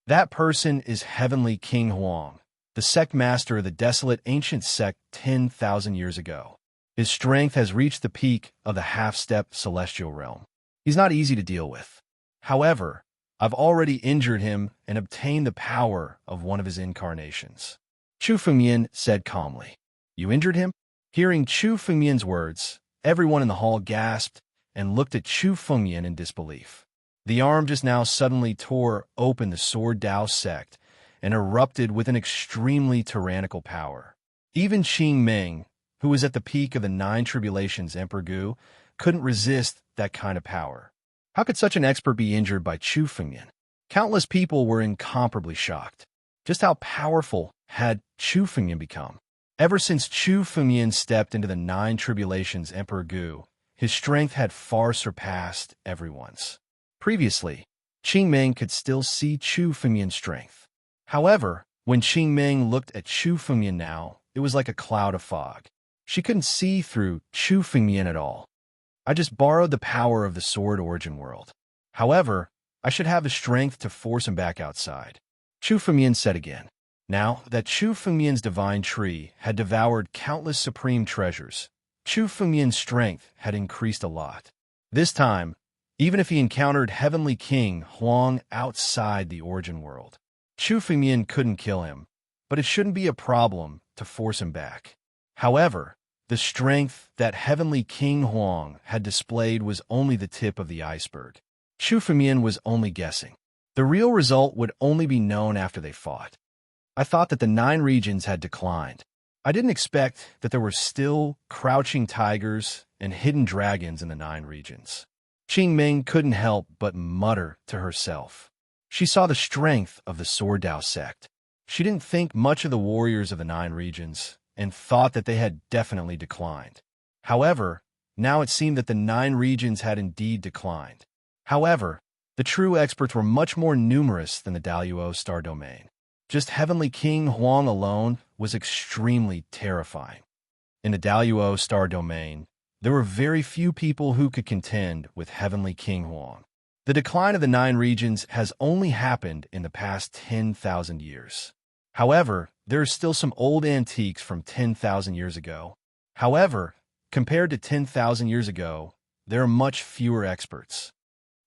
That person is Heavenly King Huang, the sect master of the desolate ancient sect 10,000 years ago. His strength has reached the peak of the half-step celestial realm. He's not easy to deal with. However, I've already injured him and obtained the power of one of his incarnations. Chu Fengmian said calmly. You injured him? Hearing Chu Fengmian's words, everyone in the hall gasped and looked at Chu Fengmian in disbelief. The arm just now suddenly tore open the Sword Dao sect and erupted with an extremely tyrannical power. Even Qing Ming, who was at the peak of the 9 tribulations Emperor Gu, couldn't resist that kind of power. How could such an expert be injured by Chu Fengmian? Countless people were incomparably shocked. Just how powerful had Chu Fengmian become? Ever since Chu Fengmian stepped into the 9 tribulations Emperor Gu, his strength had far surpassed everyone's. Previously, Qing Ming could still see Chu Fengmian's strength. However, when Qing Ming looked at Chu Fengmian now, it was like a cloud of fog. She couldn't see through Chu Fengmian at all. I just borrowed the power of the Sword Origin world. However, I should have the strength to force him back outside. Chu Fengmian said again. Now that Chu Fengmian's divine tree had devoured countless supreme treasures, Chu Fengmian's strength had increased a lot. This time, even if he encountered Heavenly King Huang outside the origin world, Chu Fengmian couldn't kill him, but it shouldn't be a problem to force him back. However, the strength that Heavenly King Huang had displayed was only the tip of the iceberg. Chu Fengmian was only guessing. The real result would only be known after they fought. I thought that the 9 regions had declined. I didn't expect that there were still crouching tigers and hidden dragons in the 9 regions. Qing Ming couldn't help but mutter to herself. She saw the strength of the Sword Dao sect. She didn't think much of the warriors of the 9 regions and thought that they had definitely declined. However, now it seemed that the 9 regions had indeed declined. However, the true experts were much more numerous than the Daluo Star Domain. Just Heavenly King Huang alone was extremely terrifying. In the Daluo Star Domain, there were very few people who could contend with Heavenly King Huang. The decline of the 9 regions has only happened in the past 10,000 years. However, there are still some old antiques from 10,000 years ago. However, compared to 10,000 years ago, there are much fewer experts.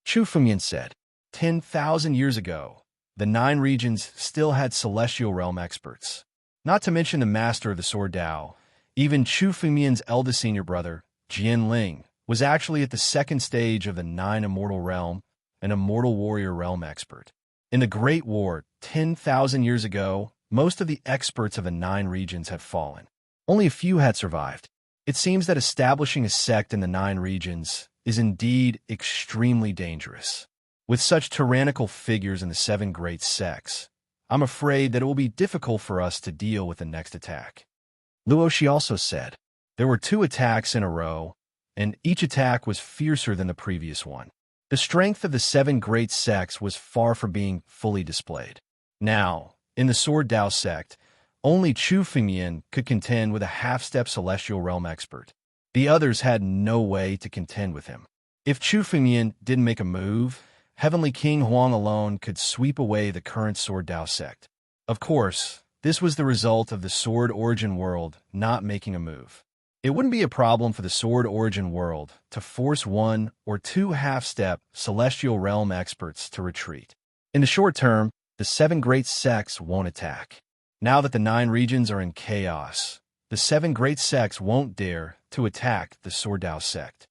Chu Fengmian said, 10,000 years ago, the 9 regions still had celestial realm experts. Not to mention the master of the Sword Dao, even Chu Fengmian's eldest senior brother, Jian Ling, was actually at the 2nd stage of the 9 immortal realm, an immortal warrior realm expert. In the Great War, 10,000 years ago, most of the experts of the 9 regions had fallen. Only a few had survived. It seems that establishing a sect in the 9 regions is indeed extremely dangerous. With such tyrannical figures in the 7 great sects, I'm afraid that it will be difficult for us to deal with the next attack. Luoshi also said, there were 2 attacks in a row, and each attack was fiercer than the previous one. The strength of the 7 great sects was far from being fully displayed. Now, in the Sword Dao sect, only Chu Fengmian could contend with a half-step celestial realm expert. The others had no way to contend with him. If Chu Fengmian didn't make a move, Heavenly King Huang alone could sweep away the current Sword Dao sect. Of course, this was the result of the Sword Origin world not making a move. It wouldn't be a problem for the Sword Origin world to force 1 or 2 half-step celestial realm experts to retreat. In the short term, the 7 great sects won't attack. Now that the 9 regions are in chaos, the 7 great sects won't dare to attack the Sword Dao sect.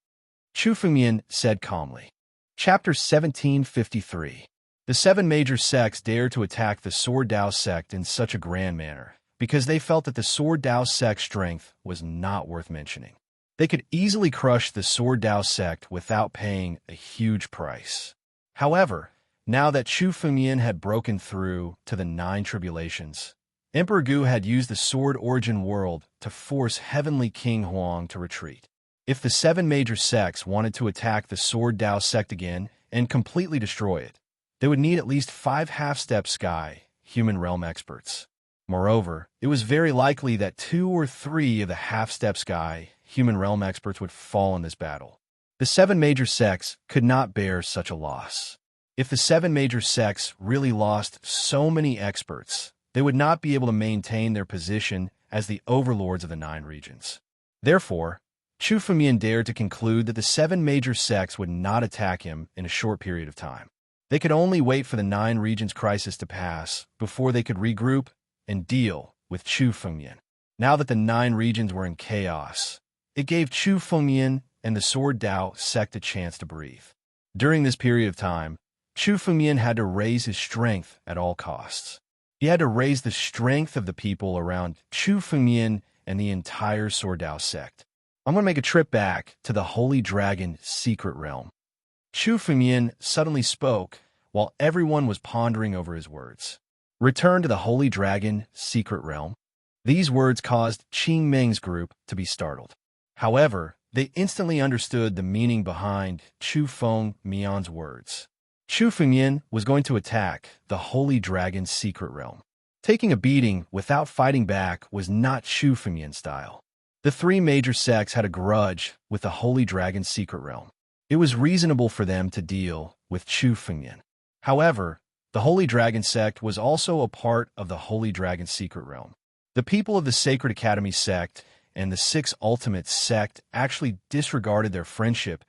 Chu Fengmian said calmly. Chapter 1753. The 7 major sects dared to attack the Sword Dao sect in such a grand manner, because they felt that the Sword Dao sect's strength was not worth mentioning. They could easily crush the Sword Dao sect without paying a huge price. However, now that Chu Fengmian had broken through to the 9 tribulations, Emperor Gu had used the Sword Origin world to force Heavenly King Huang to retreat. If the 7 major sects wanted to attack the Sword Dao sect again and completely destroy it, they would need at least 5 half-step sky, human realm experts. Moreover, it was very likely that 2 or 3 of the half-step sky, human realm experts would fall in this battle. The 7 major sects could not bear such a loss. If the 7 major sects really lost so many experts, they would not be able to maintain their position as the overlords of the 9 regions. Therefore, Chu Fengmian dared to conclude that the 7 major sects would not attack him in a short period of time. They could only wait for the 9 regions crisis to pass before they could regroup and deal with Chu Fengmian. Now that the 9 regions were in chaos, it gave Chu Fengmian and the Sword Dao sect a chance to breathe. During this period of time, Chu Fengmian had to raise his strength at all costs. He had to raise the strength of the people around Chu Fengmian and the entire Sword Dao sect. I'm going to make a trip back to the Holy Dragon secret realm. Chu Fengmian suddenly spoke while everyone was pondering over his words. Return to the Holy Dragon secret realm. These words caused Qing Ming's group to be startled. However, they instantly understood the meaning behind Chu Fengmian's words. Chu Fengmian was going to attack the Holy Dragon secret realm. Taking a beating without fighting back was not Chu Fengmian's style. The 3 major sects had a grudge with the Holy Dragon secret realm. It was reasonable for them to deal with Chu Fengmian. However, the Holy Dragon sect was also a part of the Holy Dragon secret realm. The people of the Sacred Academy sect and the Six Ultimate sect actually disregarded their friendship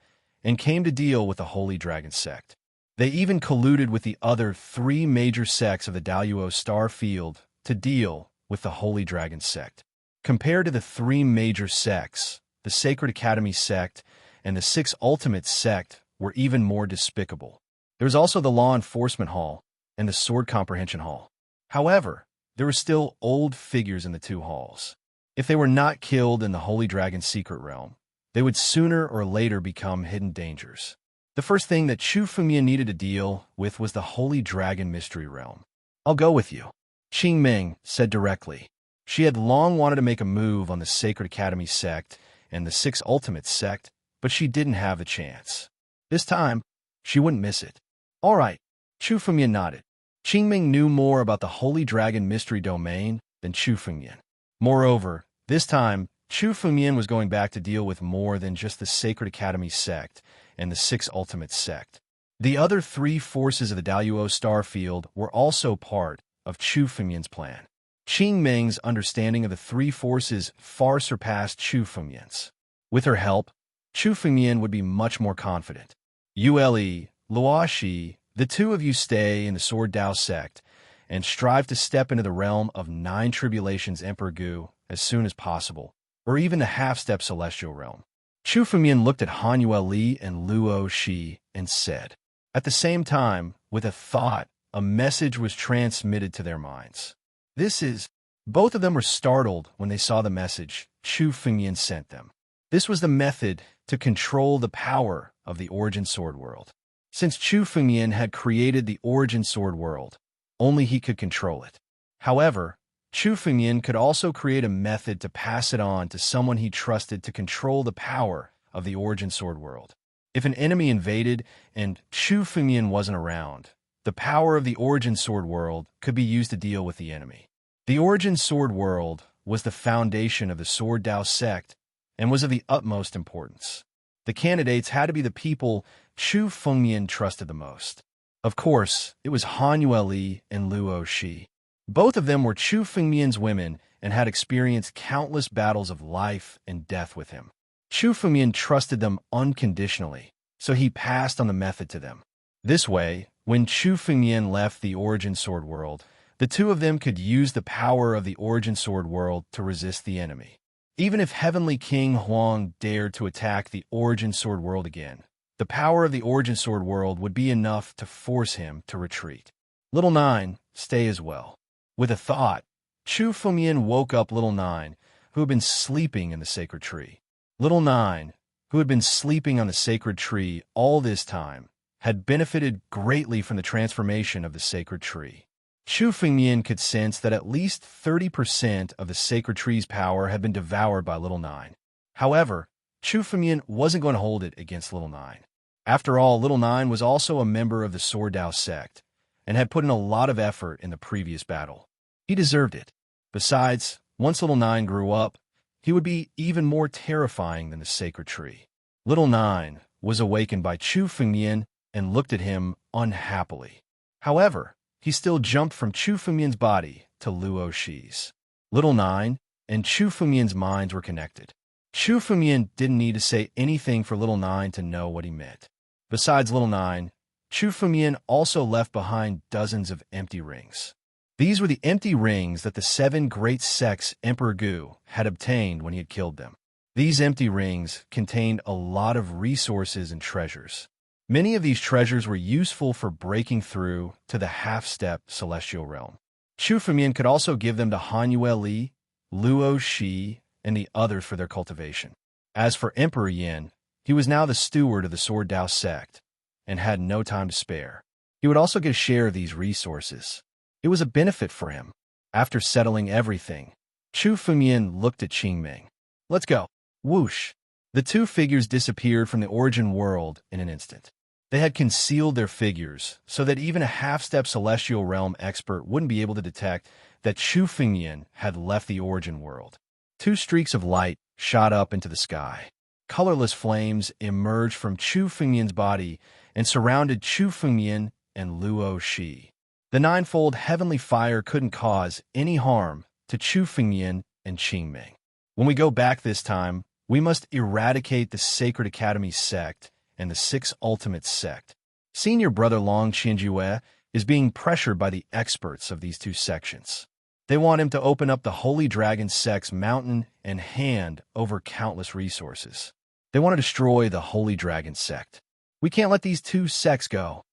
and came to deal with the Holy Dragon sect. They even colluded with the other three major sects of the Daluo star field to deal with the Holy Dragon sect. Compared to the three major sects, the Sacred Academy sect and the Six Ultimate sect were even more despicable. There was also the Law Enforcement Hall and the Sword Comprehension Hall. However, there were still old figures in the two halls. If they were not killed in the Holy Dragon secret realm, they would sooner or later become hidden dangers. The first thing that Chu Fengmian needed to deal with was the Holy Dragon mystery realm. "I'll go with you," Qingming said directly. She had long wanted to make a move on the Sacred Academy sect and the Six Ultimate sect, but she didn't have the chance. This time, she wouldn't miss it. "All right," Chu Fengmian nodded. Qingming knew more about the Holy Dragon mystery domain than Chu Fengmian. Moreover, this time, Chu Fengmian was going back to deal with more than just the Sacred Academy sect and the Six Ultimate sect. The other three forces of the Daluo star field were also part of Chu Fengmian's plan. Qingming's understanding of the three forces far surpassed Chu Fengmian's. With her help, Chu Fengmian would be much more confident. Yue, Luoshi, the two of you stay in the Sword Dao sect and strive to step into the realm of Nine Tribulations Emperor Gu as soon as possible, or even the half-step celestial realm. Chu Fengmian looked at Han Yue and Luo Shi and said. At the same time, with a thought, a message was transmitted to their minds. This is... Both of them were startled when they saw the message Chu Fengmian sent them. This was the method to control the power of the Origin Sword World. Since Chu Fengmian had created the Origin Sword World, only he could control it. However, Chu Fengmian could also create a method to pass it on to someone he trusted to control the power of the Origin Sword World. If an enemy invaded and Chu Fengmian wasn't around, the power of the Origin Sword World could be used to deal with the enemy. The Origin Sword World was the foundation of the Sword Dao sect and was of the utmost importance. The candidates had to be the people Chu Fengmian trusted the most. Of course, it was Han Yue and Luo Shi. Both of them were Chu Fengmian's women and had experienced countless battles of life and death with him. Chu Fengmian trusted them unconditionally, so he passed on the method to them. This way, when Chu Fengmian left the Origin Sword World, the two of them could use the power of the Origin Sword World to resist the enemy. Even if Heavenly King Huang dared to attack the Origin Sword World again, the power of the Origin Sword World would be enough to force him to retreat. Little Nine, stay as well. With a thought, Chu Fengmian woke up Little Nine, who had been sleeping in the sacred tree. Little Nine, who had been sleeping on the sacred tree all this time, had benefited greatly from the transformation of the sacred tree. Chu Fengmian could sense that at least 30% of the sacred tree's power had been devoured by Little Nine. However, Chu Fengmian wasn't going to hold it against Little Nine. After all, Little Nine was also a member of the Sword Dao sect and had put in a lot of effort in the previous battle. He deserved it. Besides, once Little Nine grew up, he would be even more terrifying than the sacred tree. Little Nine was awakened by Chu Fengmian and looked at him unhappily. However, he still jumped from Chu Fengmian's body to Luo Shi's. Little Nine and Chu Fengmian's minds were connected. Chu Fengmian didn't need to say anything for Little Nine to know what he meant. Besides Little Nine, Chu Fengmian also left behind dozens of empty rings. These were the empty rings that the 7 great sects Emperor Gu had obtained when he had killed them. These empty rings contained a lot of resources and treasures. Many of these treasures were useful for breaking through to the half-step celestial realm. Chu Fengmian could also give them to Han Yue, Luo Shi, and the others for their cultivation. As for Emperor Yin, he was now the steward of the Sword Dao sect and had no time to spare. He would also get a share of these resources. It was a benefit for him. After settling everything, Chu Fengmian looked at Qingming. Let's go. Whoosh. The two figures disappeared from the Origin world in an instant. They had concealed their figures so that even a half-step celestial realm expert wouldn't be able to detect that Chu Fengmian had left the Origin world. 2 streaks of light shot up into the sky. Colorless flames emerged from Chu Fengmian's body and surrounded Chu Fengmian and Luo Shi. The ninefold heavenly fire couldn't cause any harm to Chu Fengyan and Qingming. When we go back this time, we must eradicate the Sacred Academy sect and the Six Ultimates sect. Senior brother Long Qianjue is being pressured by the experts of these two sections. They want him to open up the Holy Dragon sect's mountain and hand over countless resources. They want to destroy the Holy Dragon sect. We can't let these two sects go.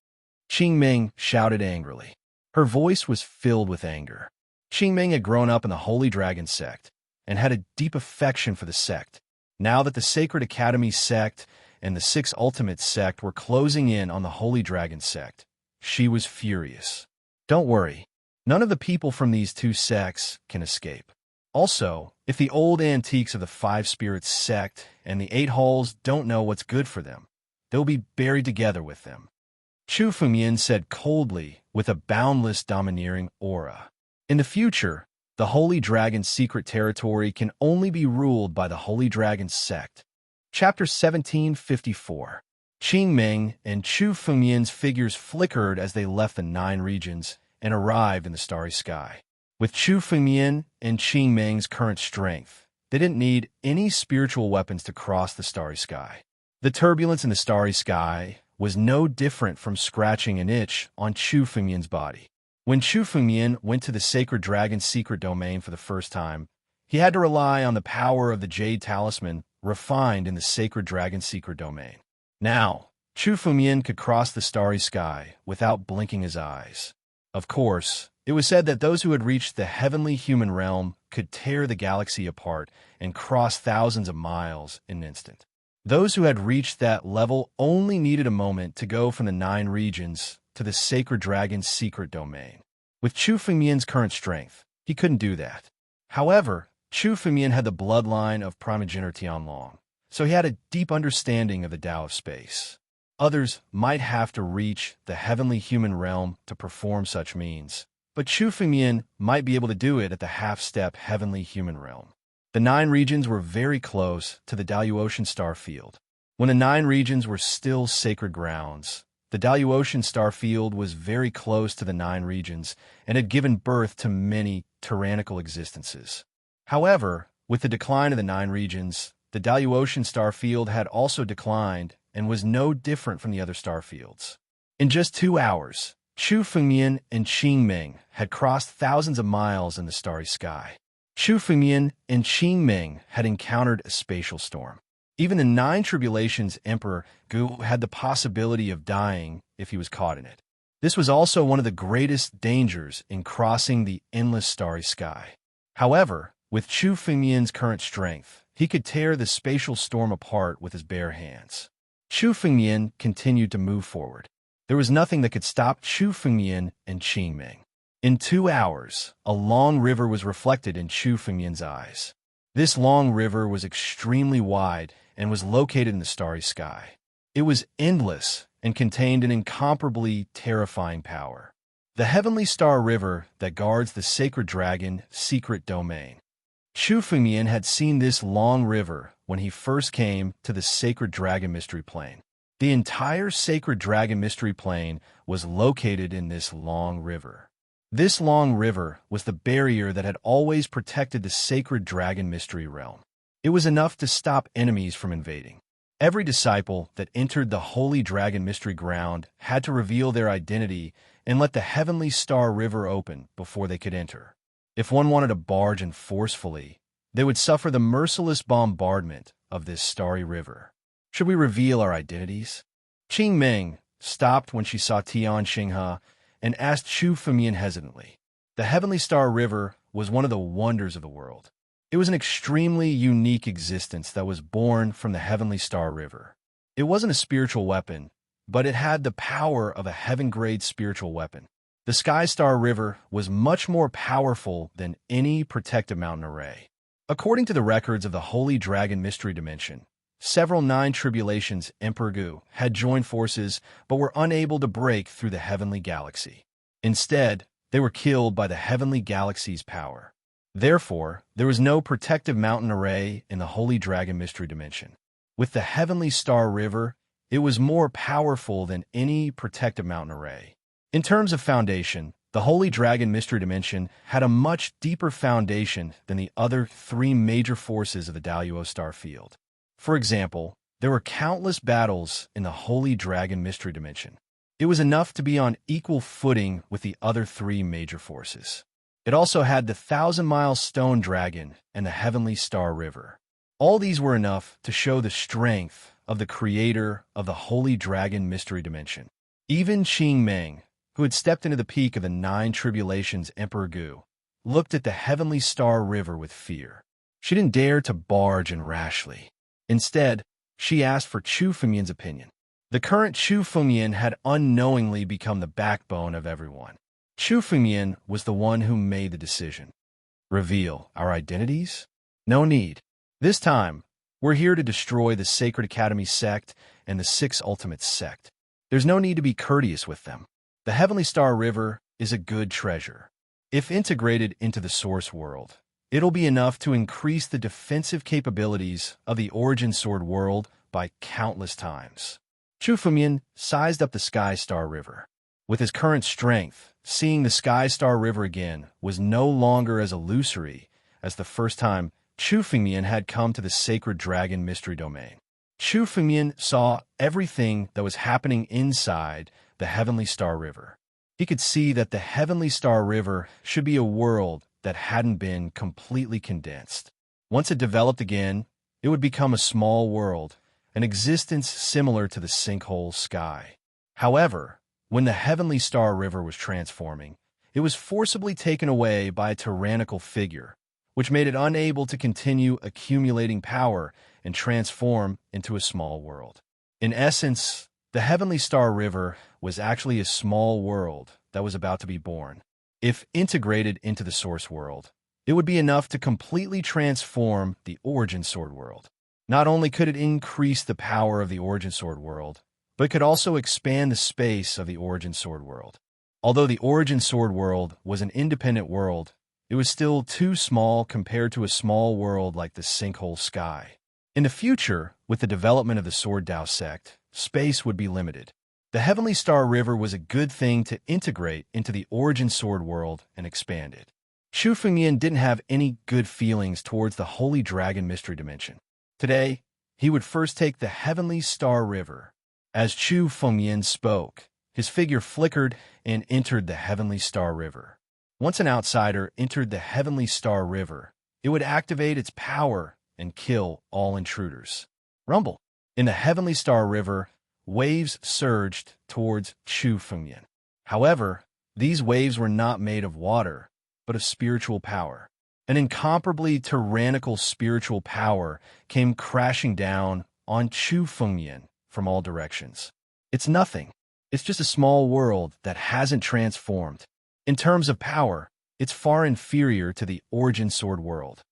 Qingming shouted angrily. Her voice was filled with anger. Qingming had grown up in the Holy Dragon sect and had a deep affection for the sect. Now that the Sacred Academy sect and the Six Ultimates sect were closing in on the Holy Dragon sect, she was furious. Don't worry, none of the people from these two sects can escape. Also, if the old antiques of the Five Spirits sect and the Eight Halls don't know what's good for them, they'll be buried together with them. Chu Fengyan said coldly with a boundless domineering aura. In the future, the Holy Dragon's secret territory can only be ruled by the Holy Dragon sect. Chapter 1754. Qingming and Chu Fengyan's figures flickered as they left the 9 regions and arrived in the starry sky. With Chu Fengyan and Qingming's current strength, they didn't need any spiritual weapons to cross the starry sky. The turbulence in the starry sky was no different from scratching an itch on Chu Fengyan's body. When Chu Fengyan went to the Sacred Dragon's secret domain for the first time, he had to rely on the power of the Jade Talisman refined in the Sacred Dragon's secret domain. Now, Chu Fengyan could cross the starry sky without blinking his eyes. Of course, it was said that those who had reached the heavenly human realm could tear the galaxy apart and cross thousands of miles in an instant. Those who had reached that level only needed a moment to go from the 9 regions to the Sacred Dragon's secret domain. With Chu Fengyan's current strength, he couldn't do that. However, Chu Fengyan had the bloodline of primogenitor Tianlong, so he had a deep understanding of the Tao of space. Others might have to reach the heavenly human realm to perform such means, but Chu Fengyan might be able to do it at the half-step heavenly human realm. The 9 regions were very close to the Daluotian star field. When the 9 regions were still sacred grounds, the Daluotian star field was very close to the 9 regions and had given birth to many tyrannical existences. However, with the decline of the 9 regions, the Daluotian star field had also declined and was no different from the other star fields. In just 2 hours, Chu Fengyan and Qingming had crossed thousands of miles in the starry sky. Chu Fengyan and Qingming had encountered a spatial storm. Even the 9 Tribulations Emperor Gu had the possibility of dying if he was caught in it. This was also one of the greatest dangers in crossing the endless starry sky. However, with Chu Fengyan's current strength, he could tear the spatial storm apart with his bare hands. Chu Fengyan continued to move forward. There was nothing that could stop Chu Fengyan and Qingming. In 2 hours, a long river was reflected in Chu Fengyan's eyes. This long river was extremely wide and was located in the starry sky. It was endless and contained an incomparably terrifying power. The heavenly star river that guards the Sacred Dragon secret domain. Chu Fengyan had seen this long river when he first came to the Sacred Dragon Mystery Plane. The entire Sacred Dragon Mystery Plane was located in this long river. This long river was the barrier that had always protected the Sacred Dragon Mystery Realm. It was enough to stop enemies from invading. Every disciple that entered the Holy Dragon Mystery Ground had to reveal their identity and let the Heavenly Star River open before they could enter. If one wanted to barge in forcefully, they would suffer the merciless bombardment of this starry river. Should we reveal our identities? Qingming stopped when she saw Tian Xinghe and asked Chu Fengyan hesitantly. The Heavenly Star River was one of the wonders of the world. It was an extremely unique existence that was born from the Heavenly Star River. It wasn't a spiritual weapon, but it had the power of a heaven-grade spiritual weapon. The Sky Star River was much more powerful than any protective mountain array. According to the records of the Holy Dragon Mystery Dimension, several 9 Tribulations Emperor Gu had joined forces but were unable to break through the heavenly galaxy. Instead, they were killed by the heavenly galaxy's power. Therefore, there was no protective mountain array in the Holy Dragon Mystery Dimension. With the Heavenly Star River, it was more powerful than any protective mountain array. In terms of foundation, the Holy Dragon Mystery Dimension had a much deeper foundation than the other three major forces of the Daluo star field. For example, there were countless battles in the Holy Dragon Mystery Dimension. It was enough to be on equal footing with the other three major forces. It also had the 1,000-mile Stone Dragon and the Heavenly Star River. All these were enough to show the strength of the creator of the Holy Dragon Mystery Dimension. Even Qing Meng, who had stepped into the peak of the Nine Tribulations Emperor Gu, looked at the Heavenly Star River with fear. She didn't dare to barge in rashly. Instead, she asked for Chu Fengmian's opinion. The current Chu Fengmian had unknowingly become the backbone of everyone. Chu Fengmian was the one who made the decision. Reveal our identities? No need. This time, we're here to destroy the Sacred Academy sect and the Six Ultimates sect. There's no need to be courteous with them. The Heavenly Star River is a good treasure. If integrated into the source world, it'll be enough to increase the defensive capabilities of the Origin Sword world by countless times. Chu Fengmian sized up the Sky Star River. With his current strength, seeing the Sky Star River again was no longer as illusory as the first time Chu Fengmian had come to the Sacred Dragon Mystery Domain. Chu Fengmian saw everything that was happening inside the Heavenly Star River. He could see that the Heavenly Star River should be a world that hadn't been completely condensed. Once it developed again, it would become a small world, an existence similar to the sinkhole sky. However, when the Heavenly Star River was transforming, it was forcibly taken away by a tyrannical figure, which made it unable to continue accumulating power and transform into a small world. In essence, the Heavenly Star River was actually a small world that was about to be born. If integrated into the source world, it would be enough to completely transform the Origin Sword world. Not only could it increase the power of the Origin Sword world, but it could also expand the space of the Origin Sword world. Although the Origin Sword world was an independent world, it was still too small compared to a small world like the Sinkhole Sky. In the future, with the development of the Sword Dao sect, space would be limited. The Heavenly Star River was a good thing to integrate into the Origin Sword world and expand it. Chu Fengmian didn't have any good feelings towards the Holy Dragon Mystery Dimension. Today, he would first take the Heavenly Star River. As Chu Fengmian spoke, his figure flickered and entered the Heavenly Star River. Once an outsider entered the Heavenly Star River, it would activate its power and kill all intruders. Rumble. In the Heavenly Star River, waves surged towards Chu Fengmian. However, these waves were not made of water, but of spiritual power. An incomparably tyrannical spiritual power came crashing down on Chu Fengmian from all directions. It's nothing. It's just a small world that hasn't transformed. In terms of power, it's far inferior to the Origin Sword world.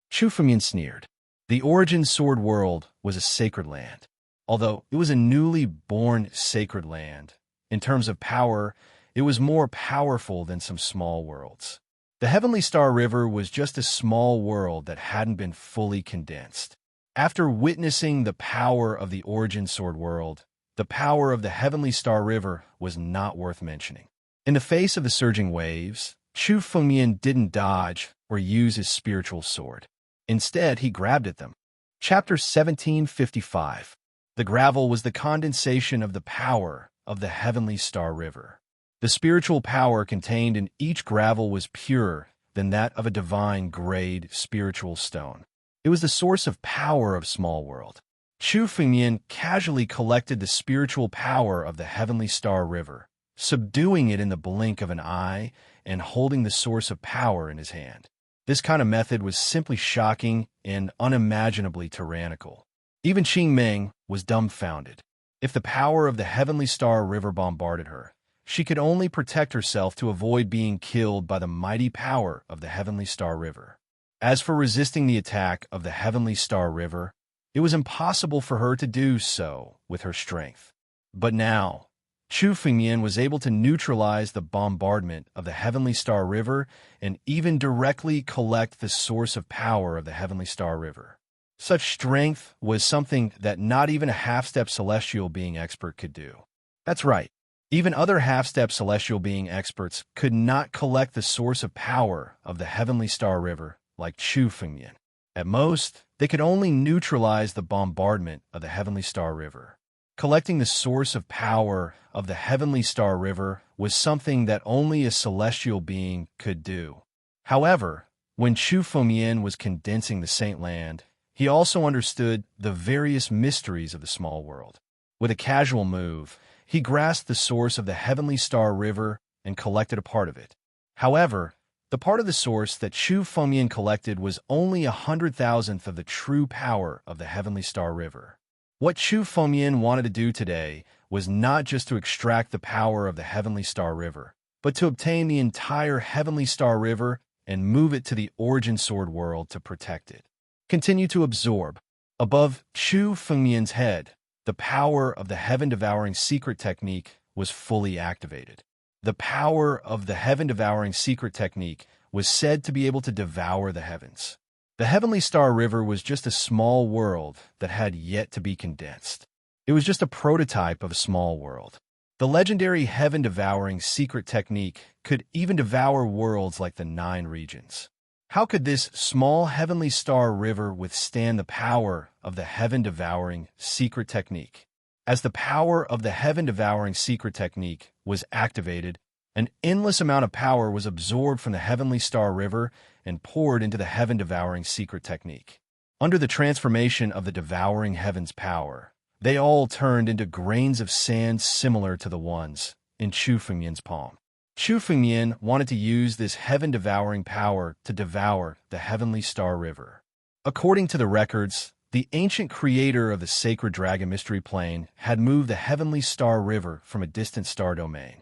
Chu Fengmian sneered. The Origin Sword world was a sacred land. Although it was a newly born sacred land, in terms of power, it was more powerful than some small worlds. The Heavenly Star River was just a small world that hadn't been fully condensed. After witnessing the power of the Origin Sword world, the power of the Heavenly Star River was not worth mentioning. In the face of the surging waves, Chu Fengmian didn't dodge or use his spiritual sword. Instead, he grabbed at them. Chapter 1755. The gravel was the condensation of the power of the Heavenly Star River. The spiritual power contained in each gravel was purer than that of a divine-grade spiritual stone. It was the source of power of Small World. Chu Fengmian casually collected the spiritual power of the Heavenly Star River, subduing it in the blink of an eye and holding the source of power in his hand. This kind of method was simply shocking and unimaginably tyrannical. Even Qing Meng was dumbfounded. If the power of the Heavenly Star River bombarded her, she could only protect herself to avoid being killed by the mighty power of the Heavenly Star River. As for resisting the attack of the Heavenly Star River, it was impossible for her to do so with her strength. But now, Chu Fengmian was able to neutralize the bombardment of the Heavenly Star River and even directly collect the source of power of the Heavenly Star River. Such strength was something that not even a half-step celestial being expert could do. That's right. Even other half-step celestial being experts could not collect the source of power of the heavenly star river like Chu Fengmian. At most, they could only neutralize the bombardment of the heavenly star river. Collecting the source of power of the heavenly star river was something that only a celestial being could do. However, when Chu Fengmian was condensing the Saint Land, he also understood the various mysteries of the small world. With a casual move, he grasped the source of the heavenly star river and collected a part of it. However, the part of the source that Chu Fengmian collected was only 100,000th of the true power of the heavenly star river. What Chu Fengmian wanted to do today was not just to extract the power of the heavenly star river, but to obtain the entire heavenly star river and move it to the origin sword world to protect it. Continue to absorb. Above Chu Fengmian's head, the power of the heaven-devouring secret technique was fully activated. The power of the heaven-devouring secret technique was said to be able to devour the heavens. The heavenly star river was just a small world that had yet to be condensed. It was just a prototype of a small world. The legendary heaven-devouring secret technique could even devour worlds like the 9 regions. How could this small heavenly star river withstand the power of the heaven-devouring secret technique? As the power of the heaven-devouring secret technique was activated, an endless amount of power was absorbed from the heavenly star river and poured into the heaven-devouring secret technique. Under the transformation of the devouring heaven's power, they all turned into grains of sand similar to the ones in Chu Fengmian's palm. Chu Fengmian wanted to use this heaven-devouring power to devour the heavenly star river. According to the records, the ancient creator of the sacred dragon mystery plane had moved the heavenly star river from a distant star domain.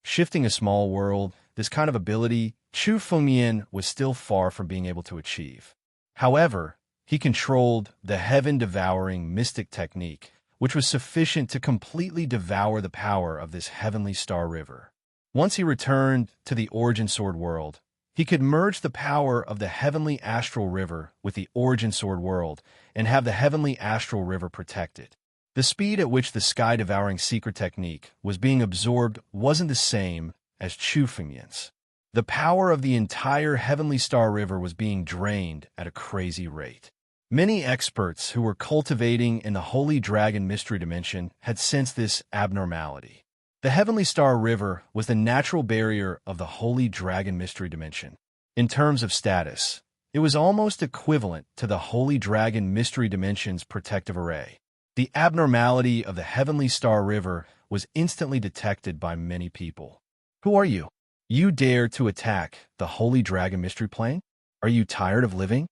Shifting a small world, this kind of ability, Chu Fengmian was still far from being able to achieve. However, he controlled the heaven-devouring mystic technique, which was sufficient to completely devour the power of this heavenly star river. Once he returned to the origin sword world, he could merge the power of the heavenly astral river with the origin sword world and have the heavenly astral river protected. The speed at which the sky-devouring secret technique was being absorbed wasn't the same as Chu Fengmian's. The power of the entire heavenly star river was being drained at a crazy rate. Many experts who were cultivating in the Holy Dragon Mystery Dimension had sensed this abnormality. The Heavenly Star River was the natural barrier of the Holy Dragon Mystery Dimension. In terms of status, it was almost equivalent to the Holy Dragon Mystery Dimension's protective array. The abnormality of the Heavenly Star River was instantly detected by many people. Who are you? You dare to attack the Holy Dragon Mystery Plane? Are you tired of living?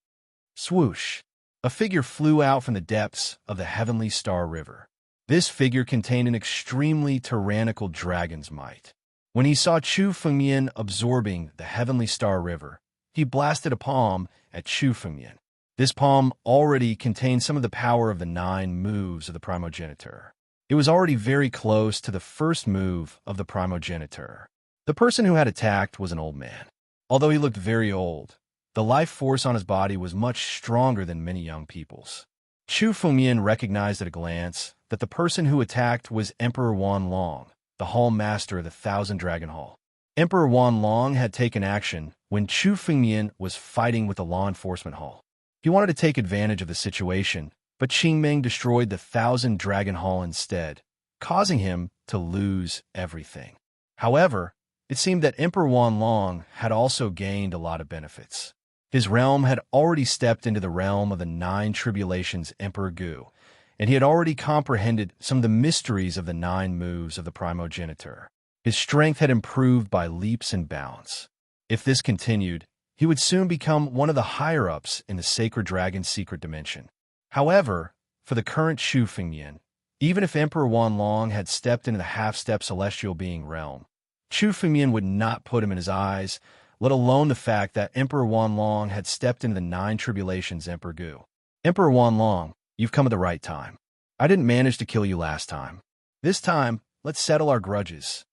Swoosh! A figure flew out from the depths of the Heavenly Star River. This figure contained an extremely tyrannical dragon's might. When he saw Chu Fengmian absorbing the Heavenly Star River, he blasted a palm at Chu Fengmian. This palm already contained some of the power of the 9 moves of the primogenitor. It was already very close to the first move of the primogenitor. The person who had attacked was an old man. Although he looked very old, the life force on his body was much stronger than many young people's. Chu Fengmian recognized at a glance that the person who attacked was Emperor Wanlong, the Hall Master of the Thousand Dragon Hall. Emperor Wanlong had taken action when Chu Fengmian was fighting with the law enforcement hall. He wanted to take advantage of the situation, but Qingming destroyed the Thousand Dragon Hall instead, causing him to lose everything. However, it seemed that Emperor Wanlong had also gained a lot of benefits. His realm had already stepped into the realm of the 9 tribulations Emperor Gu, and he had already comprehended some of the mysteries of the 9 moves of the primogenitor. His strength had improved by leaps and bounds. If this continued, he would soon become one of the higher-ups in the Sacred Dragon's secret dimension. However, for the current Chu Fengmian, even if Emperor Wanlong had stepped into the half-step celestial being realm, Chu Fengmian would not put him in his eyes, let alone the fact that Emperor Wanlong had stepped into the 9 tribulations Emperor Gu. Emperor Wanlong, you've come at the right time. I didn't manage to kill you last time. This time, let's settle our grudges.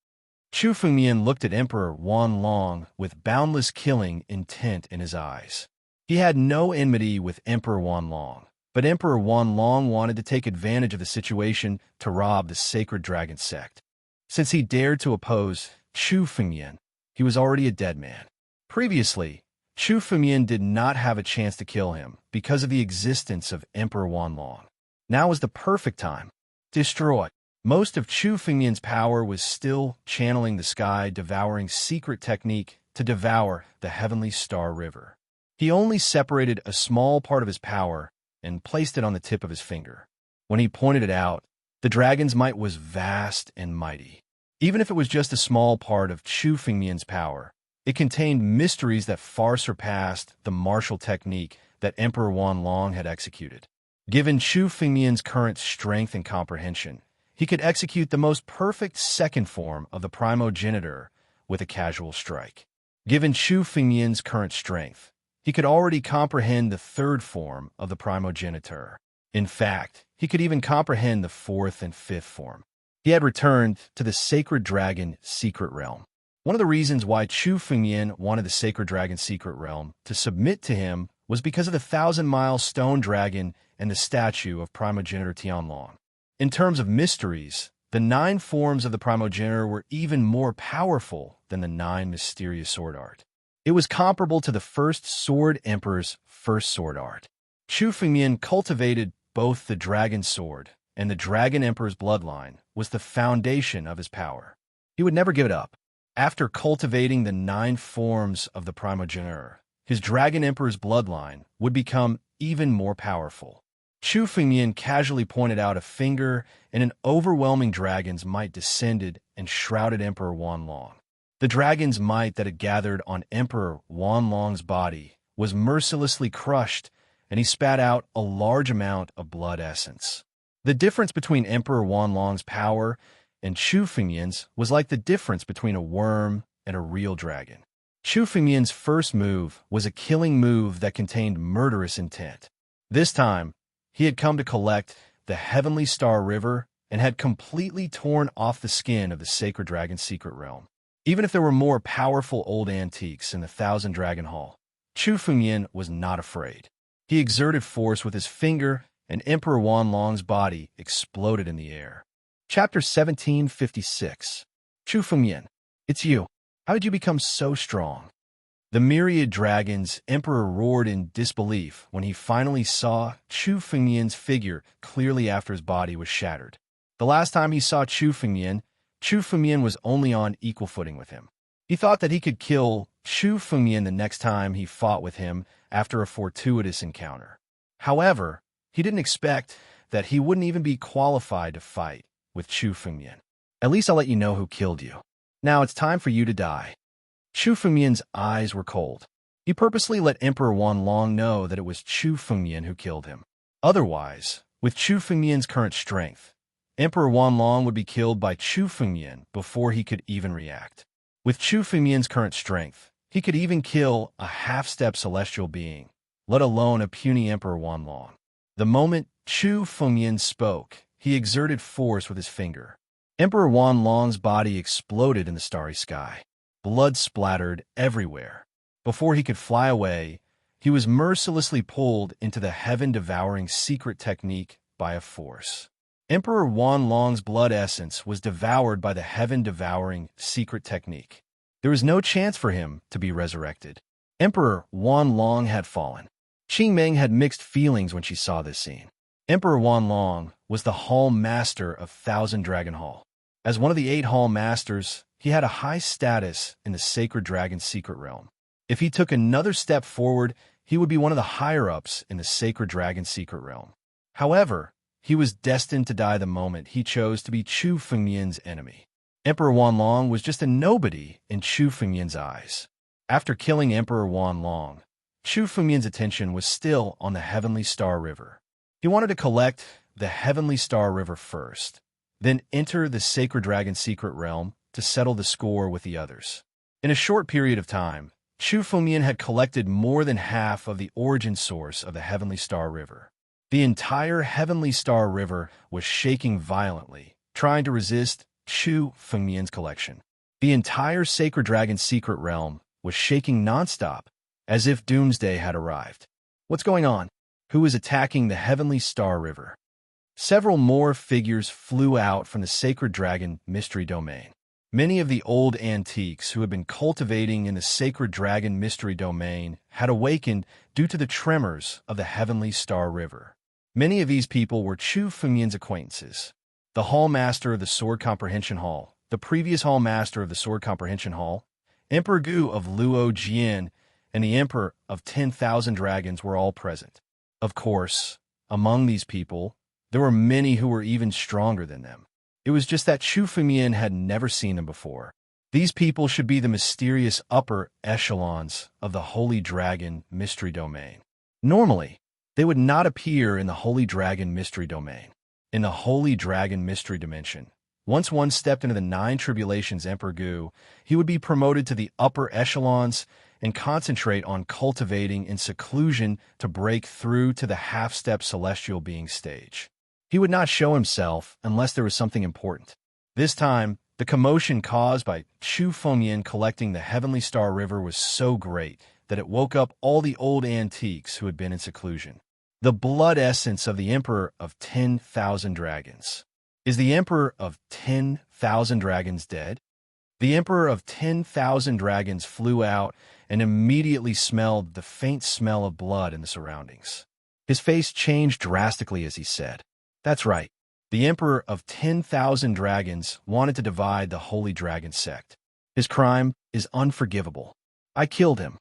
Chu Fengmian looked at Emperor Wanlong with boundless killing intent in his eyes. He had no enmity with Emperor Wanlong, but Emperor Wanlong wanted to take advantage of the situation to rob the Sacred Dragon sect. Since he dared to oppose Chu Fengyan, he was already a dead man. Previously, Chu Fengyan did not have a chance to kill him because of the existence of Emperor Wanlong. Now was the perfect time to destroy. Most of Chu Fengyan's power was still channeling the sky, devouring secret technique to devour the heavenly star river. He only separated a small part of his power and placed it on the tip of his finger. When he pointed it out, the dragon's might was vast and mighty. Even if it was just a small part of Chu Fengyan's power, it contained mysteries that far surpassed the martial technique that Emperor Wanlong had executed. Given Chu Fengyan's current strength and comprehension, he could execute the most perfect second form of the primogenitor with a casual strike. Given Chu Fengyan's current strength, he could already comprehend the third form of the primogenitor. In fact, he could even comprehend the fourth and fifth form. He had returned to the Sacred Dragon Secret Realm. One of the reasons why Chu Fengyan wanted the Sacred Dragon Secret Realm to submit to him was because of the 1,000-mile stone dragon and the statue of primogenitor Tianlong. In terms of mysteries, the 9 forms of the primogenitor were even more powerful than the 9 mysterious sword art. It was comparable to the first Sword Emperor's first sword art. Chu Fengyan cultivated both the Dragon Sword and the Dragon Emperor's bloodline was the foundation of his power. He would never give it up. After cultivating the 9 forms of the primogenitor, his Dragon Emperor's bloodline would become even more powerful. Chu Fengyan casually pointed out a finger, and an overwhelming dragon's might descended and shrouded Emperor Wanlong. The dragon's might that had gathered on Emperor Wanlong's body was mercilessly crushed, and he spat out a large amount of blood essence. The difference between Emperor Wanlong's power and Chu Fengyan's was like the difference between a worm and a real dragon. Chu Fengyan's first move was a killing move that contained murderous intent. This time, he had come to collect the Heavenly Star River and had completely torn off the skin of the Sacred Dragon Secret Realm. Even if there were more powerful old antiques in the Thousand Dragon Hall, Chu Fengyan was not afraid. He exerted force with his finger, and Emperor Wanlong's body exploded in the air. Chapter 1756. Chu Fengyan, it's you. How did you become so strong? The myriad dragons' emperor roared in disbelief when he finally saw Chu Fengyan's figure clearly after his body was shattered. The last time he saw Chu Fengyan was only on equal footing with him. He thought that he could kill Chu Fengyan the next time he fought with him after a fortuitous encounter. However, he didn't expect that he wouldn't even be qualified to fight with Chu Fengyan. At least I'll let you know who killed you. Now it's time for you to die. Chu Fengyan's eyes were cold. He purposely let Emperor Wanlong know that it was Chu Fengyan who killed him. Otherwise, with Chu Fengyan's current strength, Emperor Wanlong would be killed by Chu Fengyan before he could even react. With Chu Fengyan's current strength, he could even kill a half-step celestial being, let alone a puny Emperor Wanlong. The moment Chu Fengyan spoke, he exerted force with his finger. Emperor Wanlong's body exploded in the starry sky. Blood splattered everywhere. Before he could fly away, he was mercilessly pulled into the heaven-devouring secret technique by a force. Emperor Wanlong's blood essence was devoured by the heaven-devouring secret technique. There was no chance for him to be resurrected. Emperor Wanlong had fallen. Qingmeng had mixed feelings when she saw this scene. Emperor Wanlong was the Hall Master of Thousand Dragon Hall. As one of the 8 Hall Masters, he had a high status in the Sacred Dragon Secret Realm. If he took another step forward, he would be one of the higher-ups in the Sacred Dragon Secret Realm. However, he was destined to die the moment he chose to be Chu Fengyan's enemy. Emperor Wanlong was just a nobody in Chu Fengyan's eyes. After killing Emperor Wanlong, Chu Fengyan's attention was still on the Heavenly Star River. He wanted to collect the Heavenly Star River first, then enter the Sacred Dragon Secret Realm to settle the score with the others. In a short period of time, Chu Fengyan had collected more than half of the origin source of the Heavenly Star River. The entire Heavenly Star River was shaking violently, trying to resist Chu Fengyan's collection. The entire Sacred Dragon Secret Realm was shaking nonstop, as if doomsday had arrived. What's going on? Who is attacking the Heavenly Star River? Several more figures flew out from the sacred dragon mystery domain. Many of the old antiques who had been cultivating in the sacred dragon mystery domain had awakened due to the tremors of the heavenly star river. Many of these people were Chu Fengmian's acquaintances. The Hall Master of the Sword Comprehension Hall, the previous Hall Master of the Sword Comprehension Hall, Emperor Gu of Luo Jian, and the Emperor of 10,000 Dragons were all present. Of course, among these people, there were many who were even stronger than them. It was just that Chu Fengmian had never seen them before. These people should be the mysterious upper echelons of the Holy Dragon Mystery Domain. Normally, they would not appear in the Holy Dragon Mystery Domain. In the Holy Dragon Mystery Dimension, once one stepped into the 9 Tribulations Emperor Gu, he would be promoted to the upper echelons and concentrate on cultivating in seclusion to break through to the half-step celestial being stage. He would not show himself unless there was something important. This time, the commotion caused by Chu Fengmian collecting the Heavenly Star River was so great that it woke up all the old antiques who had been in seclusion. The blood essence of the Emperor of 10,000 Dragons. Is the Emperor of 10,000 Dragons dead? The Emperor of 10,000 Dragons flew out and immediately smelled the faint smell of blood in the surroundings. His face changed drastically as he said, "That's right. The Emperor of 10,000 Dragons wanted to divide the Holy Dragon sect. His crime is unforgivable. I killed him."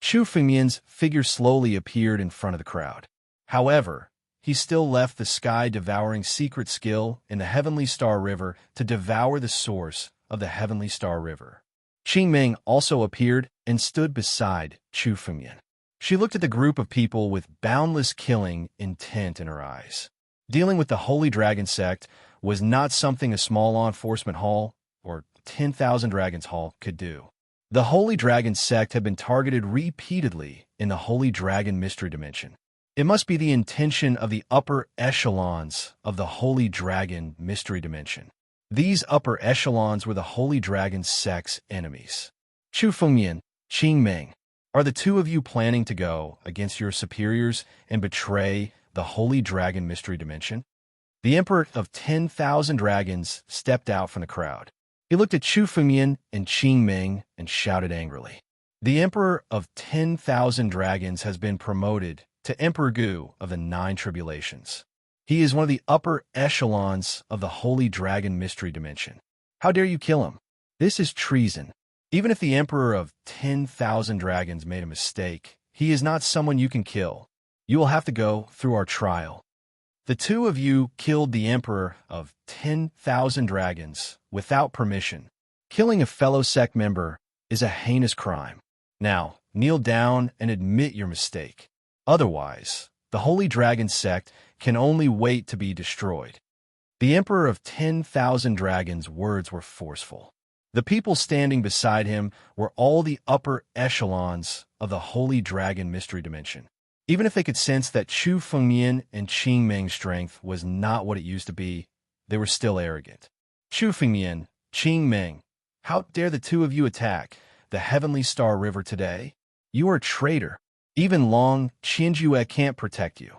Chu Fengmian's figure slowly appeared in front of the crowd. However, he still left the sky-devouring secret skill in the Heavenly Star River to devour the source of the Heavenly Star River. Qingming also appeared and stood beside Chu Fengmian. She looked at the group of people with boundless killing intent in her eyes. Dealing with the Holy Dragon sect was not something a small law enforcement hall or 10,000 Dragons hall could do. The Holy Dragon sect had been targeted repeatedly in the Holy Dragon Mystery Dimension. It must be the intention of the upper echelons of the Holy Dragon Mystery Dimension. These upper echelons were the Holy Dragon sect's enemies. Chu Fengmian, Qingming, are the two of you planning to go against your superiors and betray the Holy Dragon Mystery Dimension? The Emperor of 10,000 Dragons stepped out from the crowd. He looked at Chu Fengmian and Qingming and shouted angrily. The Emperor of 10,000 Dragons has been promoted to Emperor Gu of the 9 Tribulations. He is one of the upper echelons of the Holy Dragon Mystery Dimension. How dare you kill him? This is treason. Even if the Emperor of 10,000 Dragons made a mistake, he is not someone you can kill. You will have to go through our trial. The two of you killed the Emperor of 10,000 Dragons without permission. Killing a fellow sect member is a heinous crime. Now, kneel down and admit your mistake. Otherwise, the Holy Dragon sect can only wait to be destroyed. The Emperor of 10,000 Dragons' words were forceful. The people standing beside him were all the upper echelons of the Holy Dragon Mystery Dimension. Even if they could sense that Chu Fengmian and Qingming's strength was not what it used to be, they were still arrogant. Chu Fengmian, Qingming, how dare the two of you attack the Heavenly Star River today? You are a traitor. Even Long Qianjue can't protect you.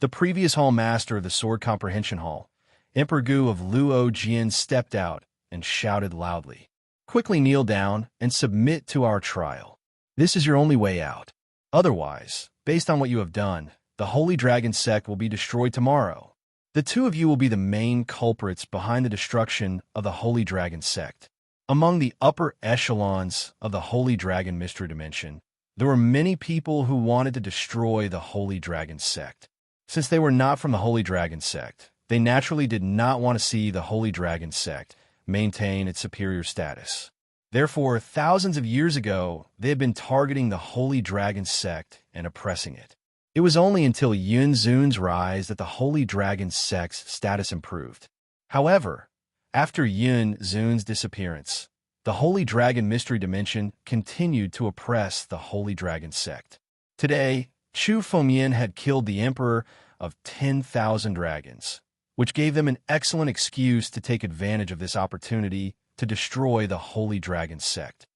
The previous Hall Master of the Sword Comprehension Hall, Emperor Gu of Luo Jian, stepped out and shouted loudly, "Quickly kneel down and submit to our trial. This is your only way out. Otherwise, based on what you have done, the Holy Dragon sect will be destroyed tomorrow. The two of you will be the main culprits behind the destruction of the Holy Dragon sect." Among the upper echelons of the Holy Dragon Mystery Dimension, there were many people who wanted to destroy the Holy Dragon sect. Since they were not from the Holy Dragon sect, they naturally did not want to see the Holy Dragon sect maintain its superior status. Therefore, thousands of years ago, they had been targeting the Holy Dragon sect and oppressing it. It was only until Yun Zun's rise that the Holy Dragon sect's status improved. However, after Yun Zun's disappearance, the Holy Dragon Mystery Dimension continued to oppress the Holy Dragon sect. Today, Chu Fengmian had killed the Emperor of 10,000 Dragons, which gave them an excellent excuse to take advantage of this opportunity to destroy the Holy Dragon sect.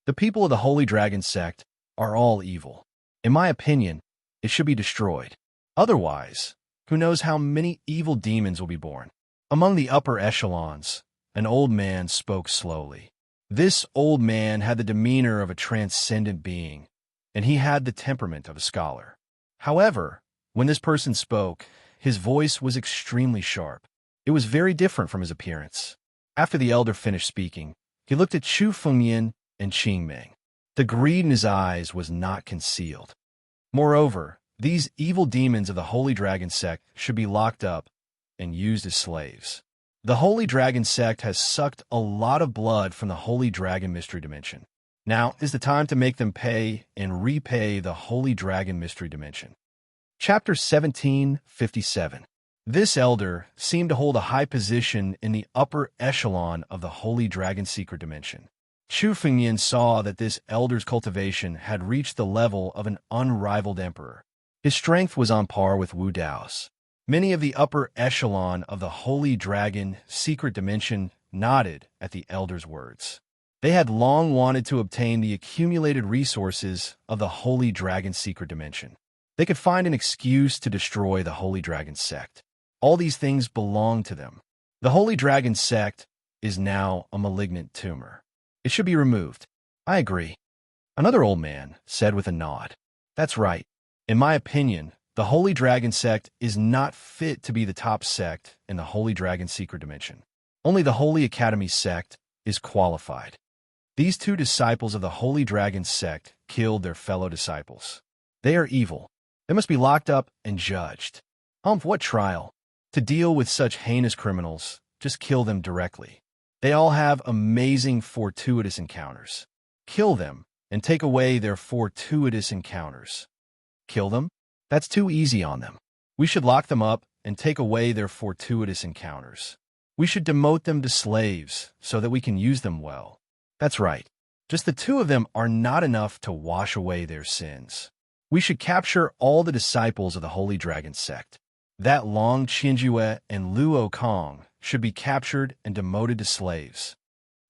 The people of the Holy Dragon sect are all evil. In my opinion, it should be destroyed. Otherwise, Who knows how many evil demons will be born? Among the upper echelons, an old man spoke slowly. This old man had the demeanor of a transcendent being, and he had the temperament of a scholar. However, when this person spoke, his voice was extremely sharp. It was very different from his appearance. After the elder finished speaking, he looked at Chu Fengyan and Qing Ming. The greed in his eyes was not concealed. Moreover, these evil demons of the Holy Dragon sect should be locked up and used as slaves. The Holy Dragon sect has sucked a lot of blood from the Holy Dragon Mystery Dimension. Now is the time to make them pay and repay the Holy Dragon Mystery Dimension. Chapter 1757. This elder seemed to hold a high position in the upper echelon of the Holy Dragon Secret Dimension. Chu Fengyan saw that this elder's cultivation had reached the level of an unrivaled emperor. His strength was on par with Wu Dao's. Many of the upper echelon of the Holy Dragon Secret Dimension nodded at the elder's words. They had long wanted to obtain the accumulated resources of the Holy Dragon Secret Dimension. They could find an excuse to destroy the Holy Dragon sect. All these things belong to them. The Holy Dragon sect is now a malignant tumor. It should be removed. I agree. Another old man said with a nod. That's right. In my opinion, the Holy Dragon sect is not fit to be the top sect in the Holy Dragon Secret Dimension. Only the Holy Academy sect is qualified. These two disciples of the Holy Dragon sect killed their fellow disciples. They are evil. They must be locked up and judged. What trial? To deal with such heinous criminals, just kill them directly. They all have amazing fortuitous encounters. Kill them and take away their fortuitous encounters. Kill them? That's too easy on them. We should lock them up and take away their fortuitous encounters. We should demote them to slaves so that we can use them well. That's right. Just the two of them are not enough to wash away their sins. We should capture all the disciples of the Holy Dragon sect. That Long Qianjue and Luo Kong should be captured and demoted to slaves.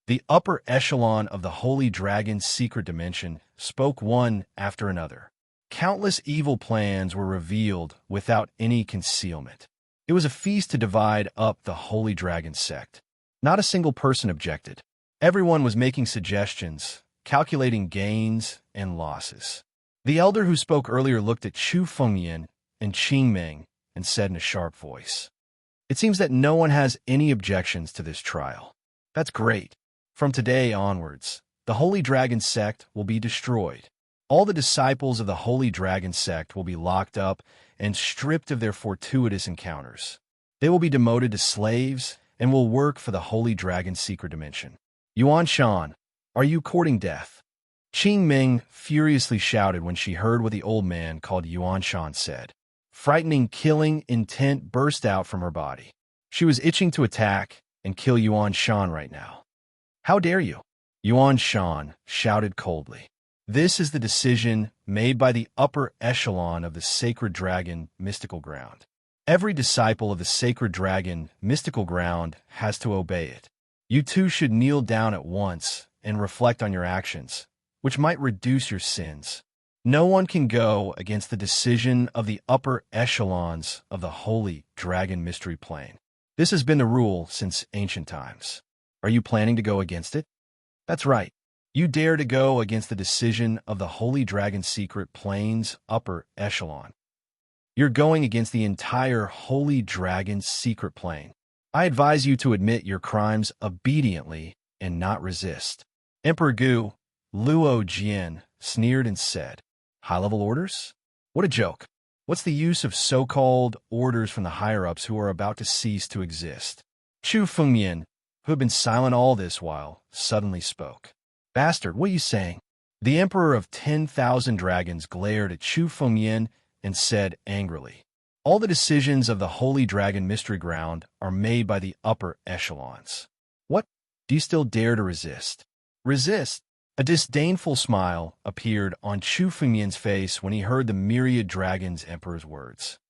The upper echelon of the Holy Dragon Secret Dimension spoke one after another. Countless evil plans were revealed without any concealment. It was a feast to divide up the Holy Dragon sect. Not a single person objected. Everyone was making suggestions, calculating gains and losses. The elder who spoke earlier looked at Chu Fengyan and Qing Ming and said in a sharp voice, "It seems that no one has any objections to this trial. That's great. From today onwards, the Holy Dragon sect will be destroyed. All the disciples of the Holy Dragon sect will be locked up and stripped of their fortuitous encounters. They will be demoted to slaves and will work for the Holy Dragon Secret Dimension." Yuan Shan, are you courting death? Qing Ming furiously shouted when she heard what the old man called Yuan Shan said. Frightening, killing intent burst out from her body. She was itching to attack and kill Yuan Shan right now. How dare you? Yuan Shan shouted coldly. This is the decision made by the upper echelon of the Sacred Dragon Mystical Ground. Every disciple of the Sacred Dragon Mystical Ground has to obey it. You two should kneel down at once and reflect on your actions, which might reduce your sins. No one can go against the decision of the upper echelons of the Holy Dragon Mystery Plane. This has been the rule since ancient times. Are you planning to go against it? That's right. You dare to go against the decision of the Holy Dragon Secret Plane's upper echelon. You're going against the entire Holy Dragon Secret Plane. I advise you to admit your crimes obediently and not resist. Emperor Gu, Luo Jian, sneered and said, "High-level orders? What a joke. What's the use of so-called orders from the higher-ups who are about to cease to exist?" Chu Fengyan, who had been silent all this while, suddenly spoke. "Bastard, what are you saying?" The Emperor of 10,000 Dragons glared at Chu Fengyan and said angrily, "All the decisions of the Holy Dragon Mystery Ground are made by the upper echelons. What? Do you still dare to resist?" Resist? A disdainful smile appeared on Chu Fengyan's face when he heard the myriad dragons' emperor's words.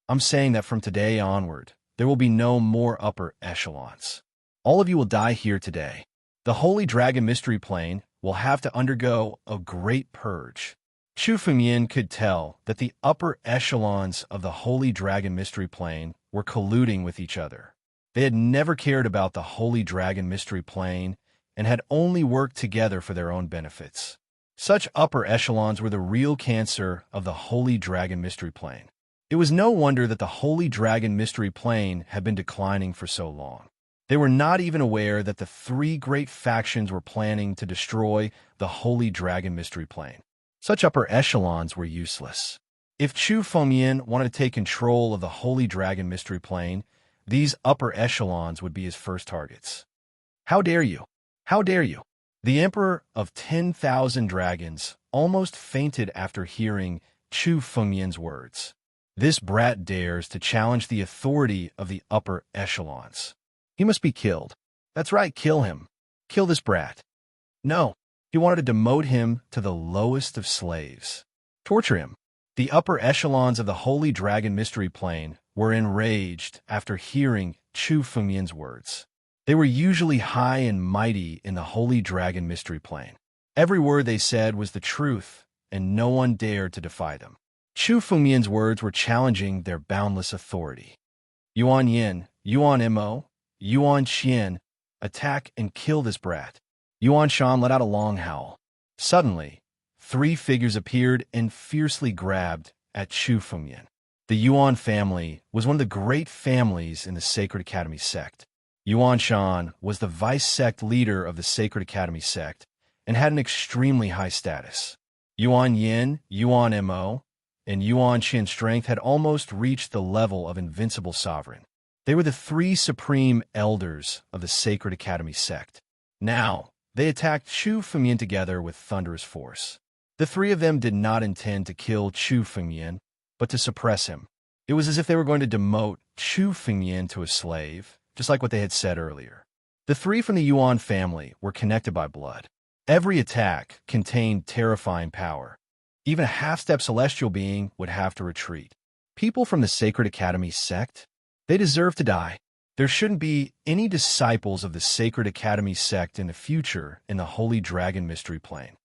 "I'm saying that from today onward, there will be no more upper echelons. All of you will die here today. The Holy Dragon Mystery Plane will have to undergo a great purge." Chu Fengyan could tell that the upper echelons of the Holy Dragon Mystery Plane were colluding with each other. They had never cared about the Holy Dragon Mystery Plane and had only worked together for their own benefits. Such upper echelons were the real cancer of the Holy Dragon Mystery Plane. It was no wonder that the Holy Dragon Mystery Plane had been declining for so long. They were not even aware that the three great factions were planning to destroy the Holy Dragon Mystery Plane. Such upper echelons were useless. If Chu Fengyan wanted to take control of the Holy Dragon Mystery Plane, these upper echelons would be his first targets. How dare you? How dare you? The Emperor of 10,000 Dragons almost fainted after hearing Chu Fengyan's words. This brat dares to challenge the authority of the upper echelons. He must be killed. That's right, kill him. Kill this brat. No, he wanted to demote him to the lowest of slaves. Torture him. The upper echelons of the Holy Dragon Mystery Plane were enraged after hearing Chu Fengyan's words. They were usually high and mighty in the Holy Dragon Mystery Plane. Every word they said was the truth, and no one dared to defy them. Chu Fengyan's words were challenging their boundless authority. Yuan Yin, Yuan Mo, Yuan Qian, attack and kill this brat. Yuan Shan let out a long howl. Suddenly, three figures appeared and fiercely grabbed at Chu Fengyan. The Yuan family was one of the great families in the Sacred Academy sect. Yuan Shan was the vice sect leader of the Sacred Academy sect and had an extremely high status. Yuan Yin, Yuan Mo, and Yuan Qian's strength had almost reached the level of invincible sovereign. They were the three supreme elders of the Sacred Academy sect. Now, they attacked Chu Fengyan together with thunderous force. The three of them did not intend to kill Chu Fengyan, but to suppress him. It was as if they were going to demote Chu Fengyan to a slave, just like what they had said earlier. The three from the Yuan family were connected by blood. Every attack contained terrifying power. Even a half-step celestial being would have to retreat. People from the Sacred Academy sect? They deserve to die. There shouldn't be any disciples of the Sacred Academy sect in the future in the Holy Dragon Mystery Plane.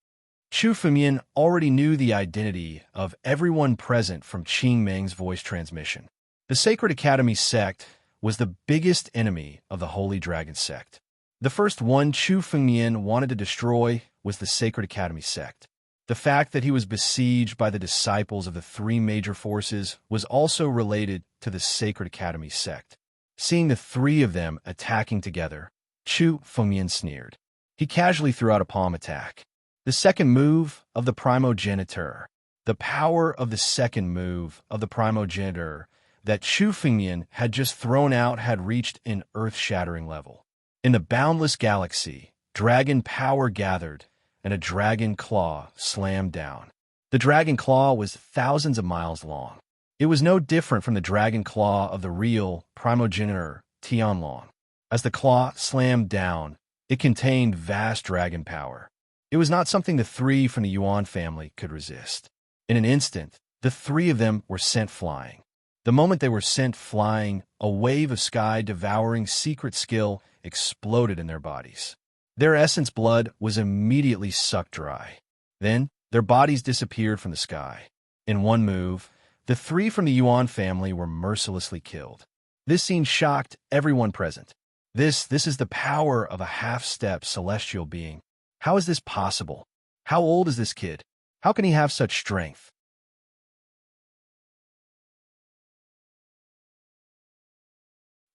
Chu Fengyan already knew the identity of everyone present from Qing Meng's voice transmission. The Sacred Academy sect was the biggest enemy of the Holy Dragon sect. The first one Chu Fengyan wanted to destroy was the Sacred Academy sect. The fact that he was besieged by the disciples of the three major forces was also related to the Sacred Academy sect. Seeing the three of them attacking together, Chu Fengyan sneered. He casually threw out a palm attack. The second move of the primogenitor. The power of the second move of the primogenitor that Chu Fengyan had just thrown out had reached an earth-shattering level. In the boundless galaxy, dragon power gathered, and a dragon claw slammed down. The dragon claw was thousands of miles long. It was no different from the dragon claw of the real primogenitor Tianlong. As the claw slammed down, it contained vast dragon power. It was not something the three from the Yuan family could resist. In an instant, the three of them were sent flying. The moment they were sent flying, a wave of sky-devouring secret skill exploded in their bodies. Their essence blood was immediately sucked dry. Then, their bodies disappeared from the sky. In one move, the three from the Yuan family were mercilessly killed. This scene shocked everyone present. This is the power of a half-step celestial being. How is this possible? How old is this kid? How can he have such strength?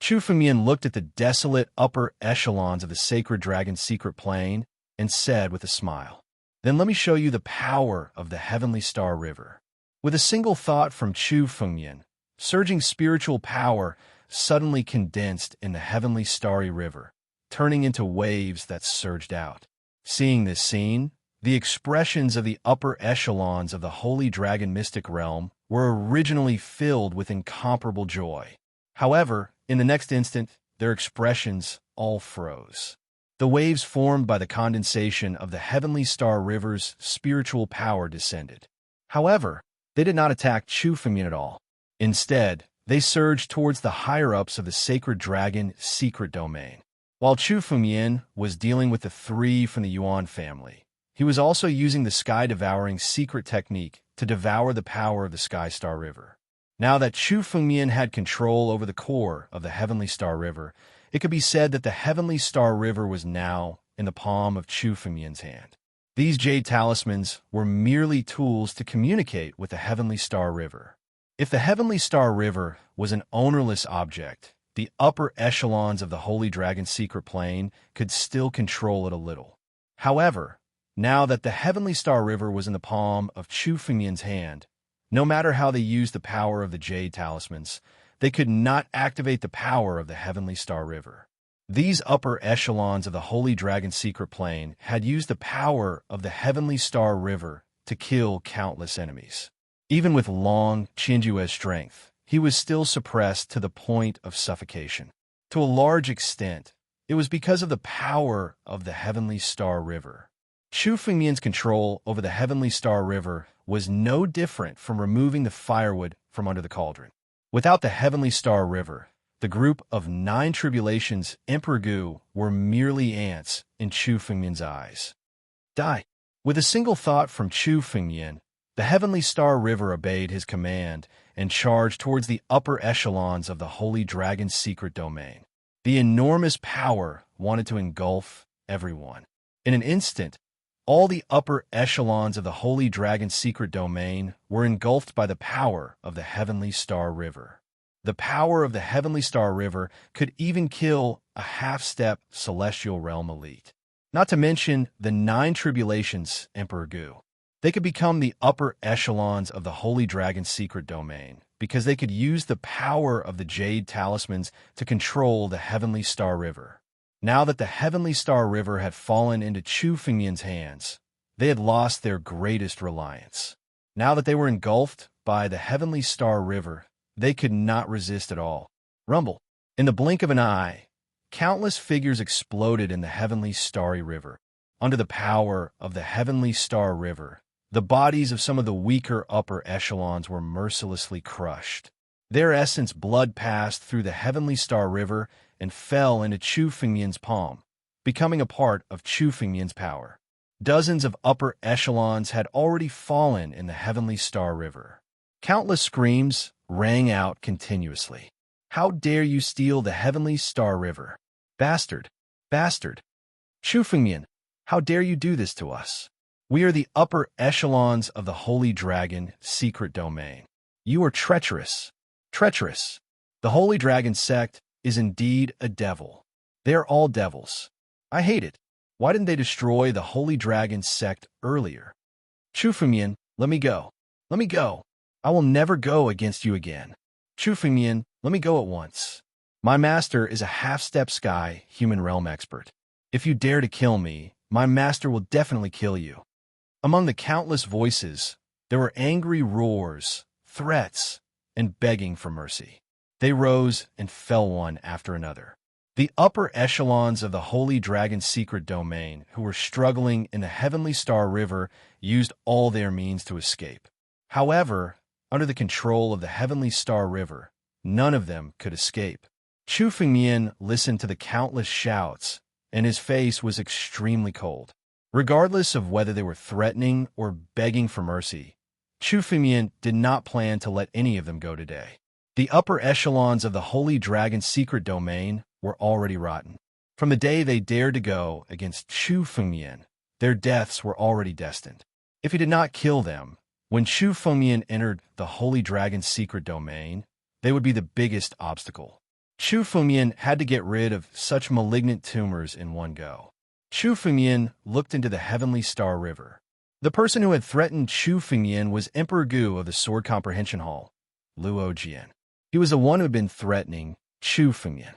Chu Fengyan looked at the desolate upper echelons of the Sacred Dragon's secret plane and said with a smile, "Then let me show you the power of the Heavenly Star River." With a single thought from Chu Fengyan, surging spiritual power suddenly condensed in the Heavenly Starry River, turning into waves that surged out. Seeing this scene, the expressions of the upper echelons of the Holy Dragon Mystic Realm were originally filled with incomparable joy. However, in the next instant, their expressions all froze. The waves formed by the condensation of the Heavenly Star River's spiritual power descended. However, they did not attack Chu Fengyan at all. Instead, they surged towards the higher-ups of the Sacred Dragon secret domain. While Chu Fengyan was dealing with the three from the Yuan family, he was also using the sky-devouring secret technique to devour the power of the Sky Star River. Now that Chu Fengmian had control over the core of the Heavenly Star River, it could be said that the Heavenly Star River was now in the palm of Chu Fengmian's hand. These jade talismans were merely tools to communicate with the Heavenly Star River. If the Heavenly Star River was an ownerless object, the upper echelons of the Holy Dragon's secret plane could still control it a little. However, now that the Heavenly Star River was in the palm of Chu Fengmian's hand, no matter how they used the power of the jade talismans, they could not activate the power of the Heavenly Star River. These upper echelons of the Holy Dragon's secret plane had used the power of the Heavenly Star River to kill countless enemies. Even with Long Qinjue's strength, he was still suppressed to the point of suffocation. To a large extent, it was because of the power of the Heavenly Star River. Chu Fengmian's control over the Heavenly Star River was no different from removing the firewood from under the cauldron. Without the Heavenly Star River, the group of 9 tribulations Emperor Gu were merely ants in Chu Fengmian's eyes. Die. With a single thought from Chu Fengmian, the Heavenly Star River obeyed his command and charged towards the upper echelons of the Holy Dragon's secret domain. The enormous power wanted to engulf everyone. In an instant, all the upper echelons of the Holy Dragon's secret domain were engulfed by the power of the Heavenly Star River. The power of the Heavenly Star River could even kill a half-step celestial realm elite. Not to mention the 9 tribulations Emperor Gu. They could become the upper echelons of the Holy Dragon's secret domain because they could use the power of the jade talismans to control the Heavenly Star River. Now that the Heavenly Star River had fallen into Chu Fengmian's hands, they had lost their greatest reliance. Now that they were engulfed by the Heavenly Star River, they could not resist at all. Rumble. In the blink of an eye, countless figures exploded in the Heavenly Starry River. Under the power of the Heavenly Star River, the bodies of some of the weaker upper echelons were mercilessly crushed. Their essence blood passed through the Heavenly Star River and fell into Chu Fengmian's palm, becoming a part of Chu Fengmian's power. Dozens of upper echelons had already fallen in the Heavenly Star River. Countless screams rang out continuously. How dare you steal the Heavenly Star River? Bastard! Bastard! Chu Fengmian, how dare you do this to us? We are the upper echelons of the Holy Dragon secret domain. You are treacherous. Treacherous. The Holy Dragon sect is indeed a devil. They are all devils. I hate it. Why didn't they destroy the Holy Dragon sect earlier? Chu Fengmian, let me go. Let me go. I will never go against you again. Chu Fengmian, let me go at once. My master is a half-step sky human realm expert. If you dare to kill me, my master will definitely kill you. Among the countless voices, there were angry roars, threats, and begging for mercy. They rose and fell one after another. The upper echelons of the Holy Dragon's secret domain, who were struggling in the Heavenly Star River, used all their means to escape. However, under the control of the Heavenly Star River, none of them could escape. Chu Fengmian listened to the countless shouts, and his face was extremely cold. Regardless of whether they were threatening or begging for mercy, Chu Fengmian did not plan to let any of them go today. The upper echelons of the Holy Dragon's secret domain were already rotten. From the day they dared to go against Chu Fengmian, their deaths were already destined. If he did not kill them, when Chu Fengmian entered the Holy Dragon's secret domain, they would be the biggest obstacle. Chu Fengmian had to get rid of such malignant tumors in one go. Chu Fengmian looked into the Heavenly Star River. The person who had threatened Chu Fengmian was Emperor Gu of the Sword Comprehension Hall, Luo Jian. He was the one who had been threatening Chu Fengmian.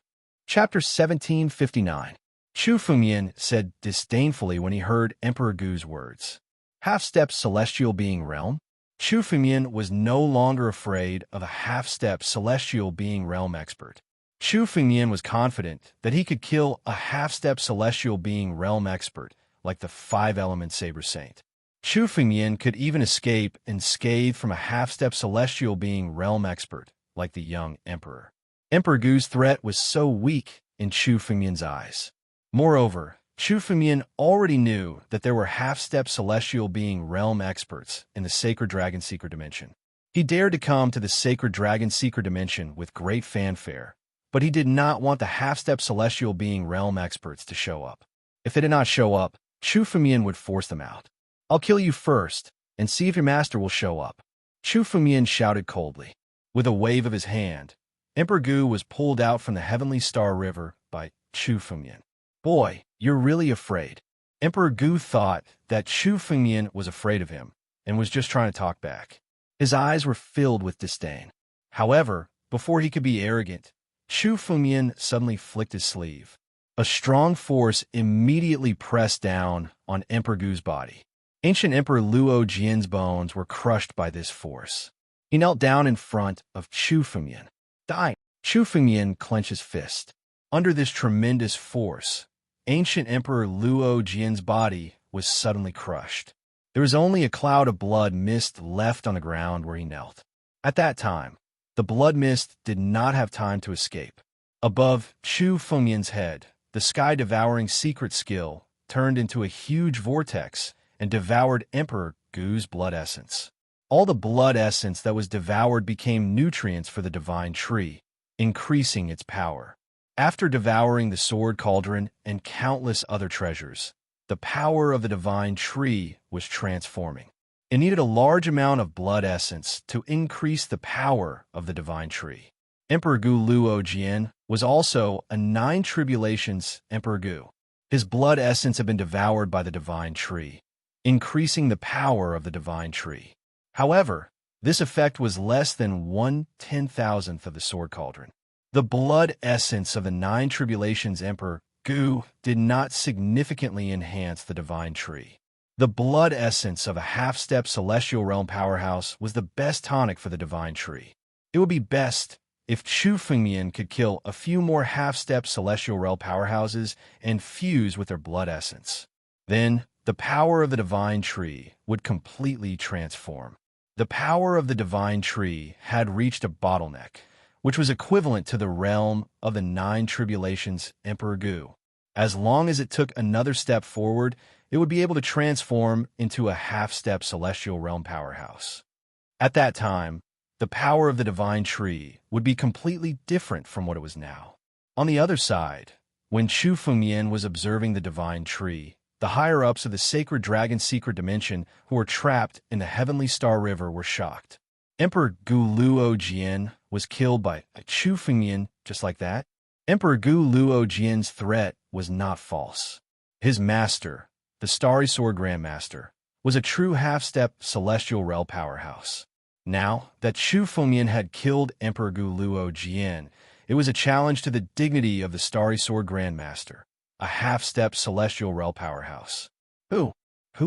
Chapter 1759. Chu Fengmian said disdainfully when he heard Emperor Gu's words. Half-step celestial being realm? Chu Fengmian was no longer afraid of a half-step celestial being realm expert. Chu Fengmian was confident that he could kill a half-step celestial being realm expert like the 5-element Saber Saint. Chu Fengmian could even escape unscathed from a half-step celestial being realm expert like the young emperor. Emperor Gu's threat was so weak in Chu Fengmian's eyes. Moreover, Chu Fengmian already knew that there were half-step celestial being realm experts in the Sacred Dragon Secret Dimension. He dared to come to the Sacred Dragon Secret Dimension with great fanfare, but he did not want the half-step celestial being realm experts to show up. If they did not show up, Chu Fengmian would force them out. "I'll kill you first, and see if your master will show up," Chu Fengmian shouted coldly. With a wave of his hand, Emperor Gu was pulled out from the Heavenly Star River by Chu Fengmian. "Boy, you're really afraid." Emperor Gu thought that Chu Fengmian was afraid of him and was just trying to talk back. His eyes were filled with disdain. However, before he could be arrogant, Chu Fengmian suddenly flicked his sleeve. A strong force immediately pressed down on Emperor Gu's body. Ancient Emperor Luo Jian's bones were crushed by this force. He knelt down in front of Chu Fengmian. "Die!" Chu Fengmian clenched his fist. Under this tremendous force, Ancient Emperor Luo Jian's body was suddenly crushed. There was only a cloud of blood mist left on the ground where he knelt. At that time, the blood mist did not have time to escape. Above Chu Fengmian's head, the sky-devouring secret skill turned into a huge vortex and devoured Emperor Gu's blood essence. All the blood essence that was devoured became nutrients for the divine tree, increasing its power. After devouring the sword cauldron and countless other treasures, the power of the divine tree was transforming. It needed a large amount of blood essence to increase the power of the divine tree. Emperor Gu Luo Jian was also a 9 tribulations Emperor Gu. His blood essence had been devoured by the divine tree, increasing the power of the divine tree. However, this effect was less than 1/10,000th of the sword cauldron. The blood essence of the 9 tribulations Emperor Gu did not significantly enhance the divine tree. The blood essence of a half-step celestial realm powerhouse was the best tonic for the divine tree. It would be best if Chu Fengmian could kill a few more half-step celestial realm powerhouses and fuse with their blood essence. Then, the power of the divine tree would completely transform. The power of the divine tree had reached a bottleneck, which was equivalent to the realm of the 9 tribulations Emperor Gu. As long as it took another step forward, it would be able to transform into a half-step celestial realm powerhouse. At that time, the power of the divine tree would be completely different from what it was now. On the other side, when Chu Fengmian was observing the divine tree, the higher-ups of the Sacred Dragon Secret Dimension who were trapped in the Heavenly Star River were shocked. Emperor Gu Luo Jian was killed by Chu Fengmian just like that. Emperor Gu Luo Jian's threat was not false. His master, the Starry Sword Grandmaster, was a true half-step celestial realm powerhouse. Now that Chu Fengmian had killed Emperor Gu Luo Jian, it was a challenge to the dignity of the Starry Sword Grandmaster, a half-step celestial realm powerhouse. Who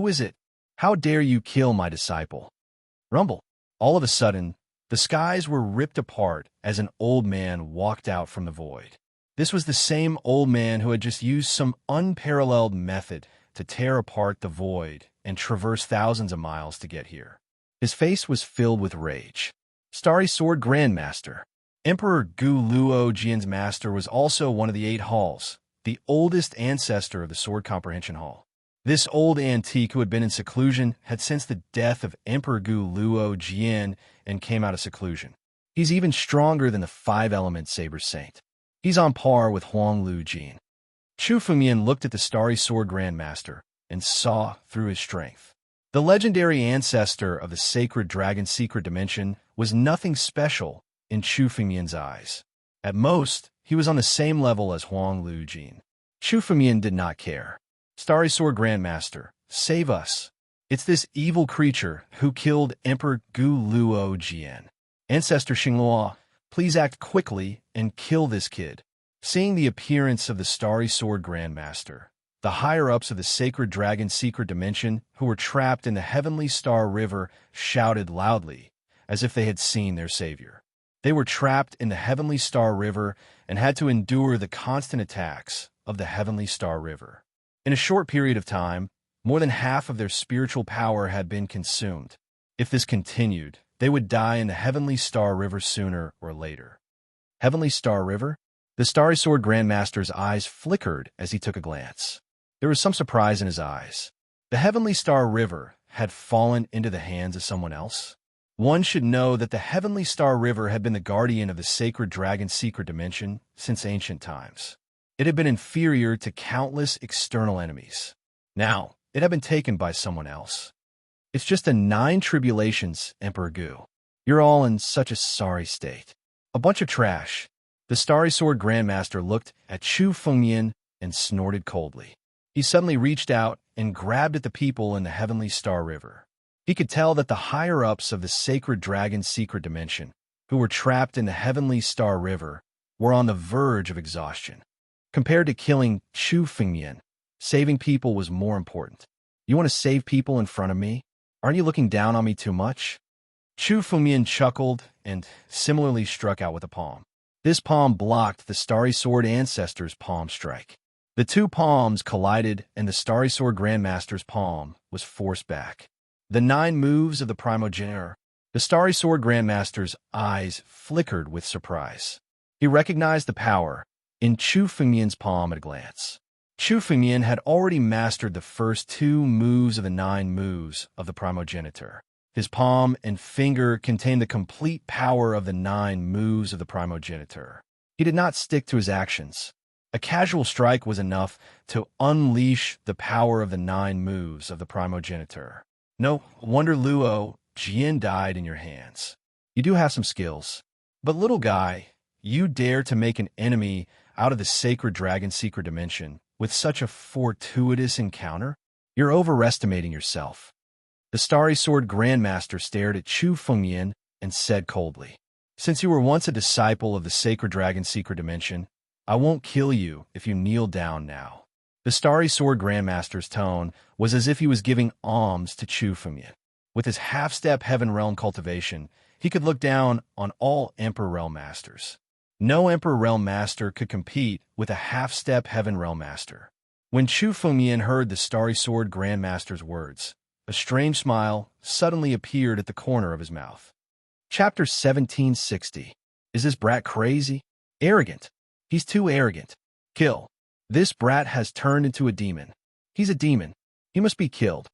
is it? How dare you kill my disciple? Rumble. All of a sudden, the skies were ripped apart as an old man walked out from the void. This was the same old man who had just used some unparalleled method to tear apart the void and traverse thousands of miles to get here. His face was filled with rage. Starry Sword Grandmaster. Emperor Gu Luo Jian's master was also one of the 8 halls, the oldest ancestor of the Sword Comprehension Hall. This old antique who had been in seclusion had sensed the death of Emperor Gu Luo Jian and came out of seclusion. He's even stronger than the 5-element Saber Saint. He's on par with Huang Lu Jin. Chu Fengmian looked at the Starry Sword Grandmaster and saw through his strength. The legendary ancestor of the Sacred Dragon Secret Dimension was nothing special in Chu Fengmian's eyes. At most, he was on the same level as Huang Lu Jin. Chu Fengmian did not care. Starry Sword Grandmaster, save us. It's this evil creature who killed Emperor Gu Luo Jian. Ancestor Xingluo, please act quickly and kill this kid. Seeing the appearance of the Starry Sword Grandmaster, the higher-ups of the Sacred Dragon Secret Dimension who were trapped in the Heavenly Star River shouted loudly, as if they had seen their savior. They were trapped in the Heavenly Star River and had to endure the constant attacks of the Heavenly Star River. In a short period of time, more than half of their spiritual power had been consumed. If this continued, they would die in the Heavenly Star River sooner or later. Heavenly Star River? The Starry Sword Grandmaster's eyes flickered as he took a glance. There was some surprise in his eyes. The Heavenly Star River had fallen into the hands of someone else. One should know that the Heavenly Star River had been the guardian of the sacred dragon's secret dimension since ancient times. It had been inferior to countless external enemies. Now, it had been taken by someone else. It's just a 9 tribulations, Emperor Gu. You're all in such a sorry state. A bunch of trash. The Starry Sword Grandmaster looked at Chu Fengyan and snorted coldly. He suddenly reached out and grabbed at the people in the Heavenly Star River. He could tell that the higher-ups of the sacred dragon's secret dimension, who were trapped in the Heavenly Star River, were on the verge of exhaustion. Compared to killing Chu Fengyan, saving people was more important. You want to save people in front of me? Aren't you looking down on me too much? Chu Fengyan chuckled and similarly struck out with a palm. This palm blocked the Starry Sword Ancestor's palm strike. The 2 palms collided and the Starry Sword Grandmaster's palm was forced back. The 9 moves of the primogeniture. The Starry Sword Grandmaster's eyes flickered with surprise. He recognized the power in Chu Fengyan's palm at a glance. Chu Fengyan had already mastered the first 2 moves of the 9 moves of the primogeniture. His palm and finger contained the complete power of the 9 moves of the primogeniture. He did not stick to his actions. A casual strike was enough to unleash the power of the 9 moves of the primogeniture. No wonder Luo Jian died in your hands. You do have some skills. But little guy, you dare to make an enemy out of the sacred dragon's secret dimension with such a fortuitous encounter? You're overestimating yourself. The Starry Sword Grandmaster stared at Chu Fengyan and said coldly, Since you were once a disciple of the sacred dragon's secret dimension, I won't kill you if you kneel down now. The Starry Sword Grandmaster's tone was as if he was giving alms to Chu Fengyan. With his half-step Heaven Realm cultivation, he could look down on all Emperor Realm Masters. No Emperor Realm Master could compete with a half-step Heaven Realm Master. When Chu Fengyan heard the Starry Sword Grandmaster's words, a strange smile suddenly appeared at the corner of his mouth. Chapter 1760. Is this brat crazy? Arrogant. He's too arrogant. Kill. This brat has turned into a demon. He's a demon. He must be killed.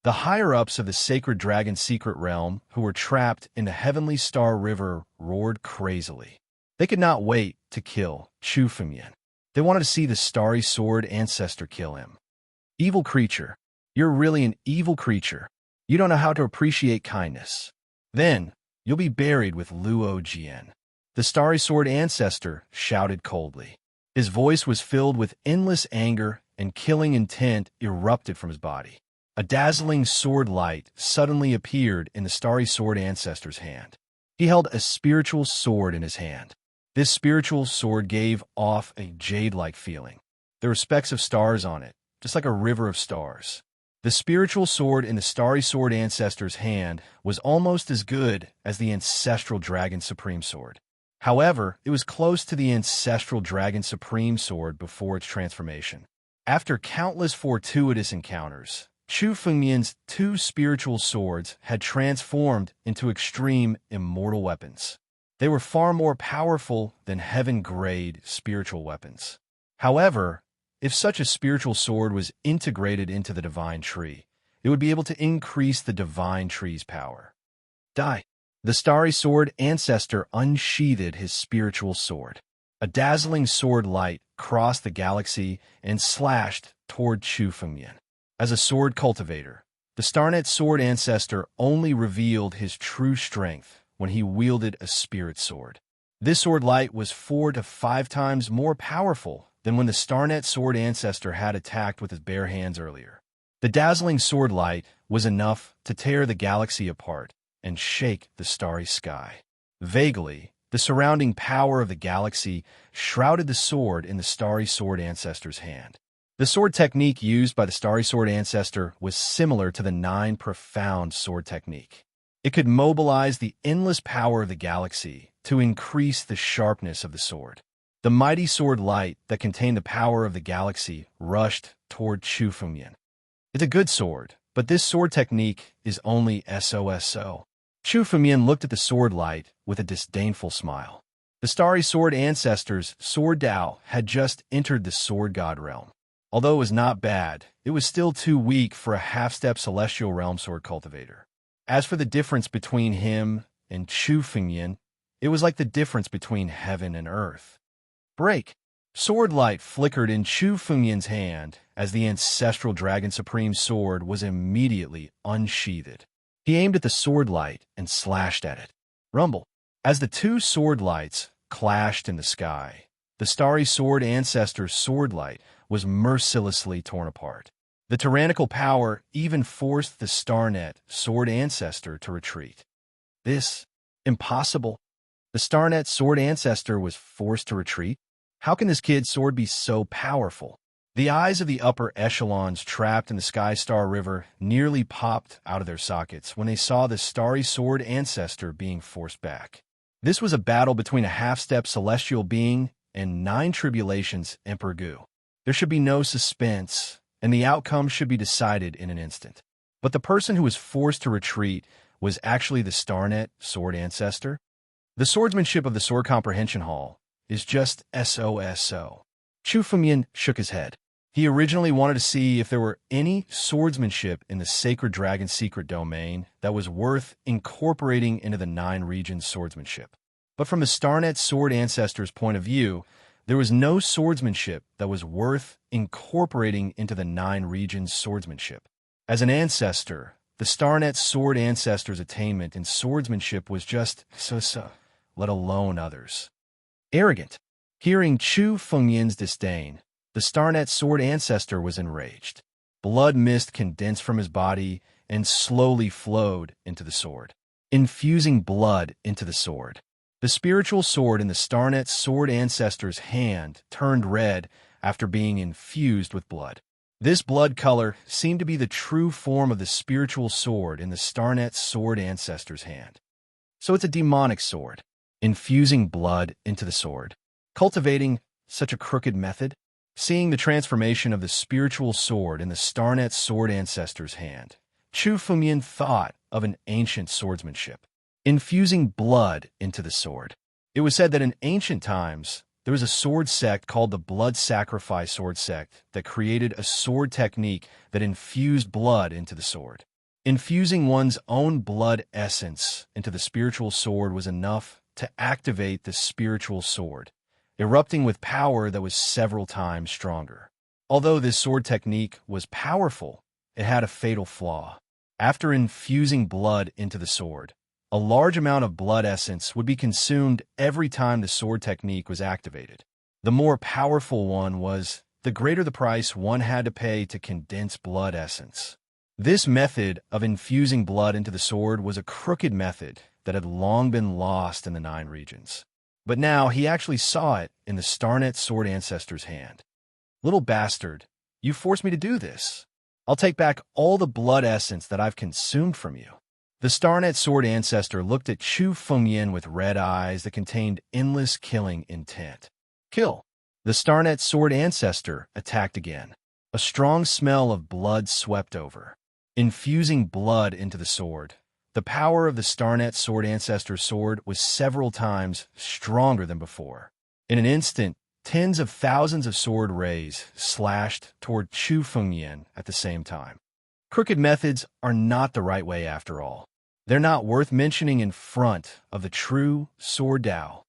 The higher-ups of the sacred dragon's secret realm, who were trapped in the Heavenly Star River, roared crazily. They could not wait to kill Chu Fengyan. They wanted to see the Starry Sword Ancestor kill him. Evil creature. You're really an evil creature. You don't know how to appreciate kindness. Then, you'll be buried with Luo Jian. The Starry Sword Ancestor shouted coldly. His voice was filled with endless anger, and killing intent erupted from his body. A dazzling sword light suddenly appeared in the Starry Sword Ancestor's hand. He held a spiritual sword in his hand. This spiritual sword gave off a jade-like feeling. There were specks of stars on it, just like a river of stars. The spiritual sword in the Starry Sword Ancestor's hand was almost as good as the ancestral Dragon Supreme Sword. However, it was close to the ancestral Dragon Supreme Sword before its transformation. After countless fortuitous encounters, Chu Fengyan's 2 spiritual swords had transformed into extreme immortal weapons. They were far more powerful than heaven-grade spiritual weapons. However, if such a spiritual sword was integrated into the divine tree, it would be able to increase the divine tree's power. Die. The Starry Sword Ancestor unsheathed his spiritual sword. A dazzling sword light crossed the galaxy and slashed toward Chu Fengyan. As a sword cultivator, the Starnet Sword Ancestor only revealed his true strength when he wielded a spirit sword. This sword light was 4 to 5 times more powerful than when the Starnet Sword Ancestor had attacked with his bare hands earlier. The dazzling sword light was enough to tear the galaxy apart and shake the starry sky. Vaguely, the surrounding power of the galaxy shrouded the sword in the Starry Sword Ancestor's hand. The sword technique used by the Starry Sword Ancestor was similar to the 9 profound sword technique. It could mobilize the endless power of the galaxy to increase the sharpness of the sword. The mighty sword light that contained the power of the galaxy rushed toward Chu Fengyan. It's a good sword, but this sword technique is only SOSO. Chu Fengyan looked at the sword light with a disdainful smile. The Starry Sword Ancestor's Sword Dao had just entered the Sword God realm. Although it was not bad, it was still too weak for a half-step celestial realm sword cultivator. As for the difference between him and Chu Fengyan, it was like the difference between heaven and earth. Break! Sword light flickered in Chu Fengyan's hand as the ancestral Dragon Supreme sword was immediately unsheathed. He aimed at the sword light and slashed at it. Rumble! As the two sword lights clashed in the sky, the starry sword ancestor's sword light was mercilessly torn apart. The tyrannical power even forced the Starnet sword ancestor to retreat. This, impossible. The Starnet sword ancestor was forced to retreat? How can this kid's sword be so powerful? The eyes of the upper echelons trapped in the Sky Star River nearly popped out of their sockets when they saw the starry sword ancestor being forced back. This was a battle between a half-step celestial being and 9 Tribulations Emperor Gu. There should be no suspense, and the outcome should be decided in an instant. But the person who was forced to retreat was actually the Starnet sword ancestor. The swordsmanship of the Sword Comprehension Hall is just SOSO. Chu Fengyan shook his head. He originally wanted to see if there were any swordsmanship in the Sacred Dragon secret domain that was worth incorporating into the 9 regions swordsmanship. But from the Starnet sword ancestor's point of view, there was no swordsmanship that was worth incorporating into the 9 regions swordsmanship. As an ancestor, the Starnet sword ancestor's attainment in swordsmanship was just so, let alone others. Arrogant. Hearing Chu Fengyan's disdain, the Starnet sword ancestor was enraged. Blood mist condensed from his body and slowly flowed into the sword, infusing blood into the sword. The spiritual sword in the Starnet sword ancestor's hand turned red after being infused with blood. This blood color seemed to be the true form of the spiritual sword in the Starnet sword ancestor's hand. So it's a demonic sword, infusing blood into the sword. Cultivating such a crooked method? Seeing the transformation of the spiritual sword in the Starnet sword ancestor's hand, Chu Fengyan thought of an ancient swordsmanship. Infusing blood into the sword. It was said that in ancient times, there was a sword sect called the Blood Sacrifice Sword Sect that created a sword technique that infused blood into the sword. Infusing one's own blood essence into the spiritual sword was enough to activate the spiritual sword, erupting with power that was several times stronger. Although this sword technique was powerful, it had a fatal flaw. After infusing blood into the sword, a large amount of blood essence would be consumed every time the sword technique was activated. The more powerful one was, the greater the price one had to pay to condense blood essence. This method of infusing blood into the sword was a crooked method that had long been lost in the 9 regions. But now he actually saw it in the Starnet sword ancestor's hand. Little bastard, you forced me to do this. I'll take back all the blood essence that I've consumed from you. The Starnet sword ancestor looked at Chu Fengyan with red eyes that contained endless killing intent. Kill. The Starnet sword ancestor attacked again. A strong smell of blood swept over, infusing blood into the sword. The power of the Starnet sword ancestor's sword was several times stronger than before. In an instant, tens of thousands of sword rays slashed toward Chu Fengyan at the same time. Crooked methods are not the right way after all. They're not worth mentioning in front of the true sword Tao.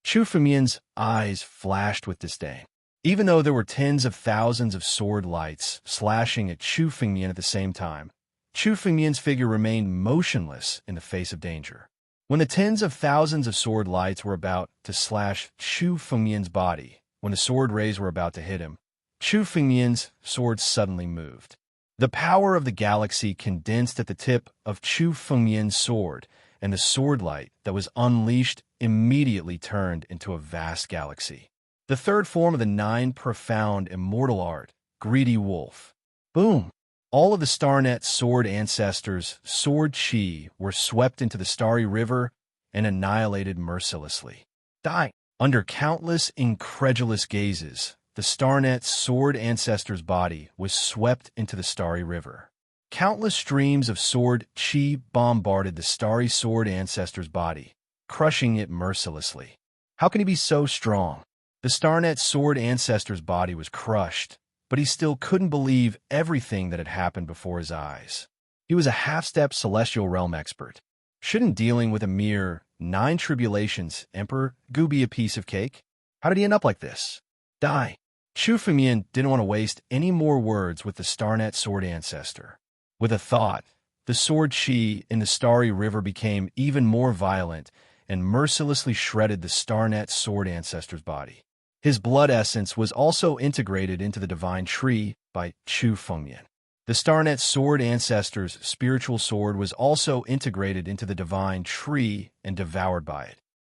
Chu Fengyan's eyes flashed with disdain. Even though there were tens of thousands of sword lights slashing at Chu Fengyan at the same time, Chu Fengyan's figure remained motionless in the face of danger. When the tens of thousands of sword lights were about to slash Chu Fengyan's body, when the sword rays were about to hit him, Chu Fengyan's sword suddenly moved. The power of the galaxy condensed at the tip of Chu Fengyan's sword, and the sword light that was unleashed immediately turned into a vast galaxy. The third form of the 9 profound immortal art, Greedy Wolf. Boom! All of the Starnet sword ancestors' sword chi were swept into the starry river and annihilated mercilessly. Die! Under countless incredulous gazes, the Starnet sword ancestor's body was swept into the starry river. Countless streams of sword chi bombarded the starry sword ancestor's body, crushing it mercilessly. How can he be so strong? The Starnet sword ancestor's body was crushed, but he still couldn't believe everything that had happened before his eyes. He was a half-step celestial realm expert. Shouldn't dealing with a mere 9 tribulations Emperor Gu be a piece of cake? How did he end up like this? Die. Chu Fengmian didn't want to waste any more words with the Starnet Sword Ancestor. With a thought, the sword chi in the starry river became even more violent and mercilessly shredded the Starnet Sword Ancestor's body. His blood essence was also integrated into the divine tree by Chu Fengmian. The Starnet Sword Ancestor's spiritual sword was also integrated into the divine tree and devoured by it.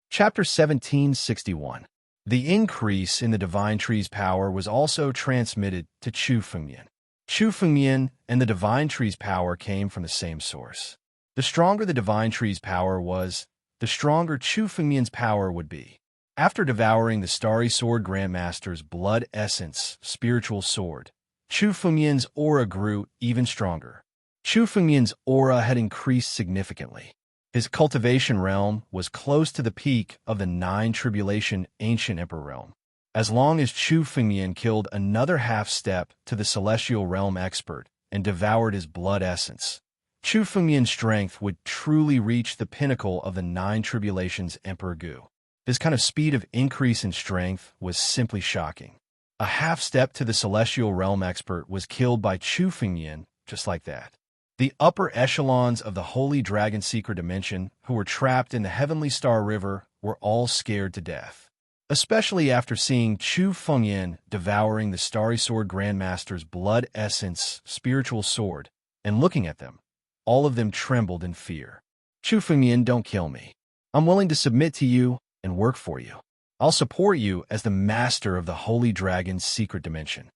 Chapter 1761. The increase in the divine tree's power was also transmitted to Chu Fengmian. Chu Fengmian and the divine tree's power came from the same source. The stronger the divine tree's power was, the stronger Chu Fengmian's power would be. After devouring the Starry Sword Grandmaster's blood essence spiritual sword, Chu Fengmian's aura grew even stronger. Chu Fengmian's aura had increased significantly. His cultivation realm was close to the peak of the 9 tribulation ancient emperor realm. As long as Chu Fengmian killed another half-step to the celestial realm expert and devoured his blood essence, Chu Fengmian's strength would truly reach the pinnacle of the 9 tribulations Emperor Gu. This kind of speed of increase in strength was simply shocking. A half-step to the celestial realm expert was killed by Chu Fengmian just like that. The upper echelons of the Holy Dragon Secret Dimension, who were trapped in the Heavenly Star River, were all scared to death. Especially after seeing Chu Fengmian devouring the Starry Sword Grandmaster's blood essence spiritual sword, and looking at them, all of them trembled in fear. Chu Fengmian, don't kill me. I'm willing to submit to you and work for you. I'll support you as the master of the Holy Dragon's Secret Dimension.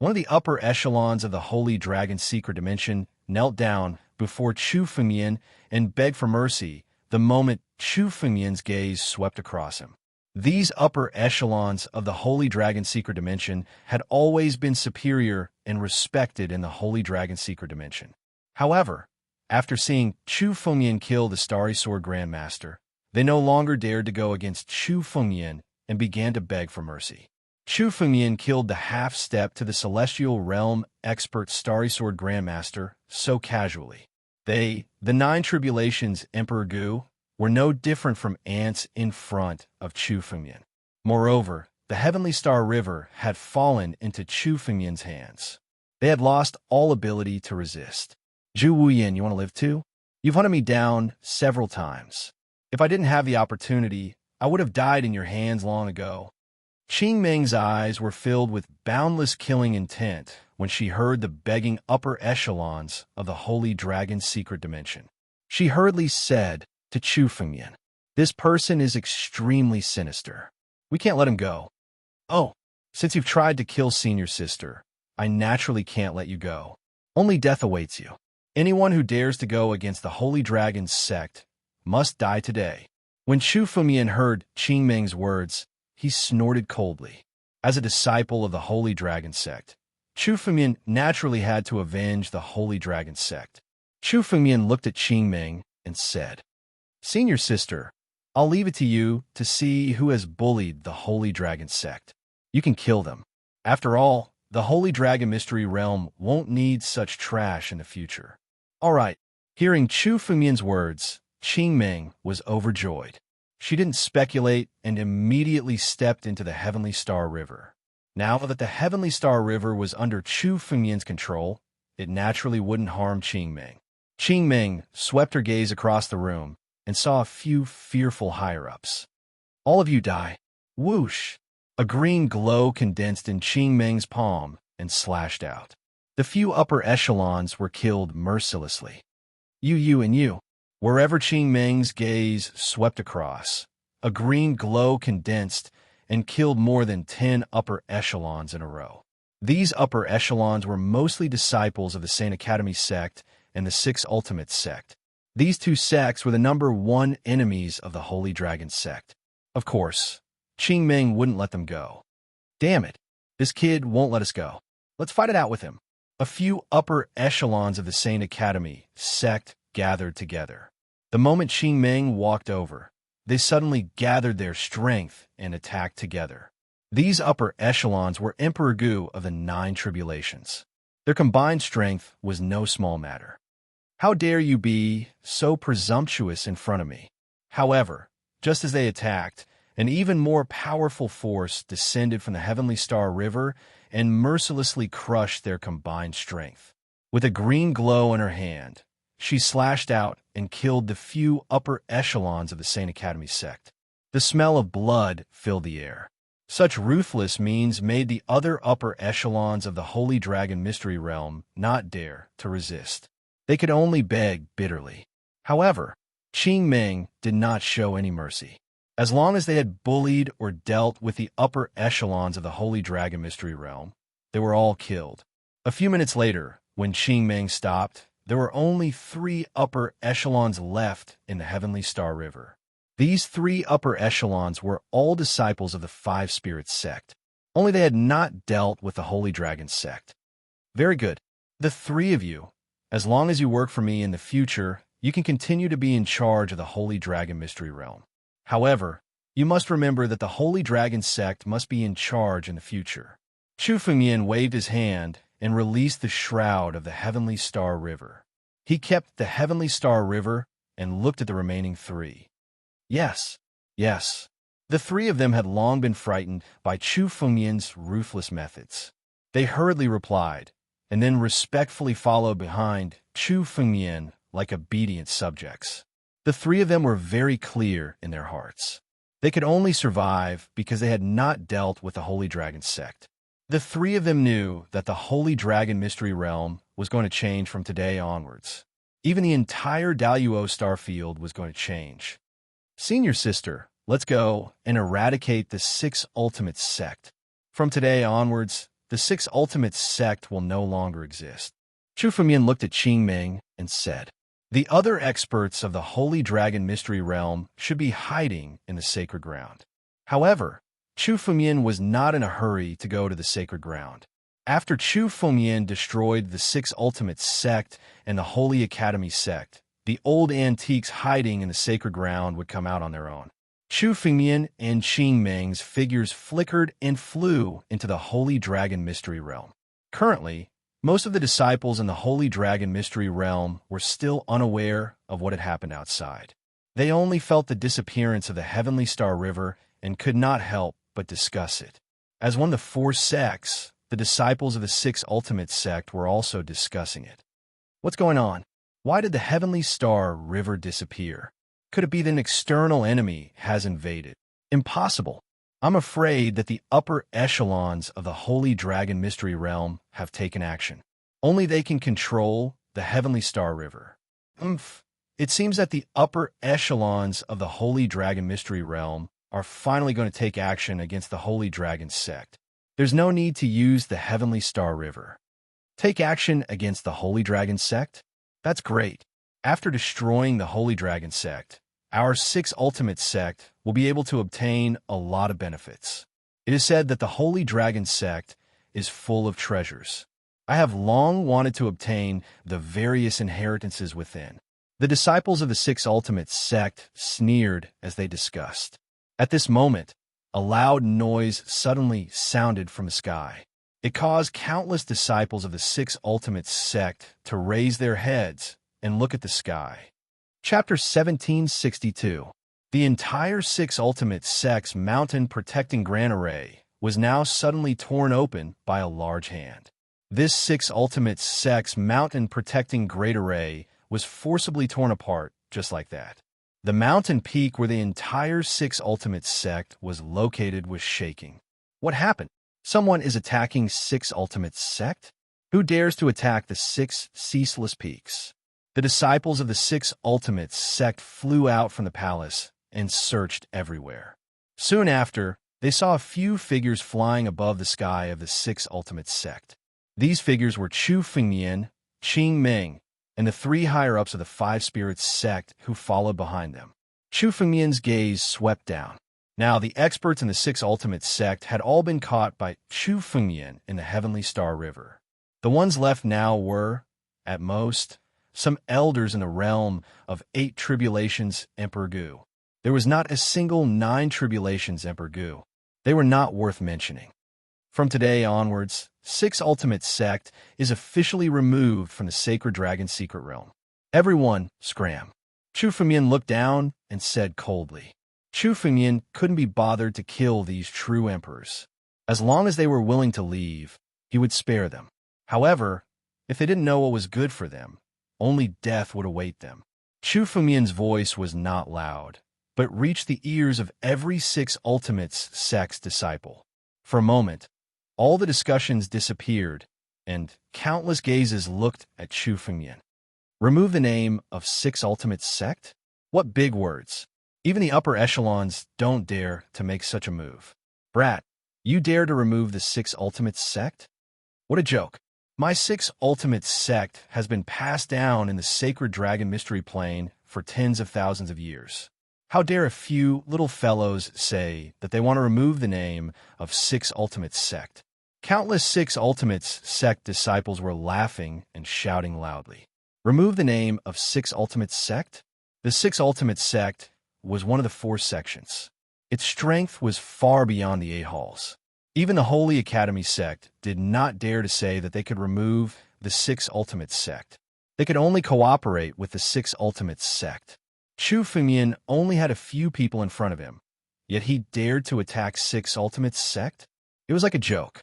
One of the upper echelons of the Holy Dragon's Secret Dimension knelt down before Chu Fengmian and begged for mercy the moment Chu Fengmian's gaze swept across him. These upper echelons of the Holy Dragon Secret Dimension had always been superior and respected in the Holy Dragon Secret Dimension. However, after seeing Chu Fengmian kill the Starry Sword Grandmaster, they no longer dared to go against Chu Fengmian and began to beg for mercy. Chu Fengmian killed the half-step to the Celestial Realm expert Starry Sword Grandmaster so casually. They, the 9 tribulations Emperor Gu, were no different from ants in front of Chu Fengmian. Moreover, the Heavenly Star River had fallen into Chu Fengmian's hands. They had lost all ability to resist. Zhu Wuyin, you want to live too? You've hunted me down several times. If I didn't have the opportunity, I would have died in your hands long ago. Qing Meng's eyes were filled with boundless killing intent when she heard the begging upper echelons of the Holy Dragon's Secret Dimension. She hurriedly said to Chu Fengmian, "This person is extremely sinister. We can't let him go. Oh, since you've tried to kill Senior Sister, I naturally can't let you go. Only death awaits you. Anyone who dares to go against the Holy Dragon's sect must die today." When Chu Fengmian heard Qing Meng's words, he snorted coldly. As a disciple of the Holy Dragon sect, Chu Fengmian naturally had to avenge the Holy Dragon sect. Chu Fengmian looked at Qing Meng and said, "Senior Sister, I'll leave it to you to see who has bullied the Holy Dragon sect. You can kill them. After all, the Holy Dragon Mystery Realm won't need such trash in the future." All right. Hearing Chu Fengmian's words, Qing Meng was overjoyed. She didn't speculate and immediately stepped into the Heavenly Star River. Now that the Heavenly Star River was under Chu Fengmian's control, it naturally wouldn't harm Qing Meng. Qing Meng swept her gaze across the room and saw a few fearful higher-ups. "All of you die." Whoosh! A green glow condensed in Qing Meng's palm and slashed out. The few upper echelons were killed mercilessly. You, and you. Wherever Qing Meng's gaze swept across, a green glow condensed and killed more than 10 upper echelons in a row. These upper echelons were mostly disciples of the Saint Academy sect and the Six Ultimates sect. These two sects were the #1 enemies of the Holy Dragon sect. Of course, Qing Meng wouldn't let them go. "Damn it, this kid won't let us go. Let's fight it out with him." A few upper echelons of the Saint Academy sect gathered together. The moment Qing Meng walked over, they suddenly gathered their strength and attacked together. These upper echelons were Emperor Gu of the 9 tribulations. Their combined strength was no small matter. How dare you be so presumptuous in front of me? However, just as they attacked, an even more powerful force descended from the Heavenly Star River and mercilessly crushed their combined strength. With a green glow in her hand, she slashed out and killed the few upper echelons of the Saint Academy sect. The smell of blood filled the air. Such ruthless means made the other upper echelons of the Holy Dragon Mystery Realm not dare to resist. They could only beg bitterly. However, Qing Ming did not show any mercy. As long as they had bullied or dealt with the upper echelons of the Holy Dragon Mystery Realm, they were all killed. A few minutes later, when Qing Ming stopped, there were only 3 upper echelons left in the Heavenly Star River. These 3 upper echelons were all disciples of the Five Spirits sect. Only they had not dealt with the Holy Dragon sect. Very good. The 3 of you, as long as you work for me in the future, you can continue to be in charge of the Holy Dragon Mystery Realm. However, you must remember that the Holy Dragon sect must be in charge in the future. Chu Fengyan waved his hand and released the shroud of the Heavenly Star River. He kept the Heavenly Star River and looked at the remaining 3. Yes, yes. The 3 of them had long been frightened by Chu Fengyan's ruthless methods. They hurriedly replied, and then respectfully followed behind Chu Fengyan like obedient subjects. The 3 of them were very clear in their hearts. They could only survive because they had not dealt with the Holy Dragon sect. The 3 of them knew that the Holy Dragon Mystery Realm was going to change from today onwards. Even the entire Daluo star field was going to change. Senior sister, let's go and eradicate the 6 ultimate sect. From today onwards, the 6 ultimate sect will no longer exist. Chu Fengyan looked at Qing Ming and said, the other experts of the Holy Dragon Mystery Realm should be hiding in the sacred ground. However, Chu Fengyan was not in a hurry to go to the sacred ground. After Chu Fengyan destroyed the 6 ultimate sect and the Holy Academy sect, the old antiques hiding in the sacred ground would come out on their own. Chu Fengyan and Qing Ming's figures flickered and flew into the Holy Dragon Mystery Realm. Currently, most of the disciples in the Holy Dragon Mystery Realm were still unaware of what had happened outside. They only felt the disappearance of the Heavenly Star River and could not help but discuss it. As one of the 4 sects, the disciples of the 6 Ultimate sect were also discussing it. What's going on? Why did the Heavenly Star River disappear? Could it be that an external enemy has invaded? Impossible. I'm afraid that the upper echelons of the Holy Dragon Mystery Realm have taken action. Only they can control the Heavenly Star River. It seems that the upper echelons of the Holy Dragon Mystery Realm are finally going to take action against the Holy Dragon sect. There's no need to use the Heavenly Star River. Take action against the Holy Dragon sect? That's great. After destroying the Holy Dragon sect, our 6 Ultimate sect will be able to obtain a lot of benefits. It is said that the Holy Dragon sect is full of treasures. I have long wanted to obtain the various inheritances within. The disciples of the 6 Ultimate sect sneered as they discussed. At this moment, a loud noise suddenly sounded from the sky. It caused countless disciples of the 6 Ultimate sect to raise their heads and look at the sky. Chapter 1762. The entire 6 Ultimate sect's mountain protecting grand array was now suddenly torn open by a large hand. This 6 Ultimate sect's mountain protecting great array was forcibly torn apart just like that. The mountain peak where the entire 6 Ultimate sect was located was shaking. What happened? Someone is attacking 6 Ultimate sect? Who dares to attack the 6 ceaseless peaks? The disciples of the 6 Ultimate sect flew out from the palace and searched everywhere. Soon after, they saw a few figures flying above the sky of the 6 Ultimate sect. These figures were Chu Fengyan, Qing Ming, and the 3 higher-ups of the Five Spirits sect who followed behind them. Chu Fengyan's gaze swept down. Now, the experts in the 6 Ultimate sect had all been caught by Chu Fengyan in the Heavenly Star River. The ones left now were, at most, some elders in the realm of 8 tribulations Emperor Gu. There was not a single 9 tribulations Emperor Gu. They were not worth mentioning. From today onwards, Six Ultimate Sect is officially removed from the Sacred Dragon Secret Realm. Everyone, scram. Chu Fengmian looked down and said coldly. Chu Fengmian couldn't be bothered to kill these true emperors. As long as they were willing to leave, he would spare them. However, if they didn't know what was good for them, only death would await them. Chu Fengmian's voice was not loud, but reached the ears of every Six Ultimates Sect's disciple. For a moment, all the discussions disappeared, and countless gazes looked at Chu Fengmian. Remove the name of Six Ultimates Sect? What big words! Even the upper echelons don't dare to make such a move. Brat, you dare to remove the Six Ultimates Sect? What a joke. My Six Ultimates Sect has been passed down in the Sacred Dragon Mystery Plane for tens of thousands of years. How dare a few little fellows say that they want to remove the name of Six Ultimates Sect? Countless Six Ultimates Sect disciples were laughing and shouting loudly. Remove the name of Six Ultimates Sect? The Six Ultimates Sect was one of the four sections. Its strength was far beyond the 8 halls. Even the Holy Academy Sect did not dare to say that they could remove the Six Ultimates Sect. They could only cooperate with the Six Ultimates Sect. Chu Fengmian only had a few people in front of him, yet he dared to attack Six Ultimates Sect? It was like a joke.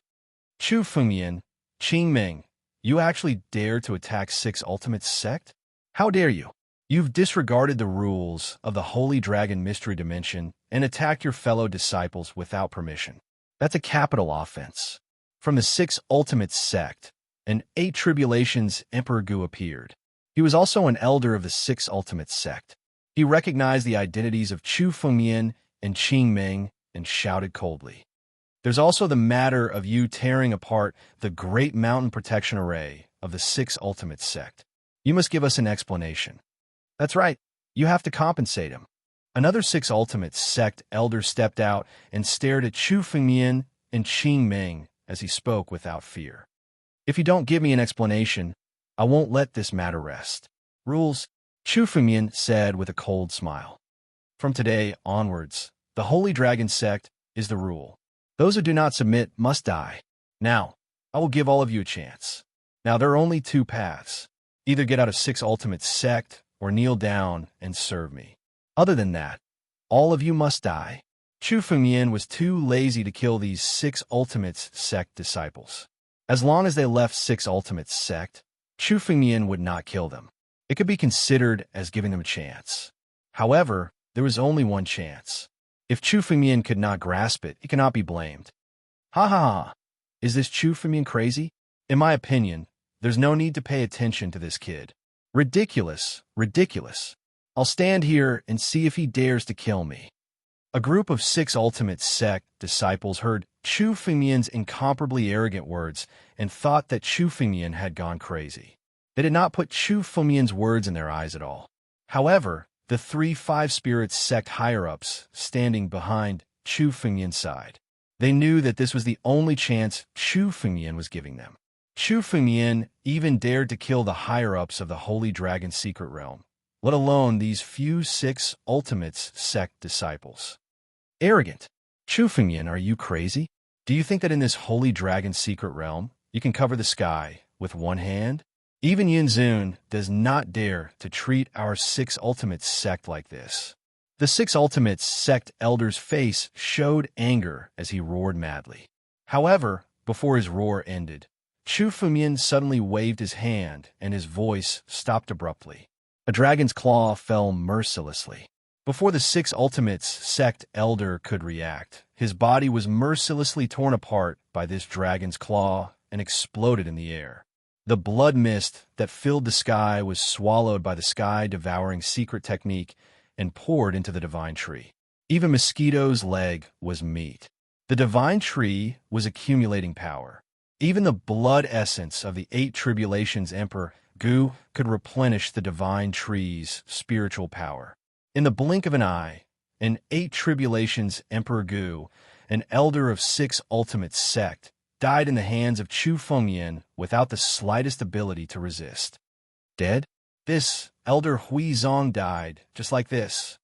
Chu Fengmian, Qing Ming, you actually dare to attack Six Ultimates Sect? How dare you? You've disregarded the rules of the Holy Dragon Mystery Dimension and attacked your fellow disciples without permission. That's a capital offense. From the Six Ultimates Sect, an 8 Tribulations Emperor Gu appeared. He was also an elder of the Six Ultimates Sect. He recognized the identities of Chu Fengmian and Qing Ming and shouted coldly. There's also the matter of you tearing apart the Great Mountain Protection Array of the Six Ultimates Sect. You must give us an explanation. That's right, you have to compensate him. Another Six Ultimates Sect elder stepped out and stared at Chu Fengmian and Qing Ming as he spoke without fear. If you don't give me an explanation, I won't let this matter rest. Rules, Chu Fengmian said with a cold smile. From today onwards, the Holy Dragon Sect is the rule. Those who do not submit must die. Now, I will give all of you a chance. Now, there are only 2 paths. Either get out of Six Ultimates Sect or kneel down and serve me. Other than that, all of you must die. Chu Fengmian was too lazy to kill these Six Ultimates Sect disciples. As long as they left Six Ultimates Sect, Chu Fengmian would not kill them. It could be considered as giving them a chance. However, there was only one chance. If Chu Fengmian could not grasp it, he cannot be blamed. Ha ha ha! Is this Chu Fengmian crazy? In my opinion, there's no need to pay attention to this kid. Ridiculous, ridiculous. I'll stand here and see if he dares to kill me. A group of Six Ultimate Sect disciples heard Chu Fengmian's incomparably arrogant words and thought that Chu Fengmian had gone crazy. They did not put Chu Fengmian's words in their eyes at all. However, the 3 Five Spirits Sect higher-ups standing behind Chu Fengmian's side, they knew that this was the only chance Chu Fengmian was giving them. Chu Fengmian even dared to kill the higher-ups of the Holy Dragon Secret Realm, let alone these few Six Ultimates Sect disciples. Arrogant. Chu Fengmian, are you crazy? Do you think that in this Holy Dragon Secret Realm, you can cover the sky with one hand? Even Yin Zun does not dare to treat our Six Ultimates Sect like this. The Six Ultimates Sect elder's face showed anger as he roared madly. However, before his roar ended, Chu Fengmian suddenly waved his hand and his voice stopped abruptly. A dragon's claw fell mercilessly. Before the Six Ultimates Sect elder could react, his body was mercilessly torn apart by this dragon's claw and exploded in the air. The blood mist that filled the sky was swallowed by the sky-devouring secret technique and poured into the divine tree. Even Mosquito's leg was meat. The divine tree was accumulating power. Even the blood essence of the 8 Tribulations Emperor Gu could replenish the divine tree's spiritual power. In the blink of an eye, an 8 Tribulations Emperor Gu, an elder of Six Ultimate Sect, died in the hands of Chu Fengmian without the slightest ability to resist. Dead? This elder Huizong died just like this.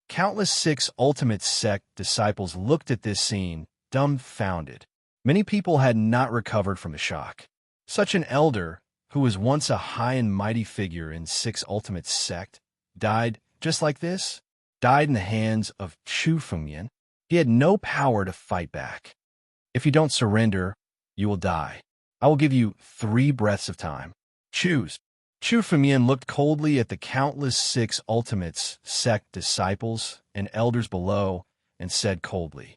Countless Six Ultimate Sect disciples looked at this scene, dumbfounded. Many people had not recovered from the shock. Such an elder, who was once a high and mighty figure in Six Ultimate sect, died just like this? Died in the hands of Chu Fengyan. He had no power to fight back. If you don't surrender, you will die. I will give you 3 breaths of time. Choose. Chu Fengyan looked coldly at the countless Six Ultimates sect disciples and elders below and said coldly,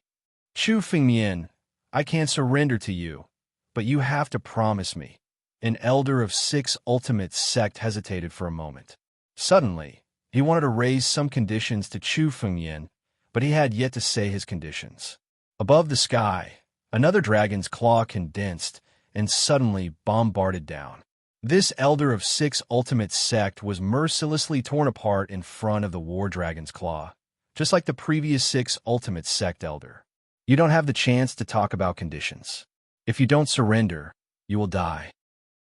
Chu Fengyan, I can't surrender to you, but you have to promise me. An elder of Six Ultimate sect hesitated for a moment. Suddenly, he wanted to raise some conditions to Chu Fengyan, but he had yet to say his conditions. Above the sky, another dragon's claw condensed and suddenly bombarded down. This elder of Six Ultimate sect was mercilessly torn apart in front of the war dragon's claw, just like the previous Six Ultimate sect elder. You don't have the chance to talk about conditions. If you don't surrender, you will die.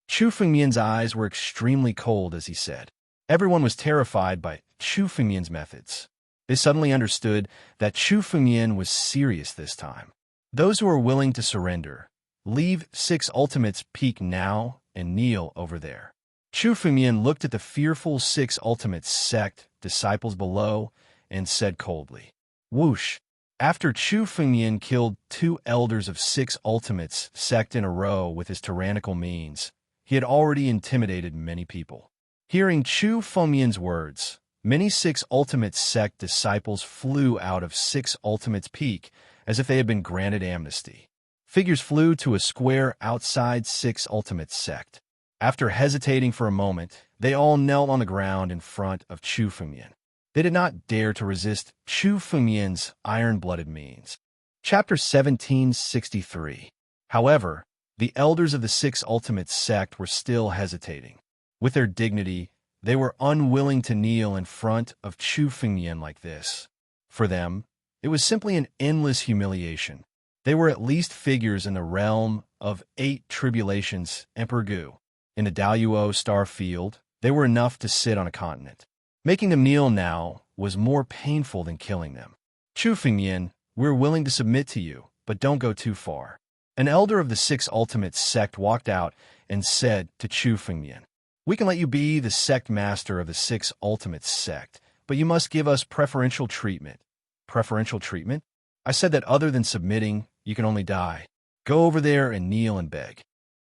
Chu Fengyan's eyes were extremely cold as he said. Everyone was terrified by Chu Fengyan's methods. They suddenly understood that Chu Fengyan was serious this time. Those who are willing to surrender, leave Six Ultimates peak now and kneel over there. Chu Fengyan looked at the fearful Six Ultimates sect disciples below and said coldly, Whoosh! After Chu Fengyan killed 2 elders of Six Ultimates sect in a row with his tyrannical means, he had already intimidated many people. Hearing Chu Fengyan's words, many Six Ultimates sect disciples flew out of Six Ultimates peak as if they had been granted amnesty. Figures flew to a square outside Six Ultimates sect. After hesitating for a moment, they all knelt on the ground in front of Chu Fengyan. They did not dare to resist Chu Fengyan's iron-blooded means. Chapter 1763. However, the elders of the Six Ultimates sect were still hesitating. With their dignity, they were unwilling to kneel in front of Chu Fengyan like this. For them, it was simply an endless humiliation. They were at least figures in the realm of 8 tribulations Emperor Gu. In the Daluo star field, they were enough to sit on a continent. Making them kneel now was more painful than killing them. Chu Fengyan, we're willing to submit to you, but don't go too far. An elder of the Six Ultimates sect walked out and said to Chu Fengyan, We can let you be the sect master of the Six Ultimates sect, but you must give us preferential treatment. Preferential treatment? I said that other than submitting, you can only die. Go over there and kneel and beg.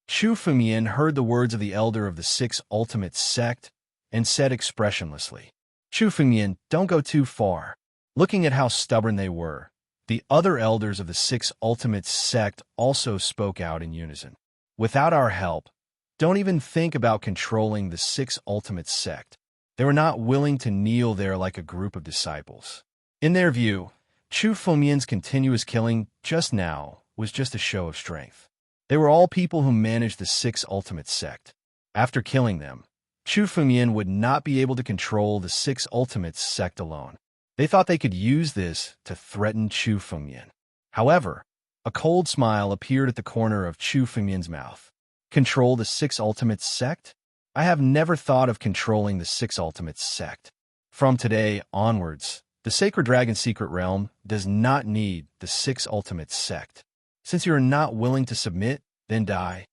Chu Fengyan heard the words of the elder of the Six Ultimates sect and said expressionlessly, Chu Fengyan, don't go too far. Looking at how stubborn they were, the other elders of the Six Ultimates sect also spoke out in unison. Without our help, don't even think about controlling the Six Ultimates sect. They were not willing to kneel there like a group of disciples. In their view, Chu Fengyan's continuous killing just now was just a show of strength. They were all people who managed the Six Ultimates sect. After killing them, Chu Fengyan would not be able to control the Six Ultimates sect alone. They thought they could use this to threaten Chu Fengyan. However, a cold smile appeared at the corner of Chu Fengyan's mouth. Control the Six Ultimates sect? I have never thought of controlling the Six Ultimates sect. From today onwards, the Sacred Dragon Secret Realm does not need the Six Ultimates sect. Since you are not willing to submit, then die.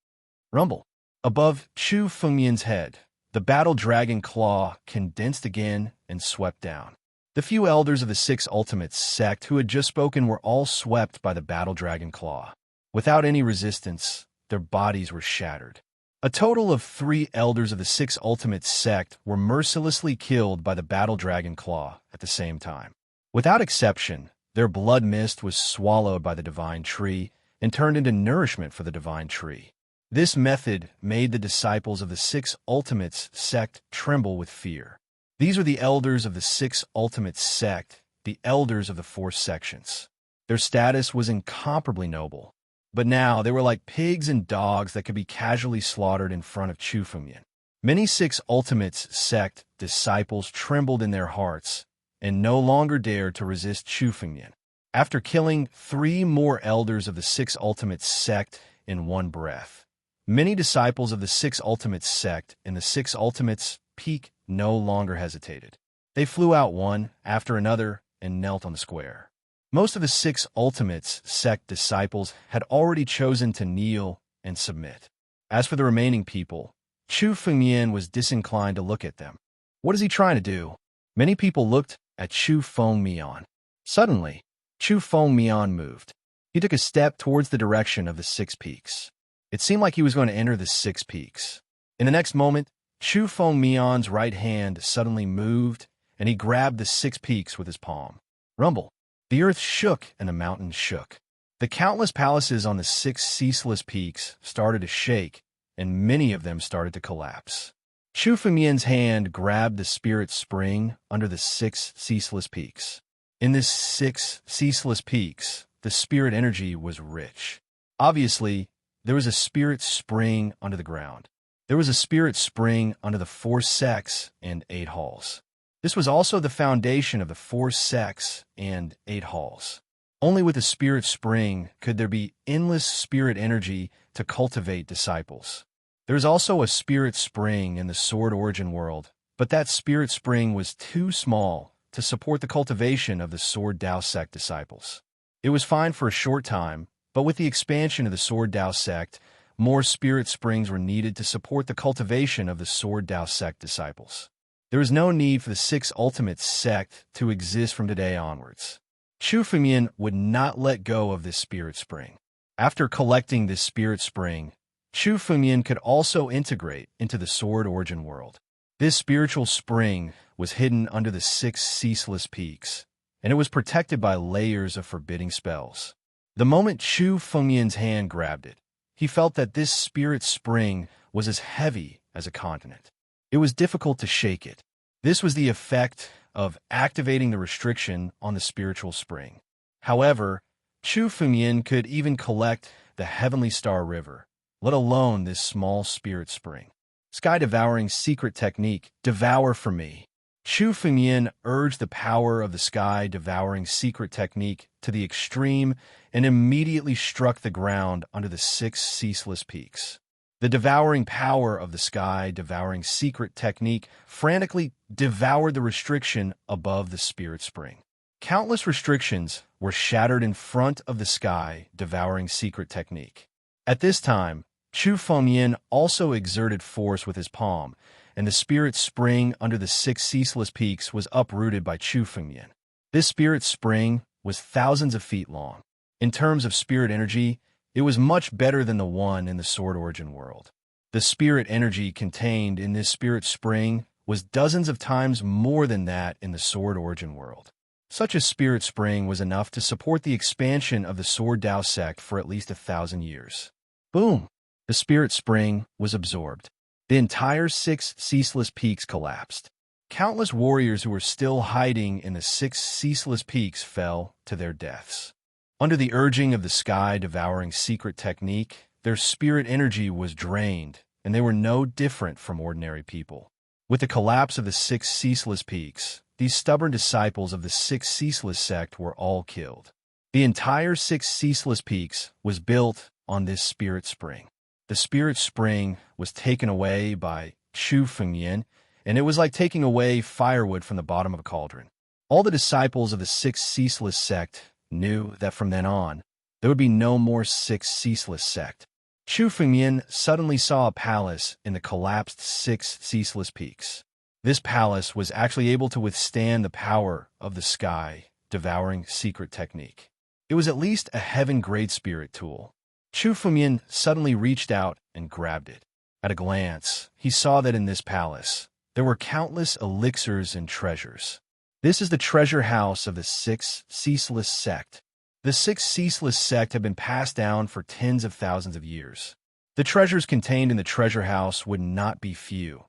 Rumble. Above Chu Fengyan's head, the battle dragon claw condensed again and swept down. The few elders of the Six Ultimates sect who had just spoken were all swept by the battle dragon claw. Without any resistance, their bodies were shattered. A total of 3 elders of the Six Ultimates sect were mercilessly killed by the battle dragon claw at the same time. Without exception, their blood mist was swallowed by the divine tree and turned into nourishment for the divine tree. This method made the disciples of the Six Ultimates sect tremble with fear. These were the elders of the Six Ultimates sect, the elders of the 4 sections. Their status was incomparably noble, but now they were like pigs and dogs that could be casually slaughtered in front of Chu Fengyan. Many Six Ultimates sect disciples trembled in their hearts and no longer dared to resist Chu Fengyan. After killing 3 more elders of the Six Ultimates sect in one breath, many disciples of the Six Ultimates sect in the Six Ultimates peak no longer hesitated. They flew out one after another and knelt on the square. Most of the six Ultimates sect disciples had already chosen to kneel and submit. As for the remaining people, Chu Fengyan was disinclined to look at them. What is he trying to do? Many people looked at Chu Fengmian. Suddenly, Chu Fengmian moved. He took a step towards the direction of the six peaks. It seemed like he was going to enter the six peaks. In the next moment, Chu Fengmian's right hand suddenly moved, and he grabbed the six peaks with his palm. Rumble. The earth shook and the mountains shook. The countless palaces on the six ceaseless peaks started to shake, and many of them started to collapse. Chu Fengmian's hand grabbed the spirit spring under the six ceaseless peaks. In this six ceaseless peaks, the spirit energy was rich. Obviously, there was a spirit spring under the ground. There was a spirit spring under the four sects and 8 halls. This was also the foundation of the 4 sects and 8 halls. Only with the spirit spring could there be endless spirit energy to cultivate disciples. There is also a spirit spring in the Sword Origin world, but that spirit spring was too small to support the cultivation of the Sword Dao sect disciples. It was fine for a short time, but with the expansion of the Sword Dao sect, more spirit springs were needed to support the cultivation of the Sword Dao sect disciples. There is no need for the 6 Ultimate sect to exist from today onwards. Chu Fengmian would not let go of this spirit spring. After collecting this spirit spring, Chu Fengmian could also integrate into the Sword Origin world. This spiritual spring was hidden under the 6 ceaseless peaks, and it was protected by layers of forbidding spells. The moment Chu Fengmian's hand grabbed it, he felt that this spirit spring was as heavy as a continent. It was difficult to shake it. This was the effect of activating the restriction on the spiritual spring. However, Chu Fengmian could even collect the Heavenly Star River, let alone this small spirit spring. Sky-devouring secret technique, devour for me. Chu Fengmian urged the power of the sky-devouring secret technique to the extreme and immediately struck the ground under the 6 ceaseless peaks. The devouring power of the sky-devouring secret technique frantically devoured the restriction above the spirit spring. Countless restrictions were shattered in front of the sky-devouring secret technique. At this time, Chu Fengmian also exerted force with his palm, and the spirit spring under the 6 ceaseless peaks was uprooted by Chu Fengmian. This spirit spring was thousands of feet long. In terms of spirit energy, it was much better than the one in the Sword Origin world. The spirit energy contained in this spirit spring was dozens of times more than that in the Sword Origin world. Such a spirit spring was enough to support the expansion of the Sword Dao sect for at least 1,000 years. Boom! The spirit spring was absorbed. The entire 6 ceaseless peaks collapsed. Countless warriors who were still hiding in the 6 ceaseless peaks fell to their deaths. Under the urging of the sky-devouring secret technique, their spirit energy was drained, and they were no different from ordinary people. With the collapse of the 6 ceaseless peaks, these stubborn disciples of the 6 ceaseless sect were all killed. The entire 6 ceaseless peaks was built on this spirit spring. The spirit spring was taken away by Chu Fengmian, and it was like taking away firewood from the bottom of a cauldron. All the disciples of the 6 ceaseless sect knew that from then on, there would be no more 6 ceaseless sect. Chu Fengmian suddenly saw a palace in the collapsed 6 ceaseless peaks. This palace was actually able to withstand the power of the sky-devouring secret technique. It was at least a heaven-grade spirit tool. Chu Fengmian suddenly reached out and grabbed it. At a glance, he saw that in this palace, there were countless elixirs and treasures. This is the treasure house of the 6 ceaseless sect. The 6 ceaseless sect have been passed down for tens of thousands of years. The treasures contained in the treasure house would not be few,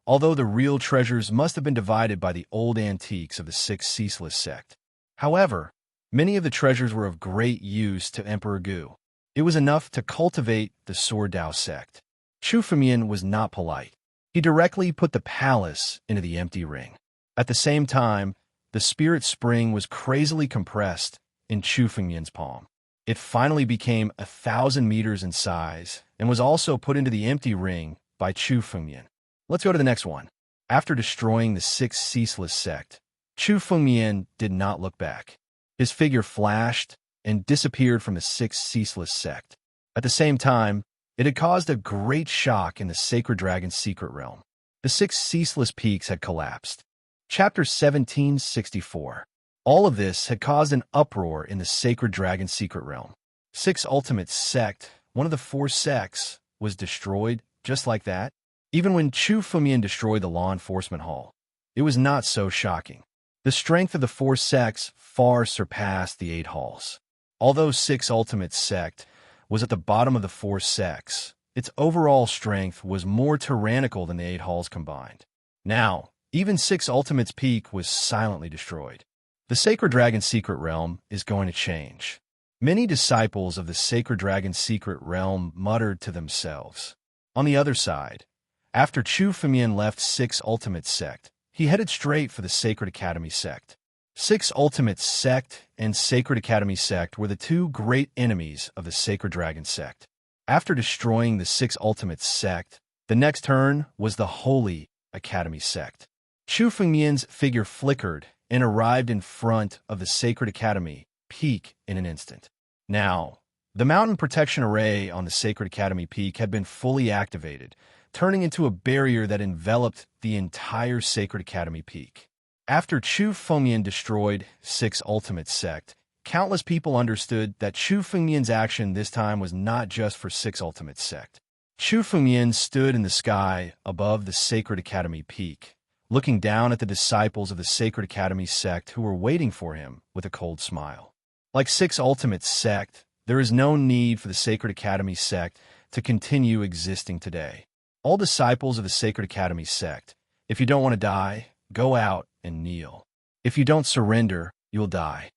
although the real treasures must have been divided by the old antiques of the 6 ceaseless sect. However, many of the treasures were of great use to Emperor Gu. It was enough to cultivate the Sword Dao sect. Chu Fengmian was not polite. He directly put the palace into the empty ring. At the same time, the spirit spring was crazily compressed in Chu Fengmian's palm. It finally became 1,000 meters in size and was also put into the empty ring by Chu Fengmian. Let's go to the next one. After destroying the 6 ceaseless sect, Chu Fengmian did not look back. His figure flashed and disappeared from the Sixth Ceaseless sect. At the same time, it had caused a great shock in the Sacred Dragon's secret realm. The six ceaseless peaks had collapsed. Chapter 1764. All of this had caused an uproar in the Sacred Dragon's secret realm. Six Ultimate Sect, one of the four sects, was destroyed just like that. Even when Chu Fumian destroyed the law enforcement hall, it was not so shocking. The strength of the four sects far surpassed the 8 halls. Although Six Ultimate Sect was at the bottom of the 4 sects, its overall strength was more tyrannical than the 8 halls combined. Now, even Six Ultimate's peak was silently destroyed. The Sacred Dragon's secret realm is going to change. Many disciples of the Sacred Dragon's secret realm muttered to themselves. On the other side, after Chu Fumian left Six Ultimate Sect, he headed straight for the Sacred Academy Sect. Six Ultimate Sect and Sacred Academy Sect were the two great enemies of the Sacred Dragon Sect. After destroying the Six Ultimate Sect, the next turn was the Holy Academy Sect. Chu Fumian's figure flickered and arrived in front of the Sacred Academy peak in an instant. Now, the mountain protection array on the Sacred Academy peak had been fully activated, turning into a barrier that enveloped the entire Sacred Academy peak. After Chu Fumian destroyed Six Ultimate Sect, countless people understood that Chu Fumian's action this time was not just for Six Ultimate Sect. Chu Fumian stood in the sky above the Sacred Academy peak, looking down at the disciples of the Sacred Academy Sect who were waiting for him with a cold smile. Like Six Ultimate Sect, there is no need for the Sacred Academy Sect to continue existing today. All disciples of the Sacred Academy Sect, if you don't want to die, go out and kneel. If you don't surrender, you'll die.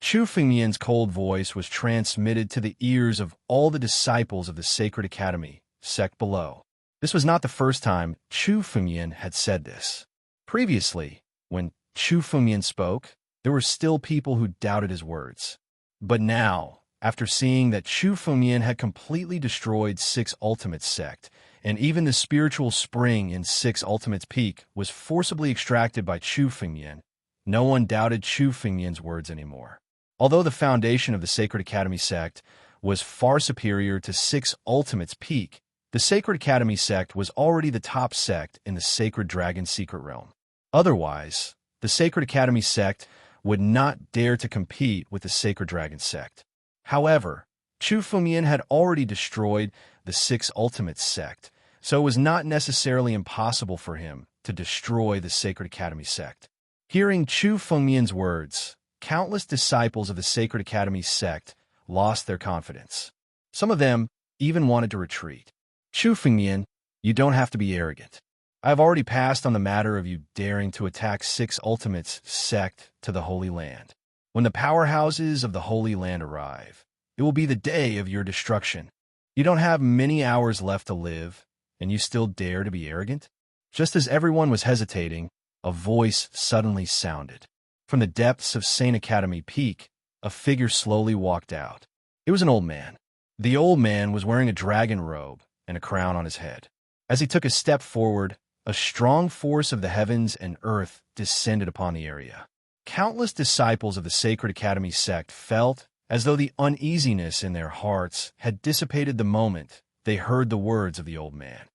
Chu Fumian's cold voice was transmitted to the ears of all the disciples of the Sacred Academy Sect below. This was not the first time Chu Fumian had said this. Previously, when Chu Fumian spoke, there were still people who doubted his words. But now, after seeing that Chu Fumian had completely destroyed Six Ultimate Sect, and even the spiritual spring in Six Ultimate's peak was forcibly extracted by Chu Fumian, no one doubted Chu Fumian's words anymore. Although the foundation of the Sacred Academy Sect was far superior to Six Ultimate's peak, the Sacred Academy Sect was already the top sect in the Sacred Dragon's secret realm. Otherwise, the Sacred Academy Sect would not dare to compete with the Sacred Dragon Sect. However, Chu Fumian had already destroyed the Six Ultimate Sect, so it was not necessarily impossible for him to destroy the Sacred Academy Sect. Hearing Chu Fumian's words, countless disciples of the Sacred Academy Sect lost their confidence. Some of them even wanted to retreat. Chu Fumian, you don't have to be arrogant. I have already passed on the matter of you daring to attack Six Ultimate's sect to the Holy Land. When the powerhouses of the Holy Land arrive, it will be the day of your destruction. You don't have many hours left to live, and you still dare to be arrogant? Just as everyone was hesitating, a voice suddenly sounded. From the depths of Saint Academy Peak, a figure slowly walked out. It was an old man. The old man was wearing a dragon robe and a crown on his head. As he took a step forward, a strong force of the heavens and earth descended upon the area. Countless disciples of the Sacred Academy Sect felt as though the uneasiness in their hearts had dissipated the moment they heard the words of the old man.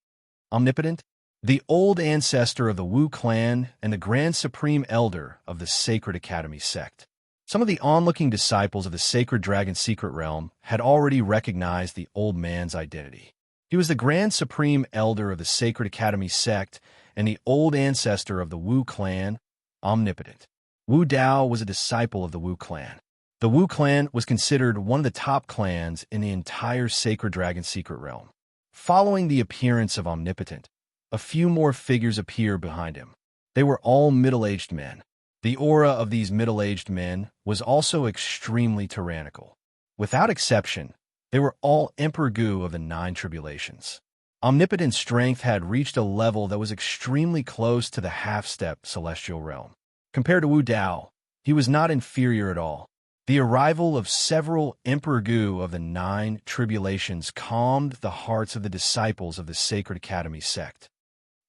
Omnipotent, the old ancestor of the Wu clan and the Grand Supreme Elder of the Sacred Academy Sect. Some of the onlooking disciples of the Sacred Dragon Secret Realm had already recognized the old man's identity. He was the Grand Supreme Elder of the Sacred Academy Sect and the old ancestor of the Wu clan, Omnipotent. Wu Dao was a disciple of the Wu clan. The Wu clan was considered one of the top clans in the entire Sacred Dragon Secret Realm. Following the appearance of Omnipotent, a few more figures appeared behind him. They were all middle-aged men. The aura of these middle-aged men was also extremely tyrannical. Without exception, they were all Emperor Gu of the 9 Tribulations. Omnipotent's strength had reached a level that was extremely close to the half-step celestial realm. Compared to Wu Dao, he was not inferior at all. The arrival of several Emperor Gu of the 9 Tribulations calmed the hearts of the disciples of the Sacred Academy Sect.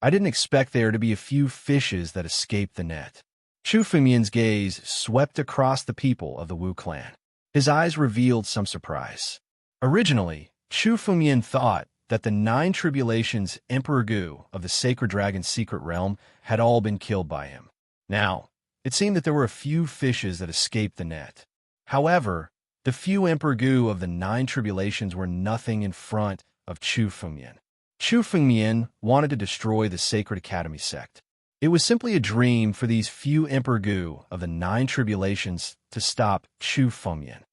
I didn't expect there to be a few fishes that escaped the net. Chu Fengmian's gaze swept across the people of the Wu clan. His eyes revealed some surprise. Originally, Chu Fengmian thought that the 9 tribulations Emperor Gu of the Sacred Dragon's secret realm had all been killed by him. Now, it seemed that there were a few fishes that escaped the net. However, the few Emperor Gu of the 9 tribulations were nothing in front of Chu Fengmian. Chu Fengmian wanted to destroy the Sacred Academy sect. It was simply a dream for these few Emperor Gu of the 9 tribulations to stop Chu Fengmian.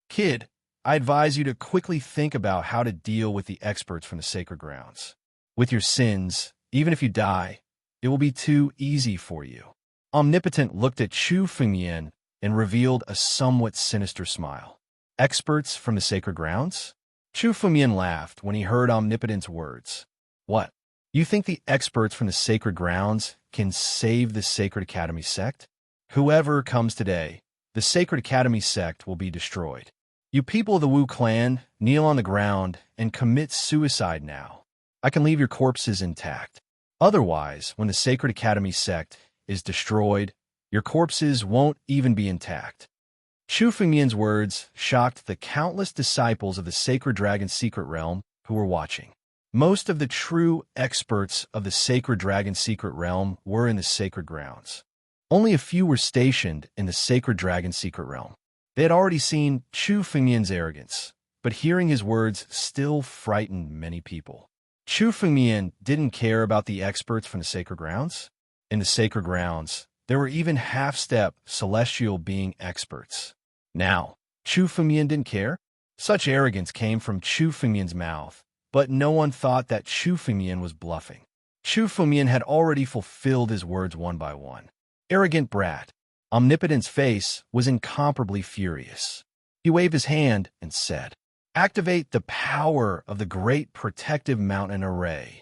Kid, I advise you to quickly think about how to deal with the experts from the sacred grounds. With your sins, even if you die, it will be too easy for you. Omnipotent looked at Chu Fengmian and revealed a somewhat sinister smile. Experts from the sacred grounds? Chu Fengmian laughed when he heard Omnipotent's words. What? You think the experts from the sacred grounds can save the Sacred Academy sect? Whoever comes today, the Sacred Academy sect will be destroyed. You people of the Wu clan, kneel on the ground and commit suicide now. I can leave your corpses intact. Otherwise, when the Sacred Academy sect is destroyed, your corpses won't even be intact. Chu Fengmian's words shocked the countless disciples of the Sacred Dragon's secret realm who were watching. Most of the true experts of the Sacred Dragon's secret realm were in the sacred grounds. Only a few were stationed in the Sacred Dragon's secret realm. They had already seen Chu Fengmian's arrogance, but hearing his words still frightened many people. Chu Fengmian didn't care about the experts from the sacred grounds. In the sacred grounds, there were even half-step celestial being experts. Now, Chu Fengmian didn't care. Such arrogance came from Chu Fengmian's mouth, but no one thought that Chu Fengmian was bluffing. Chu Fengmian had already fulfilled his words one by one. Arrogant brat. Omnipotent's face was incomparably furious. He waved his hand and said, "Activate the power of the Great Protective Mountain Array."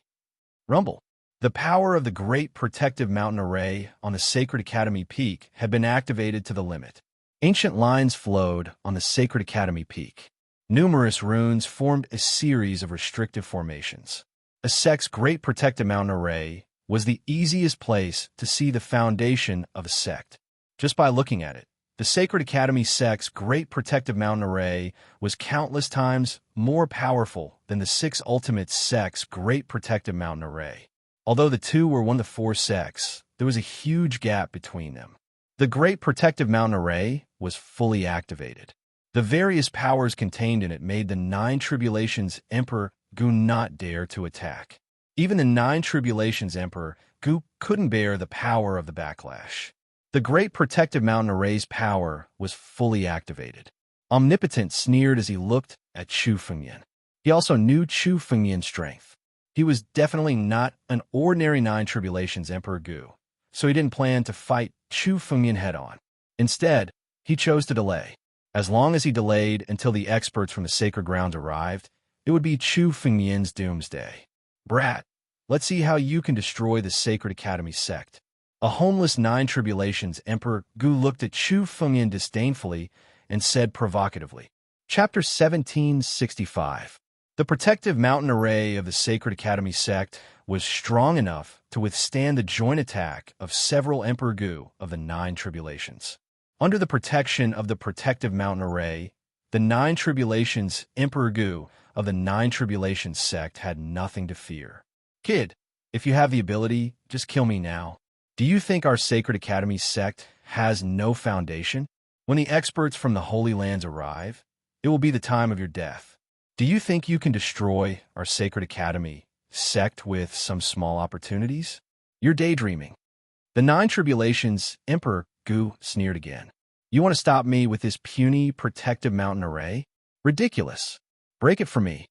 Rumble. The power of the Great Protective Mountain Array on the Sacred Academy Peak had been activated to the limit. Ancient lines flowed on the Sacred Academy Peak. Numerous runes formed a series of restrictive formations. A sect's Great Protective Mountain Array was the easiest place to see the foundation of a sect. Just by looking at it, the Sacred Academy sect's Great Protective Mountain Array was countless times more powerful than the 6 ultimate sects' Great Protective Mountain Array. Although the two were one of the 4 sects, there was a huge gap between them. The Great Protective Mountain Array was fully activated. The various powers contained in it made the 9 Tribulations Emperor Gu not dare to attack. Even the 9 Tribulations Emperor Gu couldn't bear the power of the backlash. The Great Protective Mountain Array's power was fully activated. Omnipotent sneered as he looked at Chu Fengmian. He also knew Chu Fengmian's strength. He was definitely not an ordinary 9 Tribulations Emperor Gu, so he didn't plan to fight Chu Fengmian head-on. Instead, he chose to delay. As long as he delayed until the experts from the sacred grounds arrived, it would be Chu Fengmian's doomsday. Brat, let's see how you can destroy the Sacred Academy sect. A homeless 9 Tribulations Emperor Gu looked at Chu Fengmian disdainfully and said provocatively. Chapter 1765. The protective mountain array of the Sacred Academy sect was strong enough to withstand the joint attack of several Emperor Gu of the 9 Tribulations. Under the protection of the protective mountain array, the 9 Tribulations Emperor Gu of the 9 Tribulations sect had nothing to fear. Kid, if you have the ability, just kill me now. Do you think our Sacred Academy sect has no foundation? When the experts from the Holy Lands arrive, it will be the time of your death. Do you think you can destroy our Sacred Academy sect with some small opportunities? You're daydreaming. The 9 Tribulations Emperor Gu sneered again. You want to stop me with this puny protective mountain array? Ridiculous. Break it for me.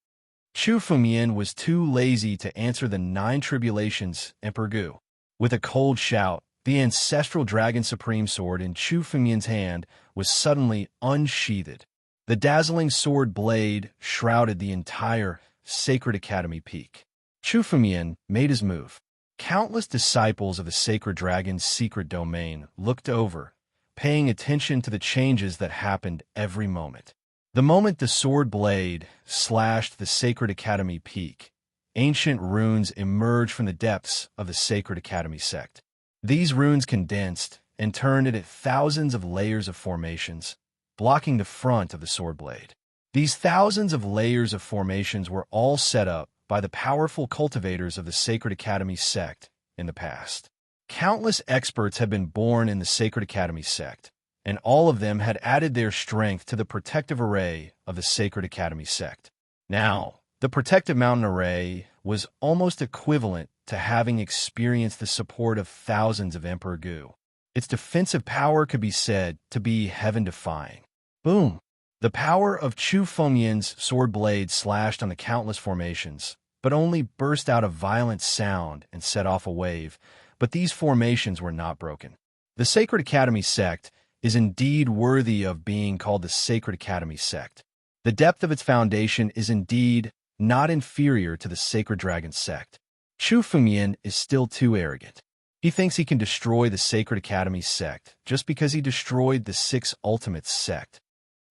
Chu Fengmian was too lazy to answer the 9 Tribulations Emperor Gu. With a cold shout, the ancestral Dragon Supreme Sword in Chu Fengmian's hand was suddenly unsheathed. The dazzling sword blade shrouded the entire Sacred Academy peak. Chu Fengmian made his move. Countless disciples of the Sacred Dragon's secret domain looked over, paying attention to the changes that happened every moment. The moment the sword blade slashed the Sacred Academy peak, ancient runes emerged from the depths of the Sacred Academy sect. These runes condensed and turned it at thousands of layers of formations, blocking the front of the sword blade. These thousands of layers of formations were all set up by the powerful cultivators of the Sacred Academy sect in the past. Countless experts had been born in the Sacred Academy sect, and all of them had added their strength to the protective array of the Sacred Academy sect. Now, the protective mountain array was almost equivalent to having experienced the support of thousands of Emperor Gu. Its defensive power could be said to be heaven-defying. Boom! The power of Chu Fengyan's sword blade slashed on the countless formations, but only burst out a violent sound and set off a wave. But these formations were not broken. The Sacred Academy sect is indeed worthy of being called the Sacred Academy sect. The depth of its foundation is indeed not inferior to the Sacred Dragon sect. Chu Fengyan is still too arrogant. He thinks he can destroy the Sacred Academy sect just because he destroyed the Six Ultimates sect.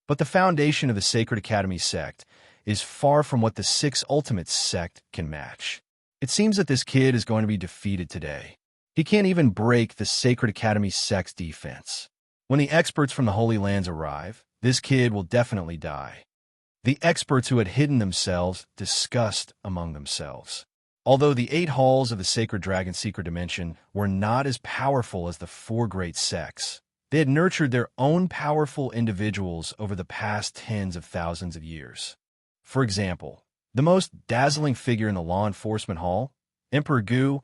But the foundation of the Sacred Academy sect is far from what the Six Ultimates sect can match. It seems that this kid is going to be defeated today. He can't even break the Sacred Academy sect's defense. When the experts from the Holy Lands arrive, this kid will definitely die. The experts who had hidden themselves discussed among themselves. Although the 8 halls of the Sacred Dragon Secret Dimension were not as powerful as the 4 great sects, they had nurtured their own powerful individuals over the past tens of thousands of years. For example, the most dazzling figure in the Law Enforcement Hall, Emperor Gu,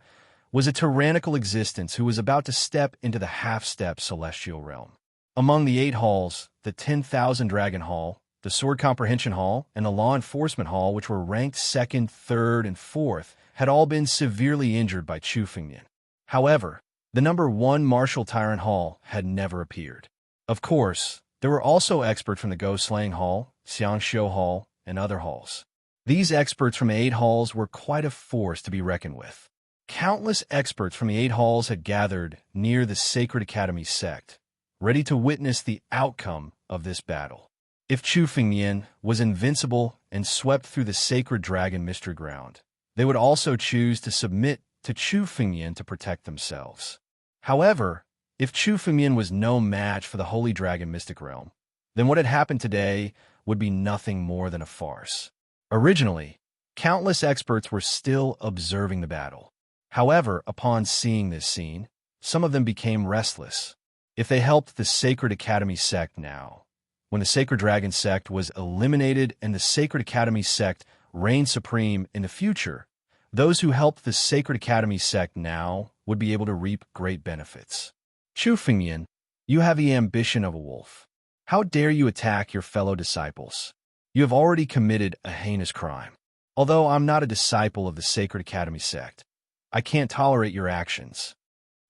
was a tyrannical existence who was about to step into the half-step celestial realm. Among the 8 halls, the 10,000 Dragon Hall, the Sword Comprehension Hall, and the Law Enforcement Hall, which were ranked 2nd, 3rd, and 4th, had all been severely injured by Chu Fengyan. However, the number 1 Martial Tyrant Hall had never appeared. Of course, there were also experts from the Ghost Slaying Hall, Xiangxiu Hall, and other halls. These experts from the 8 halls were quite a force to be reckoned with. Countless experts from the 8 halls had gathered near the Sacred Academy sect, ready to witness the outcome of this battle. If Chu Fengyan was invincible and swept through the Sacred Dragon Mystery Ground, they would also choose to submit to Chu Fengyan to protect themselves. However, if Chu Fengyan was no match for the Holy Dragon Mystic Realm, then what had happened today would be nothing more than a farce. Originally, countless experts were still observing the battle. However, upon seeing this scene, some of them became restless. If they helped the Sacred Academy sect now, when the Sacred Dragon sect was eliminated and the Sacred Academy sect reigned supreme in the future, those who helped the Sacred Academy sect now would be able to reap great benefits. Chu Fengyan, you have the ambition of a wolf. How dare you attack your fellow disciples? You have already committed a heinous crime. Although I'm not a disciple of the Sacred Academy sect, I can't tolerate your actions.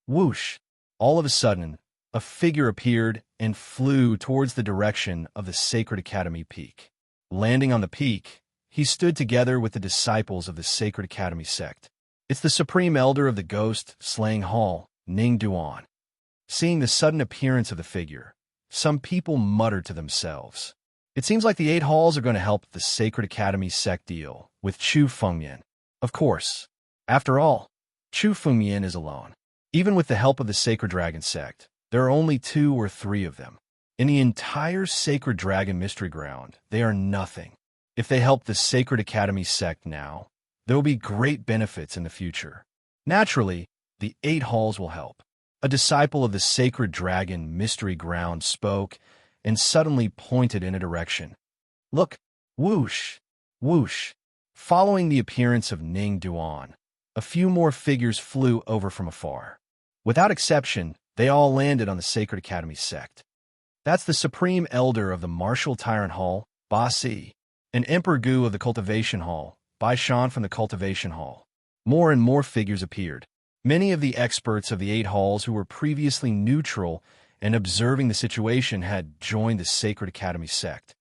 Whoosh! All of a sudden, a figure appeared and flew towards the direction of the Sacred Academy peak. Landing on the peak, he stood together with the disciples of the Sacred Academy sect. It's the Supreme Elder of the Ghost Slaying Hall, Ning Duan. Seeing the sudden appearance of the figure, some people muttered to themselves. It seems like the 8 halls are going to help the Sacred Academy sect deal with Chu Fengyan. Of course. After all, Chu Fengyan is alone. Even with the help of the Sacred Dragon sect, there are only 2 or 3 of them. In the entire Sacred Dragon Mystery Ground, they are nothing. If they help the Sacred Academy sect now, there will be great benefits in the future. Naturally, the 8 halls will help. A disciple of the Sacred Dragon Mystery Ground spoke and suddenly pointed in a direction. Look! Whoosh! Whoosh! Following the appearance of Ning Duan, a few more figures flew over from afar. Without exception, they all landed on the Sacred Academy sect. That's the Supreme Elder of the Martial Tyrant Hall, Ba Si, and Emperor Gu of the Cultivation Hall, Bai Shan from the Cultivation Hall. More and more figures appeared. Many of the experts of the 8 halls who were previously neutral and observing the situation had joined the Sacred Academy sect.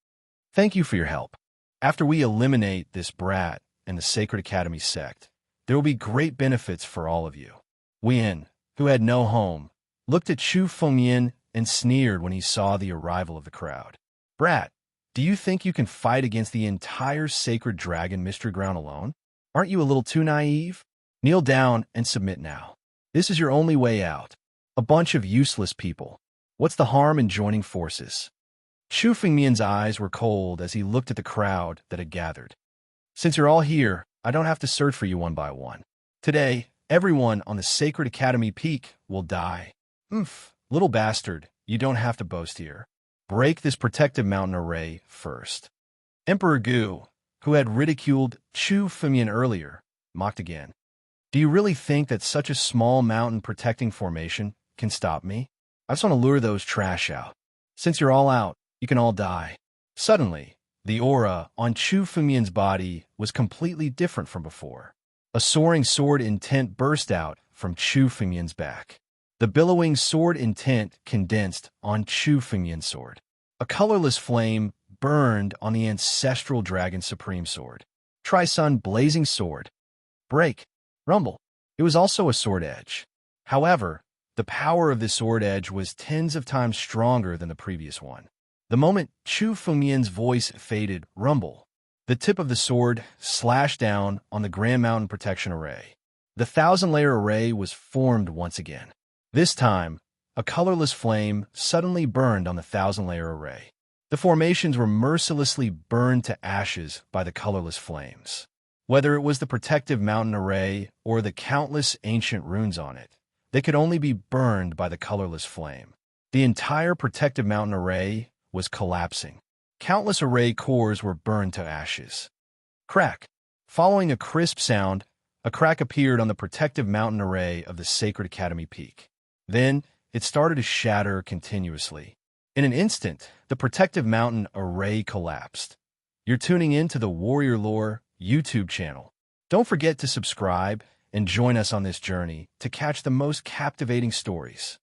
Thank you for your help. After we eliminate this brat and the Sacred Academy sect, there will be great benefits for all of you. Wien, who had no home, looked at Chu Fengyan and sneered when he saw the arrival of the crowd. Brat, do you think you can fight against the entire Sacred Dragon Mystery Ground alone? Aren't you a little too naive? Kneel down and submit now. This is your only way out. A bunch of useless people. What's the harm in joining forces? Chu Fengmian's eyes were cold as he looked at the crowd that had gathered. Since you're all here, I don't have to search for you one by one. Today, everyone on the Sacred Academy Peak will die. Little bastard, you don't have to boast here. Break this protective mountain array first. Emperor Gu, who had ridiculed Chu Fengmian earlier, mocked again. Do you really think that such a small mountain protecting formation can stop me? I just want to lure those trash out. Since you're all out, you can all die. Suddenly, the aura on Chu Fengmian's body was completely different from before. A soaring sword intent burst out from Chu Fengmian's back. The billowing sword intent condensed on Chu Fengmian's sword. A colorless flame burned on the ancestral dragon supreme sword. Tri-Sun blazing sword. Break. Rumble. It was also a sword edge. However, the power of this sword edge was tens of times stronger than the previous one. The moment Chu Fengmian's voice faded, rumble, the tip of the sword slashed down on the Grand Mountain Protection Array. The 1,000-layer array was formed once again. This time, a colorless flame suddenly burned on the 1,000-layer array. The formations were mercilessly burned to ashes by the colorless flames. Whether it was the protective mountain array or the countless ancient runes on it, they could only be burned by the colorless flame. The entire protective mountain array was collapsing. Countless array cores were burned to ashes. Crack. Following a crisp sound, a crack appeared on the protective mountain array of the Sacred Academy Peak. Then, it started to shatter continuously. In an instant, the protective mountain array collapsed. You're tuning in to the Warrior Lore YouTube channel. Don't forget to subscribe and join us on this journey to catch the most captivating stories.